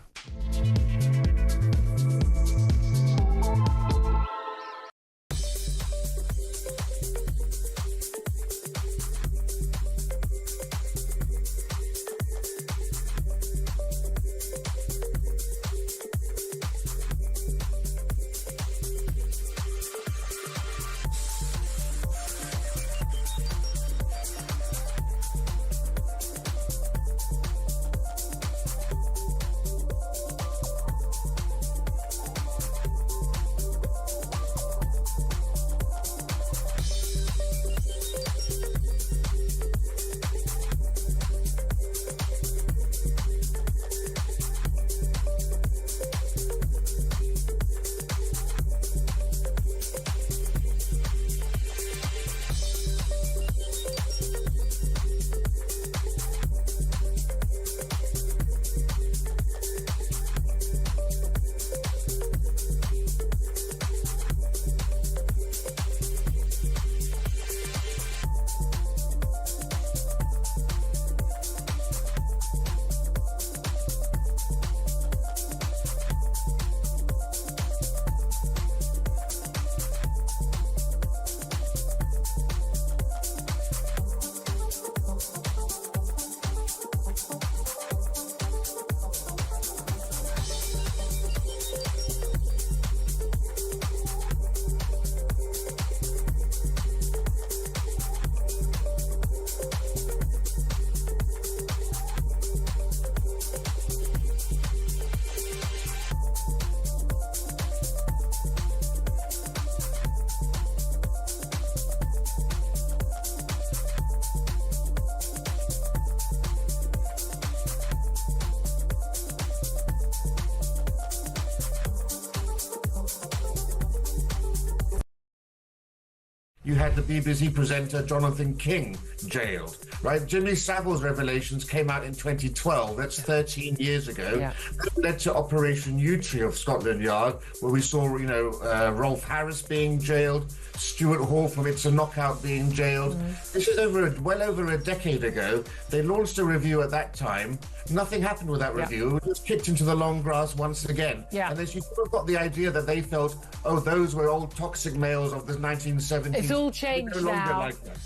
You had the BBC presenter Jonathan King jailed, right? Jimmy Savile's revelations came out in 2012. That's 13 years ago. Yeah. That led to Operation Yewtree of Scotland Yard, where we saw, Rolf Harris being jailed, Stuart Hall from It's a Knockout being jailed. This is well over a decade ago. They launched a review at that time. Nothing happened with that review. It was kicked into the long grass once again. Yeah. And as you sort of got the idea that they felt, oh, those were old toxic males of the 1970s. It's all changed no longer now. like that.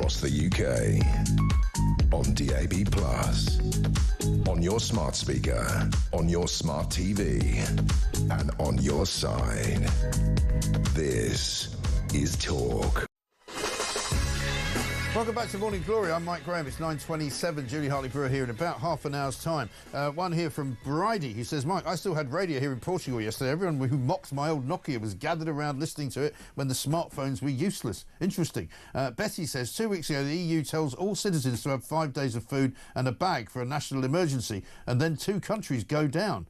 across the UK. On DAB+, on your smart speaker, on your smart TV, and on your side. This is Talk. Welcome back to Morning Glory. I'm Mike Graham. It's 9:27. Julie Hartley-Brewer here in about half an hour's time. One here from Bridie. He says, Mike, I still had radio here in Portugal yesterday. Everyone who mocked my old Nokia was gathered around listening to it when the smartphones were useless. Interesting. Betty says, 2 weeks ago, the EU tells all citizens to have 5 days of food and a bag for a national emergency, and then 2 countries go down.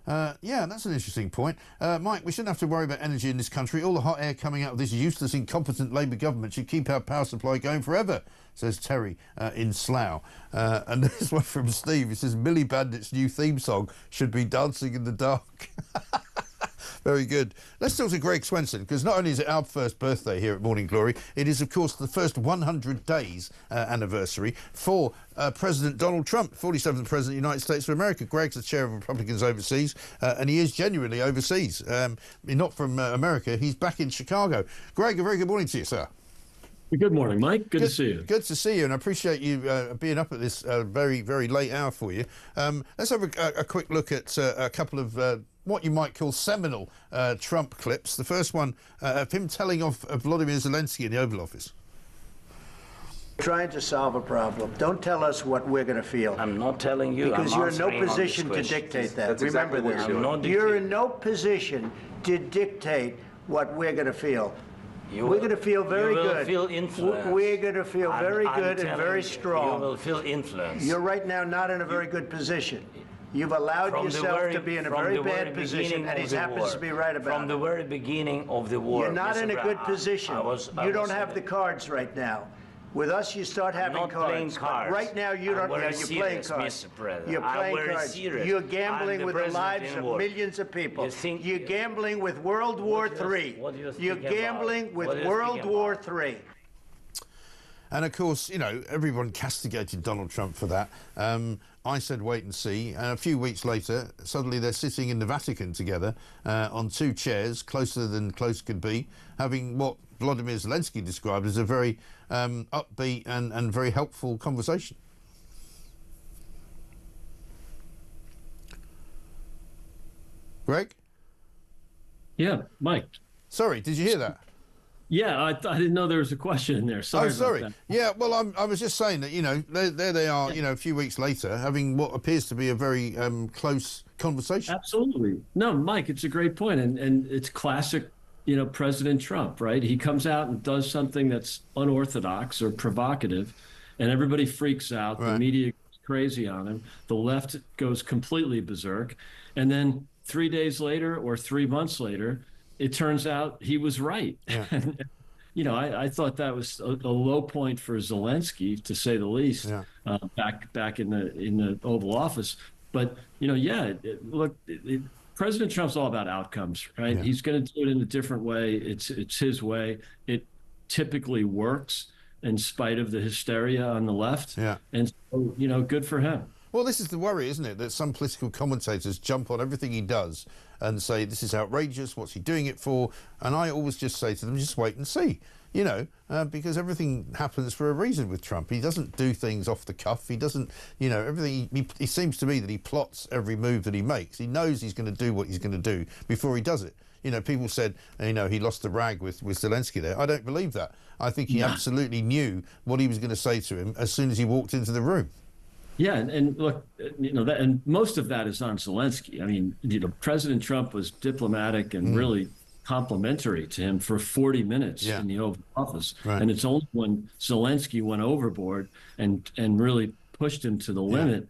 Yeah, that's an interesting point. Mike, we shouldn't have to worry about energy in this country. All the hot air coming out of this useless, incompetent Labour government should keep our power supply going forever, says Terry in Slough. And this one from Steve. He says, Millie Bandit's new theme song should be Dancing in the Dark. Very good. Let's talk to Greg Swenson, because not only is it our first birthday here at Morning Glory, it is, of course, the first 100 days anniversary for President Donald Trump, 47th President of the United States of America. Greg's the chair of Republicans overseas, and he is genuinely overseas. Not from America. He's back in Chicago. Greg, a very good morning to you, sir. Good morning, Mike. Good to see you. Good to see you, and I appreciate you being up at this very, very late hour for you. Let's have a quick look at a couple of what you might call seminal Trump clips. The first one of him telling off Vladimir Zelensky in the Oval Office. Trying to solve a problem. Don't tell us what we're going to feel. I'm not telling you. Because you're in no position to dictate that. Remember this. You're in no position to dictate what we're going to feel. We're going to feel very good. You will feel influence. We're going to feel very good and very strong. You will feel influence. You're right now not in a very good position. You've allowed yourself to be in a very bad position, and he happens to be right about it. From the very beginning of the war. You're not in a good position. You don't have the cards right now. With us, you start having cards. But right now, you don't. Yeah, you're playing cards. You're playing cards. You're gambling with the lives of millions of people. You're gambling with World War III. You're gambling with World War III. And of course, you know, everyone castigated Donald Trump for that. I said wait and see, and a few weeks later, suddenly they're sitting in the Vatican together on 2 chairs, closer than close could be, having what Vladimir Zelensky described as a very upbeat and very helpful conversation. Greg? Yeah, Mike. Sorry, did you hear that? Yeah, I didn't know there was a question in there. Sorry. Oh, sorry. About that. Yeah, well, I was just saying that, you know, there they are, you know, a few weeks later, having what appears to be a very close conversation. Absolutely. No, Mike, it's a great point, and it's classic, you know, President Trump, right? He comes out and does something that's unorthodox or provocative, and everybody freaks out. Right. The media goes crazy on him. The left goes completely berserk. And then 3 days later or 3 months later, it turns out he was right. Yeah. You know, I thought that was a low point for Zelensky, to say the least, yeah. Back in the Oval Office. But, you know, look, President Trump's all about outcomes, right? Yeah. He's going to do it in a different way. It's his way. It typically works in spite of the hysteria on the left. Yeah. And so, you know, good for him. Well, this is the worry, isn't it? That some political commentators jump on everything he does and say, this is outrageous, what's he doing it for? And I always just say to them, just wait and see, you know, because everything happens for a reason with Trump. He doesn't do things off the cuff. He doesn't, you know, everything. He seems to me that he plots every move that he makes. He knows he's going to do what he's going to do before he does it. You know, people said, you know, he lost the rag with Zelensky there. I don't believe that. I think he absolutely knew what he was going to say to him as soon as he walked into the room. Yeah, and look, you know, and most of that is on Zelensky. I mean, you know, President Trump was diplomatic and really complimentary to him for 40 minutes in the Oval Office. Right. And it's only when Zelensky went overboard and really pushed him to the limit.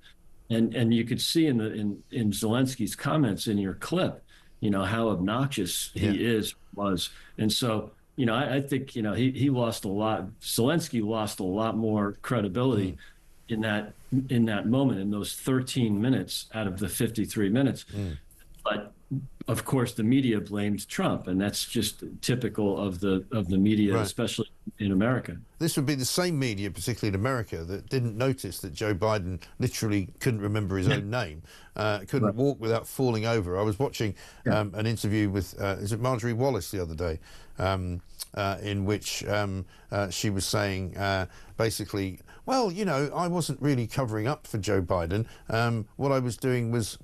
And you could see in Zelensky's comments in your clip, you know, how obnoxious he was. And so, you know, I think, you know, he lost a lot. Zelensky lost a lot more credibility in that moment, in those 13 minutes out of the 53 minutes. But of course, the media blamed Trump, and that's just typical of the media, especially in America. This would be the same media, particularly in America, that didn't notice that Joe Biden literally couldn't remember his own name, couldn't walk without falling over. I was watching an interview with, is it Marjorie Wallace the other day, in which she was saying basically, well, you know, I wasn't really covering up for Joe Biden. What I was doing was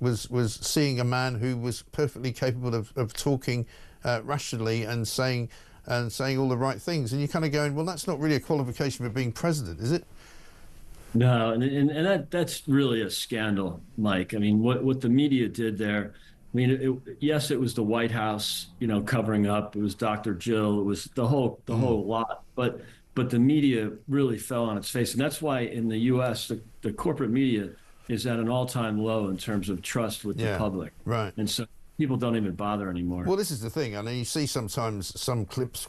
seeing a man who was perfectly capable of talking rationally and saying all the right things. And you're kind of going, well, that's not really a qualification for being president, is it? No, and that's really a scandal, Mike. I mean, what the media did there. I mean, yes, it was the White House, you know, covering up. It was Dr. Jill. It was the whole lot. But the media really fell on its face, and that's why in the U.S. the corporate media is at an all-time low in terms of trust with the public. Right. And so people don't even bother anymore. Well, this is the thing. I mean, you see sometimes some clips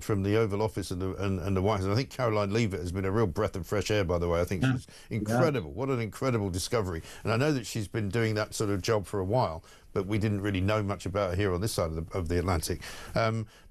from the Oval Office and the White House. And I think Caroline Leavitt has been a real breath of fresh air, by the way. I think she's incredible. What an incredible discovery. And I know that she's been doing that sort of job for a while, but we didn't really know much about her here on this side of the Atlantic.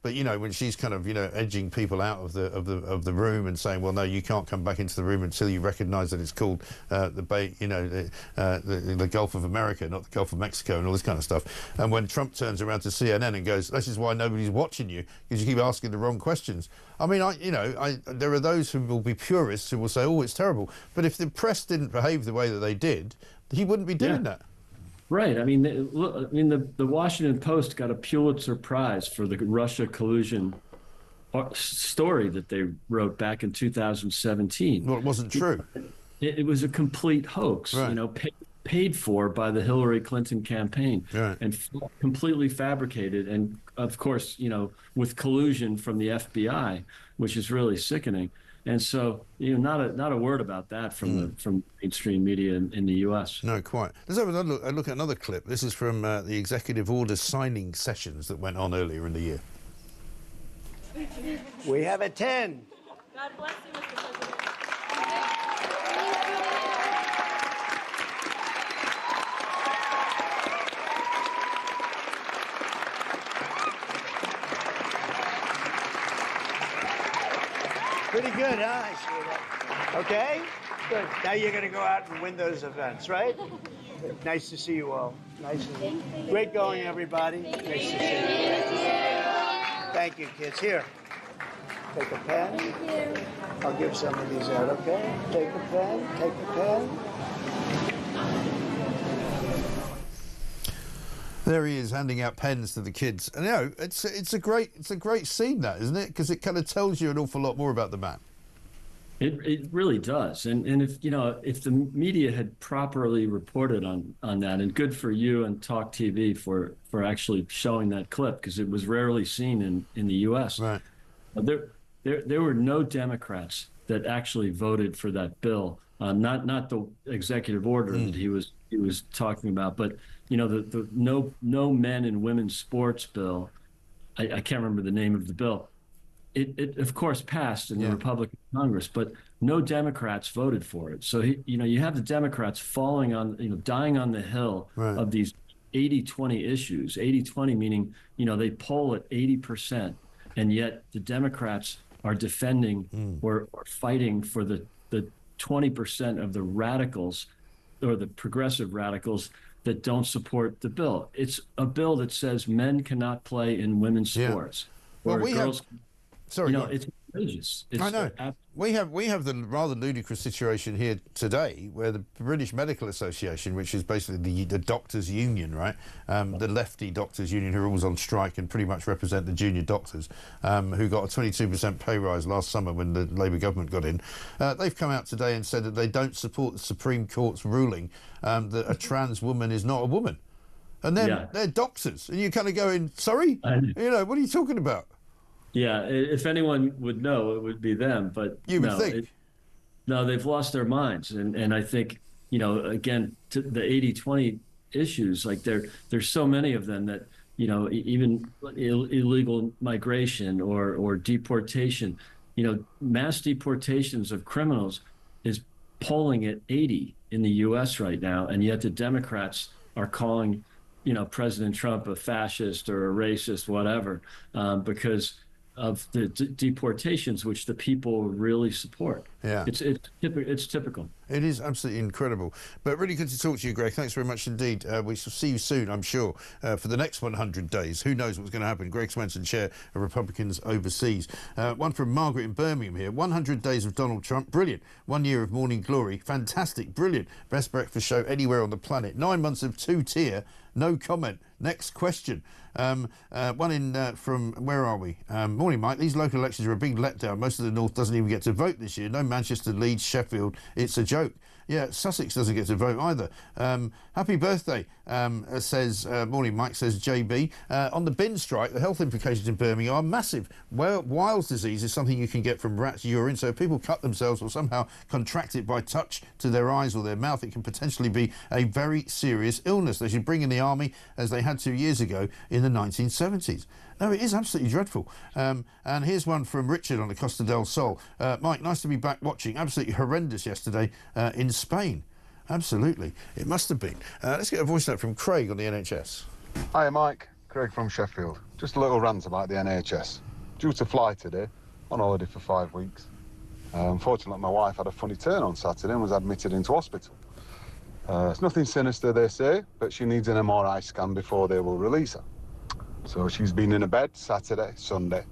But you know, when she's kind of, you know, edging people out of the room and saying, well, no, you can't come back into the room until you recognise that it's called the Bay, you know, the Gulf of America, not the Gulf of Mexico, and all this kind of stuff. And when Trump turns around to CNN and goes, this is why nobody's watching you, because you keep asking the wrong questions. I mean, there are those who will be purists who will say, oh, it's terrible. But if the press didn't behave the way that they did, he wouldn't be doing that. Right. I mean, the Washington Post got a Pulitzer Prize for the Russia collusion story that they wrote back in 2017. Well, it wasn't true. It was a complete hoax, you know, paid for by the Hillary Clinton campaign, and completely fabricated. And of course, you know, with collusion from the FBI, which is really sickening. And so, you know, not a word about that from the mainstream media in the U.S. No, quite. Let's have a look at another clip. This is from the executive order signing sessions that went on earlier in the year. We have a 10. God bless you, Mr. President. Pretty good, huh? I see that. Okay? Good. Now you're going to go out and win those events, right? Good. Nice to see you all. Nice to see you. Great going, everybody. Nice to see you. Thank you, kids. Here. Take a pen. Thank you. I'll give some of these out, okay? Take a pen. Take a pen. There he is, handing out pens to the kids. And, you know, it's a great scene, that, isn't it? Because it kind of tells you an awful lot more about the man. It really does. And if, you know, if the media had properly reported on that, and good for you and talkTV for actually showing that clip, because it was rarely seen in the U.S. Right. There were no Democrats that actually voted for that bill. Not the executive order that he was talking about, but you know, the no men and women's sports bill. I can't remember the name of the bill. It of course passed in the Republican Congress, but no Democrats voted for it. So you know, you have the Democrats falling on, you know, dying on the hill of these 80-20 issues. 80-20 meaning, you know, they poll at 80%, and yet the Democrats are defending or fighting for the 20% of the radicals or the progressive radicals that don't support the bill. It's a bill that says men cannot play in women's sports. Well, we girls, have... Sorry, you know, it's outrageous. I know. We have the rather ludicrous situation here today where the British Medical Association, which is basically the doctors' union, right, the lefty doctors' union who are always on strike and pretty much represent the junior doctors, who got a 22% pay rise last summer when the Labour government got in, they've come out today and said that they don't support the Supreme Court's ruling that a trans woman is not a woman. And then they're doctors. And you're kind of going, sorry? You know, what are you talking about? Yeah, if anyone would know, it would be them. But you would think. No, they've lost their minds. And I think, you know, again, to the 80-20 issues, like there's so many of them that, you know, even illegal migration or deportation, you know, mass deportations of criminals is polling at 80 in the U.S. right now. And yet the Democrats are calling, you know, President Trump a fascist or a racist, whatever, because of the deportations, which the people really support. Yeah. It's typical. It is absolutely incredible. But really good to talk to you, Greg. Thanks very much indeed. We shall see you soon, I'm sure, for the next 100 days. Who knows what's going to happen? Greg Swenson, Chair of Republicans Overseas. One from Margaret in Birmingham here. 100 days of Donald Trump. Brilliant. 1 year of Morning Glory. Fantastic. Brilliant. Best breakfast show anywhere on the planet. 9 months of two-tier. No comment. Next question. One in from, where are we? Morning, Mike. These local elections are a big letdown. Most of the North doesn't even get to vote this year. No Manchester, Leeds, Sheffield. It's a joke. Yeah, Sussex doesn't get to vote either. Happy birthday, says, morning, Mike, says JB. On the bin strike, the health implications in Birmingham are massive. Well, Weil's disease is something you can get from rats' urine, so if people cut themselves or somehow contract it by touch to their eyes or their mouth, it can potentially be a very serious illness. They should bring in the army, as they had 2 years ago in the 1970s. No, it is absolutely dreadful. And here's one from Richard on the Costa del Sol. Mike, nice to be back watching. Absolutely horrendous yesterday in Spain. Absolutely. It must have been. Let's get a voice note from Craig on the NHS. Hi, Mike. Craig from Sheffield. Just a little rant about the NHS. Due to fly today, on holiday for 5 weeks. Unfortunately, my wife had a funny turn on Saturday and was admitted into hospital. It's nothing sinister, they say, but she needs an MRI scan before they will release her. So she's been in a bed Saturday, Sunday,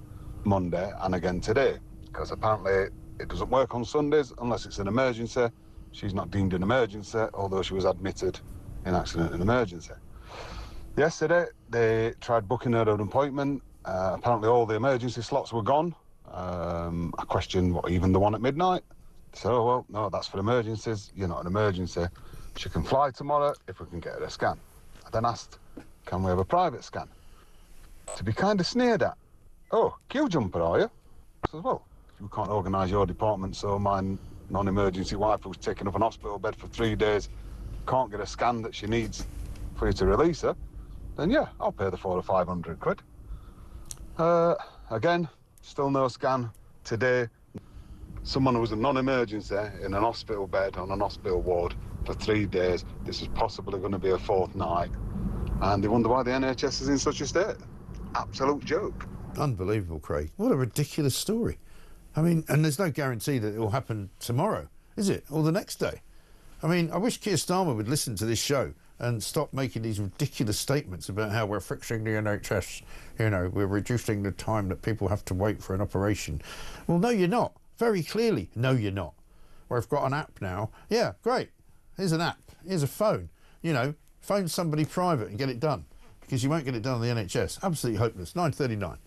Monday, and again today, because apparently it doesn't work on Sundays unless it's an emergency. She's not deemed an emergency, although she was admitted in accident and emergency. Yesterday, they tried booking her an appointment. Apparently all the emergency slots were gone. I questioned, what, even the one at midnight? They said, oh, well, no, that's for emergencies. You're not an emergency. She can fly tomorrow if we can get her a scan. I then asked, can we have a private scan? To be kind of sneered at. Oh, queue jumper, are you? I says, well, you can't organise your department, so my non-emergency wife who's taken up an hospital bed for 3 days can't get a scan that she needs for you to release her, then yeah, I'll pay the 400 or 500 quid. Again, still no scan today. Someone who was a non-emergency in an hospital bed on an hospital ward for 3 days. This is possibly going to be a fourth night. And they wonder why the NHS is in such a state. Absolute joke. Unbelievable, Craig. What a ridiculous story. I mean, and there's no guarantee that it will happen tomorrow, is it? Or the next day. I mean, I wish Keir Starmer would listen to this show and stop making these ridiculous statements about how we're fixing the NHS, you know, we're reducing the time that people have to wait for an operation. Well, no, you're not. Very clearly, no, you're not. Or I've got an app now. Yeah, great. Here's an app. Here's a phone. You know, phone somebody private and get it done. Because you won't get it done on the NHS. Absolutely hopeless. 9:39.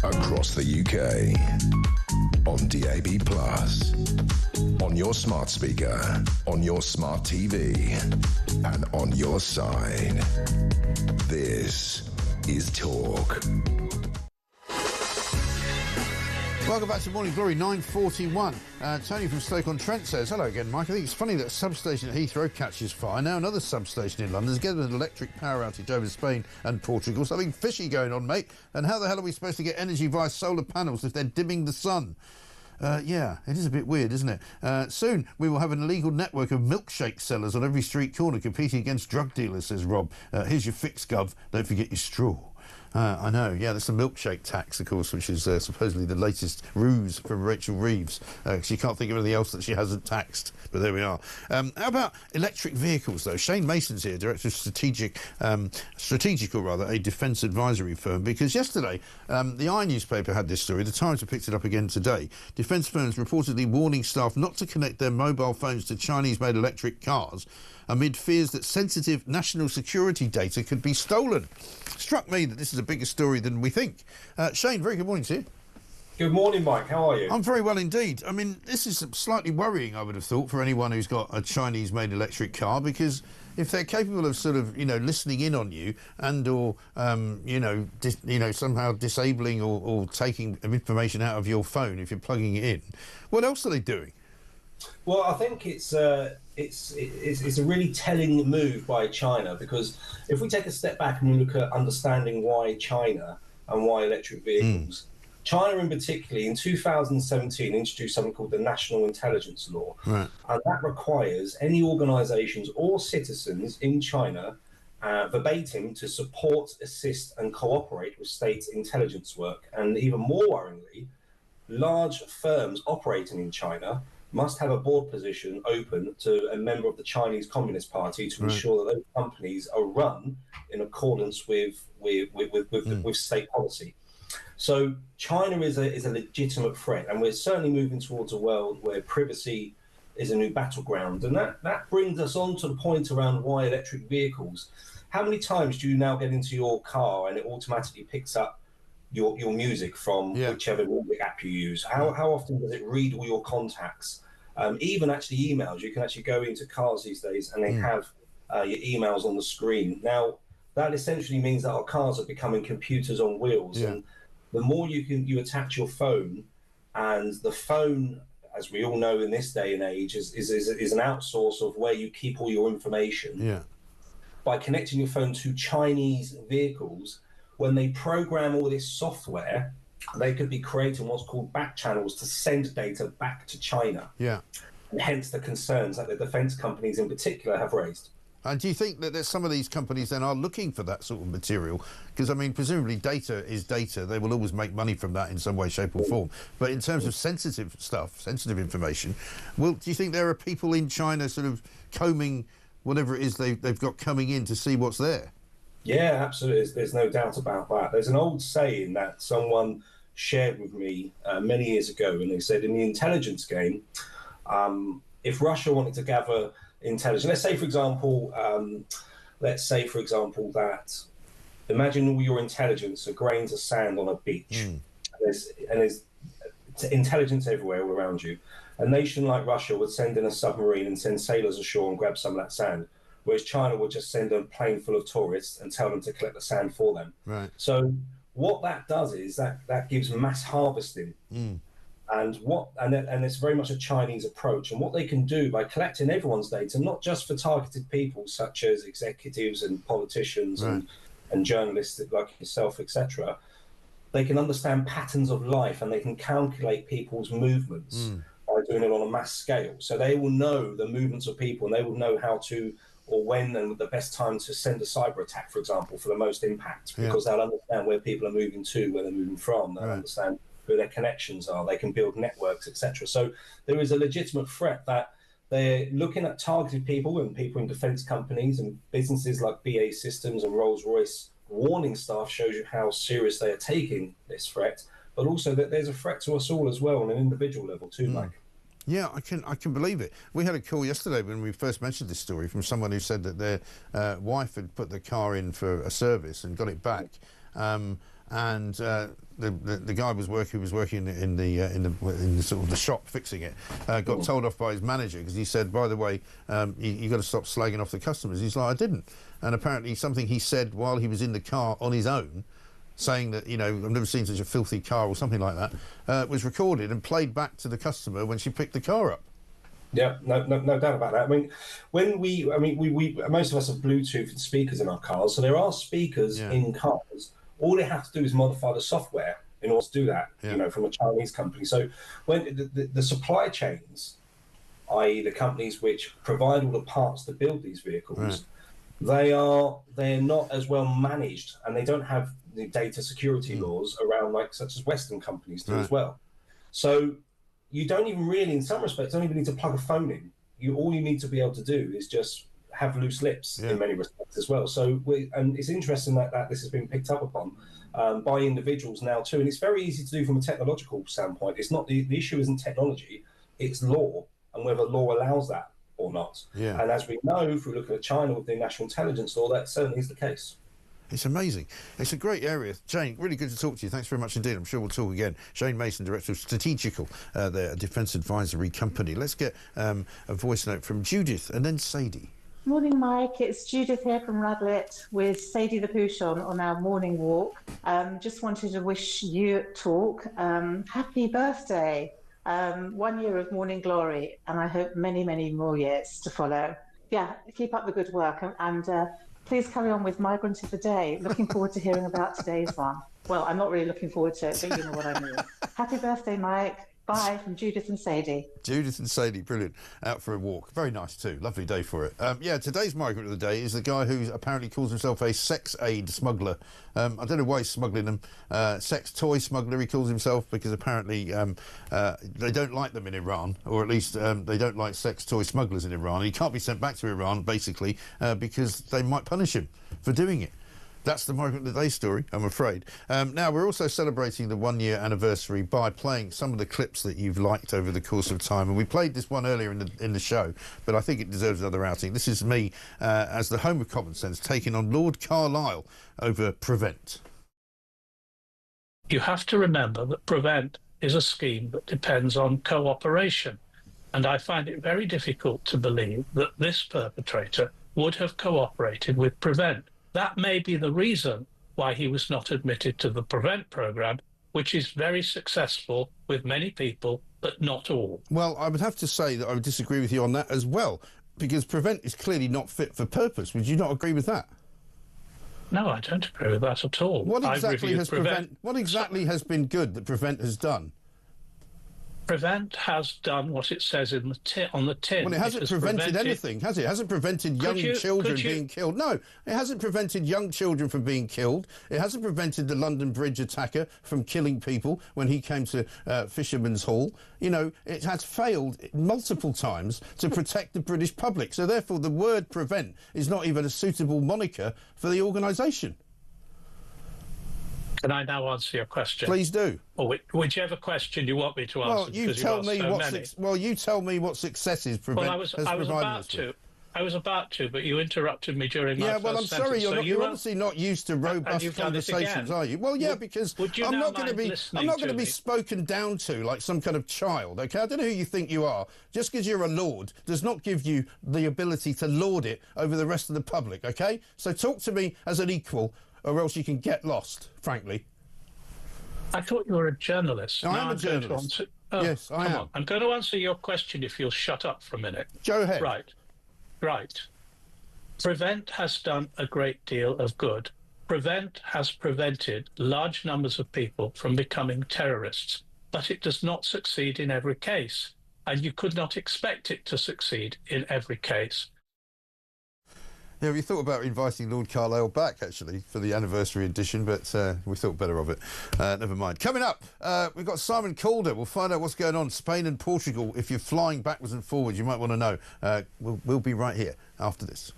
Across the UK, on DAB+, on your smart speaker, on your smart TV, and on your side. This is Talk. Welcome back to Morning Glory, 9:41. Tony from Stoke-on-Trent says, hello again, Mike. I think it's funny that a substation at Heathrow catches fire. Now another substation in London is getting an electric power outage over Spain and Portugal. Something fishy going on, mate. And how the hell are we supposed to get energy via solar panels if they're dimming the sun? Yeah, it is a bit weird, isn't it? Soon we will have an illegal network of milkshake sellers on every street corner competing against drug dealers, says Rob. Here's your fix, Gov. Don't forget your straw. I know, yeah, there's the milkshake tax, of course, which is supposedly the latest ruse from Rachel Reeves. She can't think of anything else that she hasn't taxed, but there we are. How about electric vehicles, though? Shane Mason's here, Director of Strategical, a defence advisory firm, because yesterday the i-newspaper had this story. The Times have picked it up again today. Defence firms reportedly warning staff not to connect their mobile phones to Chinese-made electric cars amid fears that sensitive national security data could be stolen. Struck me that this is a bigger story than we think. Shane, very good morning to you. Good morning, Mike. How are you? I'm very well indeed. I mean, this is slightly worrying, I would have thought, for anyone who's got a Chinese-made electric car, because if they're capable of sort of, listening in on you and or, somehow disabling or taking information out of your phone if you're plugging it in, what else are they doing? Well, I think it's a really telling move by China, because if we take a step back and we look at understanding why China and why electric vehicles, China in particular in 2017 introduced something called the National Intelligence Law. Right. And that requires any organisations or citizens in China verbatim to support, assist and cooperate with state intelligence work. And even more worryingly, large firms operating in China must have a board position open to a member of the Chinese Communist Party to ensure that those companies are run in accordance with state policy. So China is a legitimate threat, and we're certainly moving towards a world where privacy is a new battleground. And that brings us on to the point around why electric vehicles. How many times do you now get into your car and it automatically picks up your music from whichever music app you use? How often does it read all your contacts? Even actually emails. You can actually go into cars these days and they have your emails on the screen. Now, that essentially means that our cars are becoming computers on wheels. And the more you attach your phone, and the phone, as we all know in this day and age, is an outsource of where you keep all your information. Yeah. By connecting your phone to Chinese vehicles, when they program all this software, they could be creating what's called back channels to send data back to China. Yeah. And hence the concerns that the defence companies in particular have raised. And do you think that some of these companies then are looking for that sort of material? Because, I mean, presumably data is data. They will always make money from that in some way, shape or form. But in terms of sensitive stuff, sensitive information, do you think there are people in China sort of combing whatever it is they've got coming in to see what's there? Yeah, absolutely. There's no doubt about that. There's an old saying that someone shared with me many years ago, and they said in the intelligence game, if Russia wanted to gather intelligence, let's say, for example, that imagine all your intelligence are grains of sand on a beach, and there's intelligence everywhere all around you. A nation like Russia would send in a submarine and send sailors ashore and grab some of that sand, whereas China would just send a plane full of tourists and tell them to collect the sand for them. Right. So what that does is that gives mass harvesting. And it's very much a Chinese approach. And what they can do by collecting everyone's data, not just for targeted people such as executives and politicians and journalists like yourself, etc., they can understand patterns of life and they can calculate people's movements by doing it on a mass scale. So they will know the movements of people, and they will know how to, or when, and the best time to send a cyber attack, for example, for the most impact, because they'll understand where people are moving to, where they're moving from. They'll understand who their connections are. They can build networks, etc. So there is a legitimate threat that they're looking at targeted people and people in defence companies and businesses like BAE Systems and Rolls-Royce. Warning staff shows you how serious they are taking this threat, but also that there's a threat to us all as well on an individual level too, Mike. Yeah, I can believe it. We had a call yesterday when we first mentioned this story from someone who said that their wife had put the car in for a service and got it back, and the guy who was working in the sort of the shop fixing it got told off by his manager because he said, by the way, you got to stop slagging off the customers. He's like, I didn't. And apparently something he said while he was in the car on his own saying that, I've never seen such a filthy car or something like that, was recorded and played back to the customer when she picked the car up. Yeah, no doubt about that. I mean, we most of us have Bluetooth speakers in our cars, so there are speakers in cars. All they have to do is modify the software in order to do that, from a Chinese company. So when the supply chains, i.e. the companies which provide all the parts to build these vehicles, they're not as well managed, and they don't have the data security laws around, such as Western companies do as well. So you don't even really, in some respects, don't even need to plug a phone in. All you need to be able to do is just have loose lips in many respects as well. So and it's interesting that this has been picked up upon by individuals now too, and it's very easy to do from a technological standpoint. It's not the issue isn't technology, it's law, and whether law allows that or not. Yeah. And as we know, if we look at China with the national intelligence law, that certainly is the case. It's amazing. It's a great area. Shane, really good to talk to you. Thanks very much indeed. I'm sure we'll talk again. Shane Mason, Director of Strategical, the Defence Advisory Company. Let's get a voice note from Judith and then Sadie. Morning, Mike. It's Judith here from Radlett with Sadie the Poochon on our morning walk. Just wanted to wish you talk happy birthday. 1 year of morning glory, and I hope many, many more years to follow. Yeah, keep up the good work, and please carry on with Migrant of the Day. Looking forward to hearing about today's one. Well, I'm not really looking forward to it, but you know what I mean. Happy birthday, Mike. Bye from Judith and Sadie. Judith and Sadie, brilliant. Out for a walk. Very nice too. Lovely day for it. Today's Migrant of the Day is the guy who apparently calls himself a sex aid smuggler. I don't know why he's smuggling them. Sex toy smuggler, he calls himself, because apparently they don't like them in Iran, or at least they don't like sex toy smugglers in Iran. He can't be sent back to Iran, basically, because they might punish him for doing it. That's the Migrant of the Day story, I'm afraid. Now, we're also celebrating the 1 year anniversary by playing some of the clips that you've liked over the course of time. And we played this one earlier in the show, but I think it deserves another outing. This is me, as the home of common sense, taking on Lord Carlisle over Prevent. You have to remember that Prevent is a scheme that depends on cooperation. And I find it very difficult to believe that this perpetrator would have cooperated with Prevent. That may be the reason why he was not admitted to the Prevent programme, which is very successful with many people, but not all. Well, I would have to say that I would disagree with you on that as well, because Prevent is clearly not fit for purpose. Would you not agree with that? No, I don't agree with that at all. What exactly has been good that Prevent has done? Prevent has done what it says in on the tin. Well, it hasn't prevented anything, has it? It hasn't prevented young children being killed. No, it hasn't prevented young children from being killed. It hasn't prevented the London Bridge attacker from killing people when he came to Fisherman's Hall. It has failed multiple times to protect the British public. So therefore, the word Prevent is not even a suitable moniker for the organisation. Can I now answer your question? Please do. Or whichever question you want me to answer. Well, you tell me what successes Prevent has provided us with. I was about to, but you interrupted me during my first I'm sorry. sentence. You're obviously not used to robust conversations, are you? Well, yeah, because I'm not going to be spoken down to like some kind of child. Okay, I don't know who you think you are. Just because you're a lord does not give you the ability to lord it over the rest of the public. Okay, so talk to me as an equal, or else you can get lost, frankly. I thought you were a journalist. I am a journalist. Yes, I am. I'm going to answer your question if you'll shut up for a minute. Go ahead. Right. Prevent has done a great deal of good. Prevent has prevented large numbers of people from becoming terrorists, but it does not succeed in every case, and you could not expect it to succeed in every case. Yeah, we thought about inviting Lord Carlisle back, actually, for the anniversary edition, but we thought better of it. Never mind. Coming up, we've got Simon Calder. We'll find out what's going on. Spain and Portugal. If you're flying backwards and forwards, you might want to know. We'll be right here after this.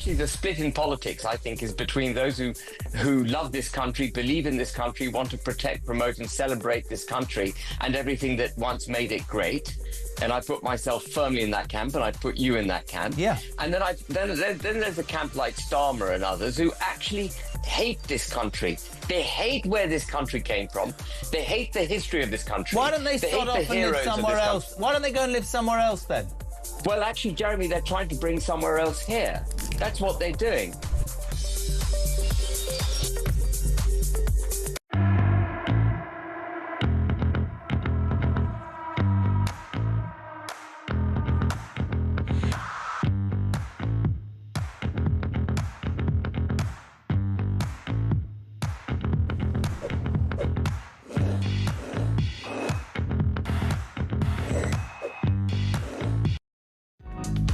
actually the split in politics, I think, is between those who love this country, believe in this country, want to protect, promote and celebrate this country and everything that once made it great. And I put myself firmly in that camp, and I put you in that camp. Yeah. And then there's a camp like Starmer and others who actually hate this country. They hate where this country came from. They hate the history of this country. Why don't they start off and live somewhere else? Why don't they go and live somewhere else then? Well, actually, Jeremy, they're trying to bring somewhere else here. That's what they're doing.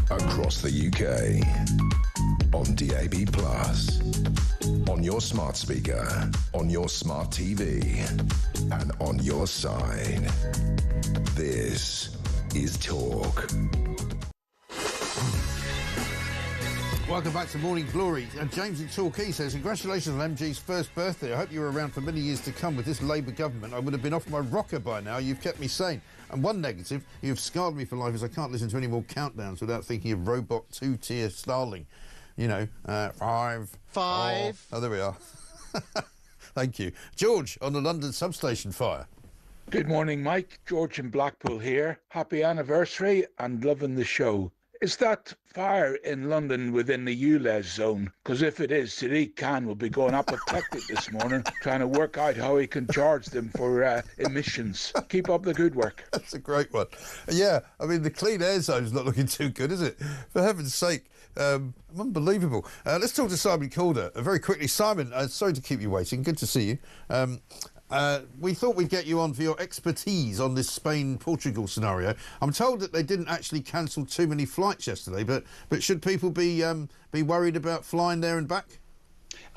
Across the UK, on DAB+, on your smart speaker, on your smart TV, and on your side. This is Talk. Welcome back to Morning Glory. James in Torquay says, congratulations on MG's first birthday. I hope you were around for many years to come with this Labour government. I would have been off my rocker by now. You've kept me sane. And one negative, you've scarred me for life, as I can't listen to any more countdowns without thinking of Robot 2-tier Starling. You know, 5. Oh, there we are. Thank you. George, on the London substation fire. Good morning, Mike. George in Blackpool here. Happy anniversary and loving the show. Is that fire in London within the ULEZ zone? Because if it is, Sadiq Khan will be going apoplectic this morning, trying to work out how he can charge them for emissions. Keep up the good work. That's a great one. Yeah, I mean, the clean air zone's not looking too good, is it? For heaven's sake. Unbelievable. Let's talk to Simon Calder very quickly. Simon, sorry to keep you waiting. Good to see you. We thought we'd get you on for your expertise on this Spain-Portugal scenario. I'm told that they didn't actually cancel too many flights yesterday, but should people be worried about flying there and back?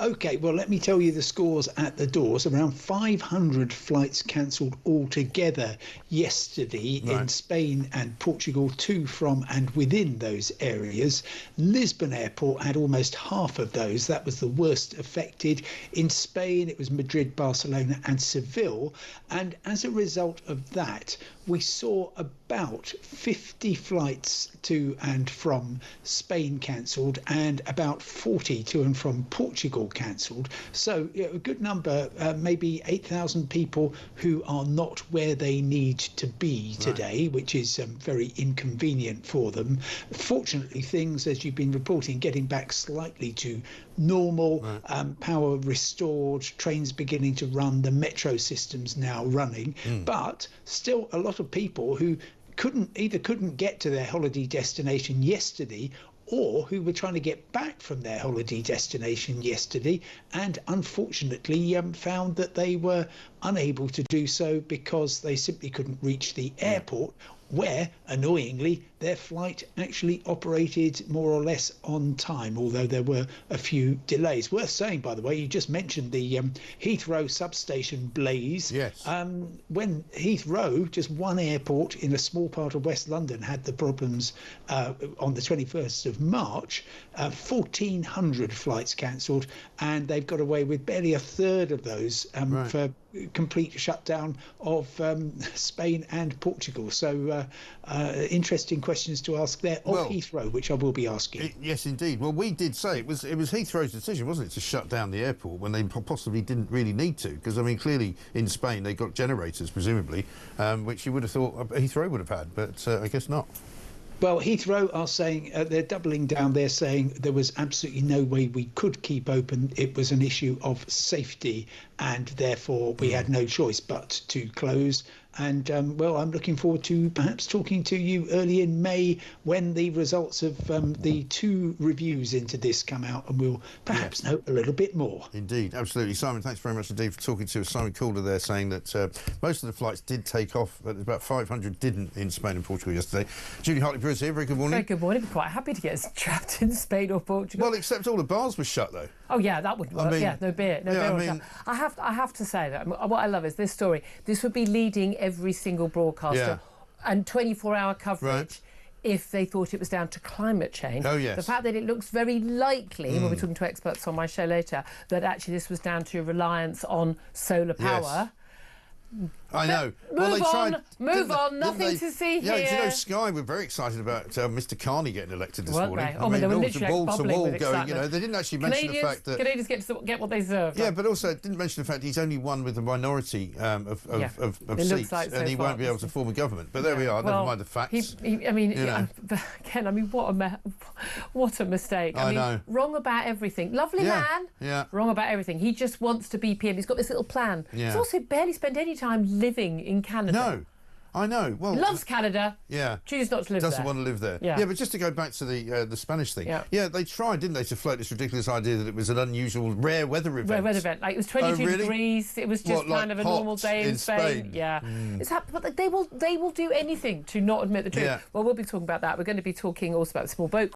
OK, well, let me tell you the scores at the doors. Around 500 flights cancelled altogether yesterday in Spain and Portugal, to, from and within those areas. Lisbon Airport had almost half of those. That was the worst affected. In Spain, it was Madrid, Barcelona and Seville. And as a result of that, we saw about 50 flights to and from Spain cancelled and about 40 to and from Portugal cancelled. So a good number, maybe 8,000 people who are not where they need to be today, which is very inconvenient for them. Fortunately, things, as you've been reporting, getting back slightly to normal, power restored, trains beginning to run, the metro system's now running, but still a lot of people who couldn't get to their holiday destination yesterday, or who were trying to get back from their holiday destination yesterday and unfortunately found that they were unable to do so because they simply couldn't reach the airport, where, annoyingly, their flight actually operated more or less on time, although there were a few delays. Worth saying, by the way, you just mentioned the Heathrow substation blaze. Yes. When Heathrow, just one airport in a small part of West London, had the problems on the 21st of March, 1,400 flights cancelled, and they've got away with barely a third of those for complete shutdown of Spain and Portugal. So interesting questions to ask there of Heathrow, which I will be asking. Yes, indeed. Well, we did say it was Heathrow's decision, wasn't it, to shut down the airport when they possibly didn't really need to? Because, I mean, clearly in Spain they got generators, presumably, which you would have thought Heathrow would have had, but I guess not. Well, Heathrow are saying, they're doubling down. They're saying there was absolutely no way we could keep open. It was an issue of safety, and therefore we had no choice but to close. And, well, I'm looking forward to perhaps talking to you early in May when the results of the 2 reviews into this come out, and we'll perhaps know a little bit more. Indeed, absolutely. Simon, thanks very much indeed for talking to us. Simon Calder there saying that most of the flights did take off, but about 500 didn't in Spain and Portugal yesterday. Julie Hartley-Brewis here, very good morning. Very good morning. Quite happy to get us trapped in Spain or Portugal. Well, except all the bars were shut, though. Oh, yeah, that would work. I mean, yeah, no beer. No beer. I have to say that what I love is this story. This would be leading every single broadcaster and 24-hour coverage if they thought it was down to climate change. Oh, yes. The fact that it looks very likely, we'll be talking to experts on my show later, that actually this was down to reliance on solar power. Yes. I know. Move on. Nothing to see here. Yeah, do you know, Sky were very excited about Mr. Carney getting elected this morning. They? They were literally wall to bubbling wall with going. excitement. They didn't actually mention the fact that Canadians get what they deserve. Yeah, but also didn't mention the fact he's only won with a minority of seats, and he won't be able to form a government. But there we are. Never mind the facts. What a mistake. I know. Wrong about everything. Lovely man. Yeah. Wrong about everything. He just wants to be PM. He's got this little plan. Yeah. He's also barely spent any time living in Canada. No. I know. Well, loves Canada. Yeah. Chooses not to live Doesn't there. want to live there. Yeah. But just to go back to the Spanish thing. Yeah. They tried, didn't they, to float this ridiculous idea that it was an unusual, rare weather event. Rare weather event. Like, it was 22 degrees. It was just kind of a normal day in Spain. Yeah. But they will do anything to not admit the truth. Yeah. Well, we'll be talking about that. We're going to be talking also about the small boat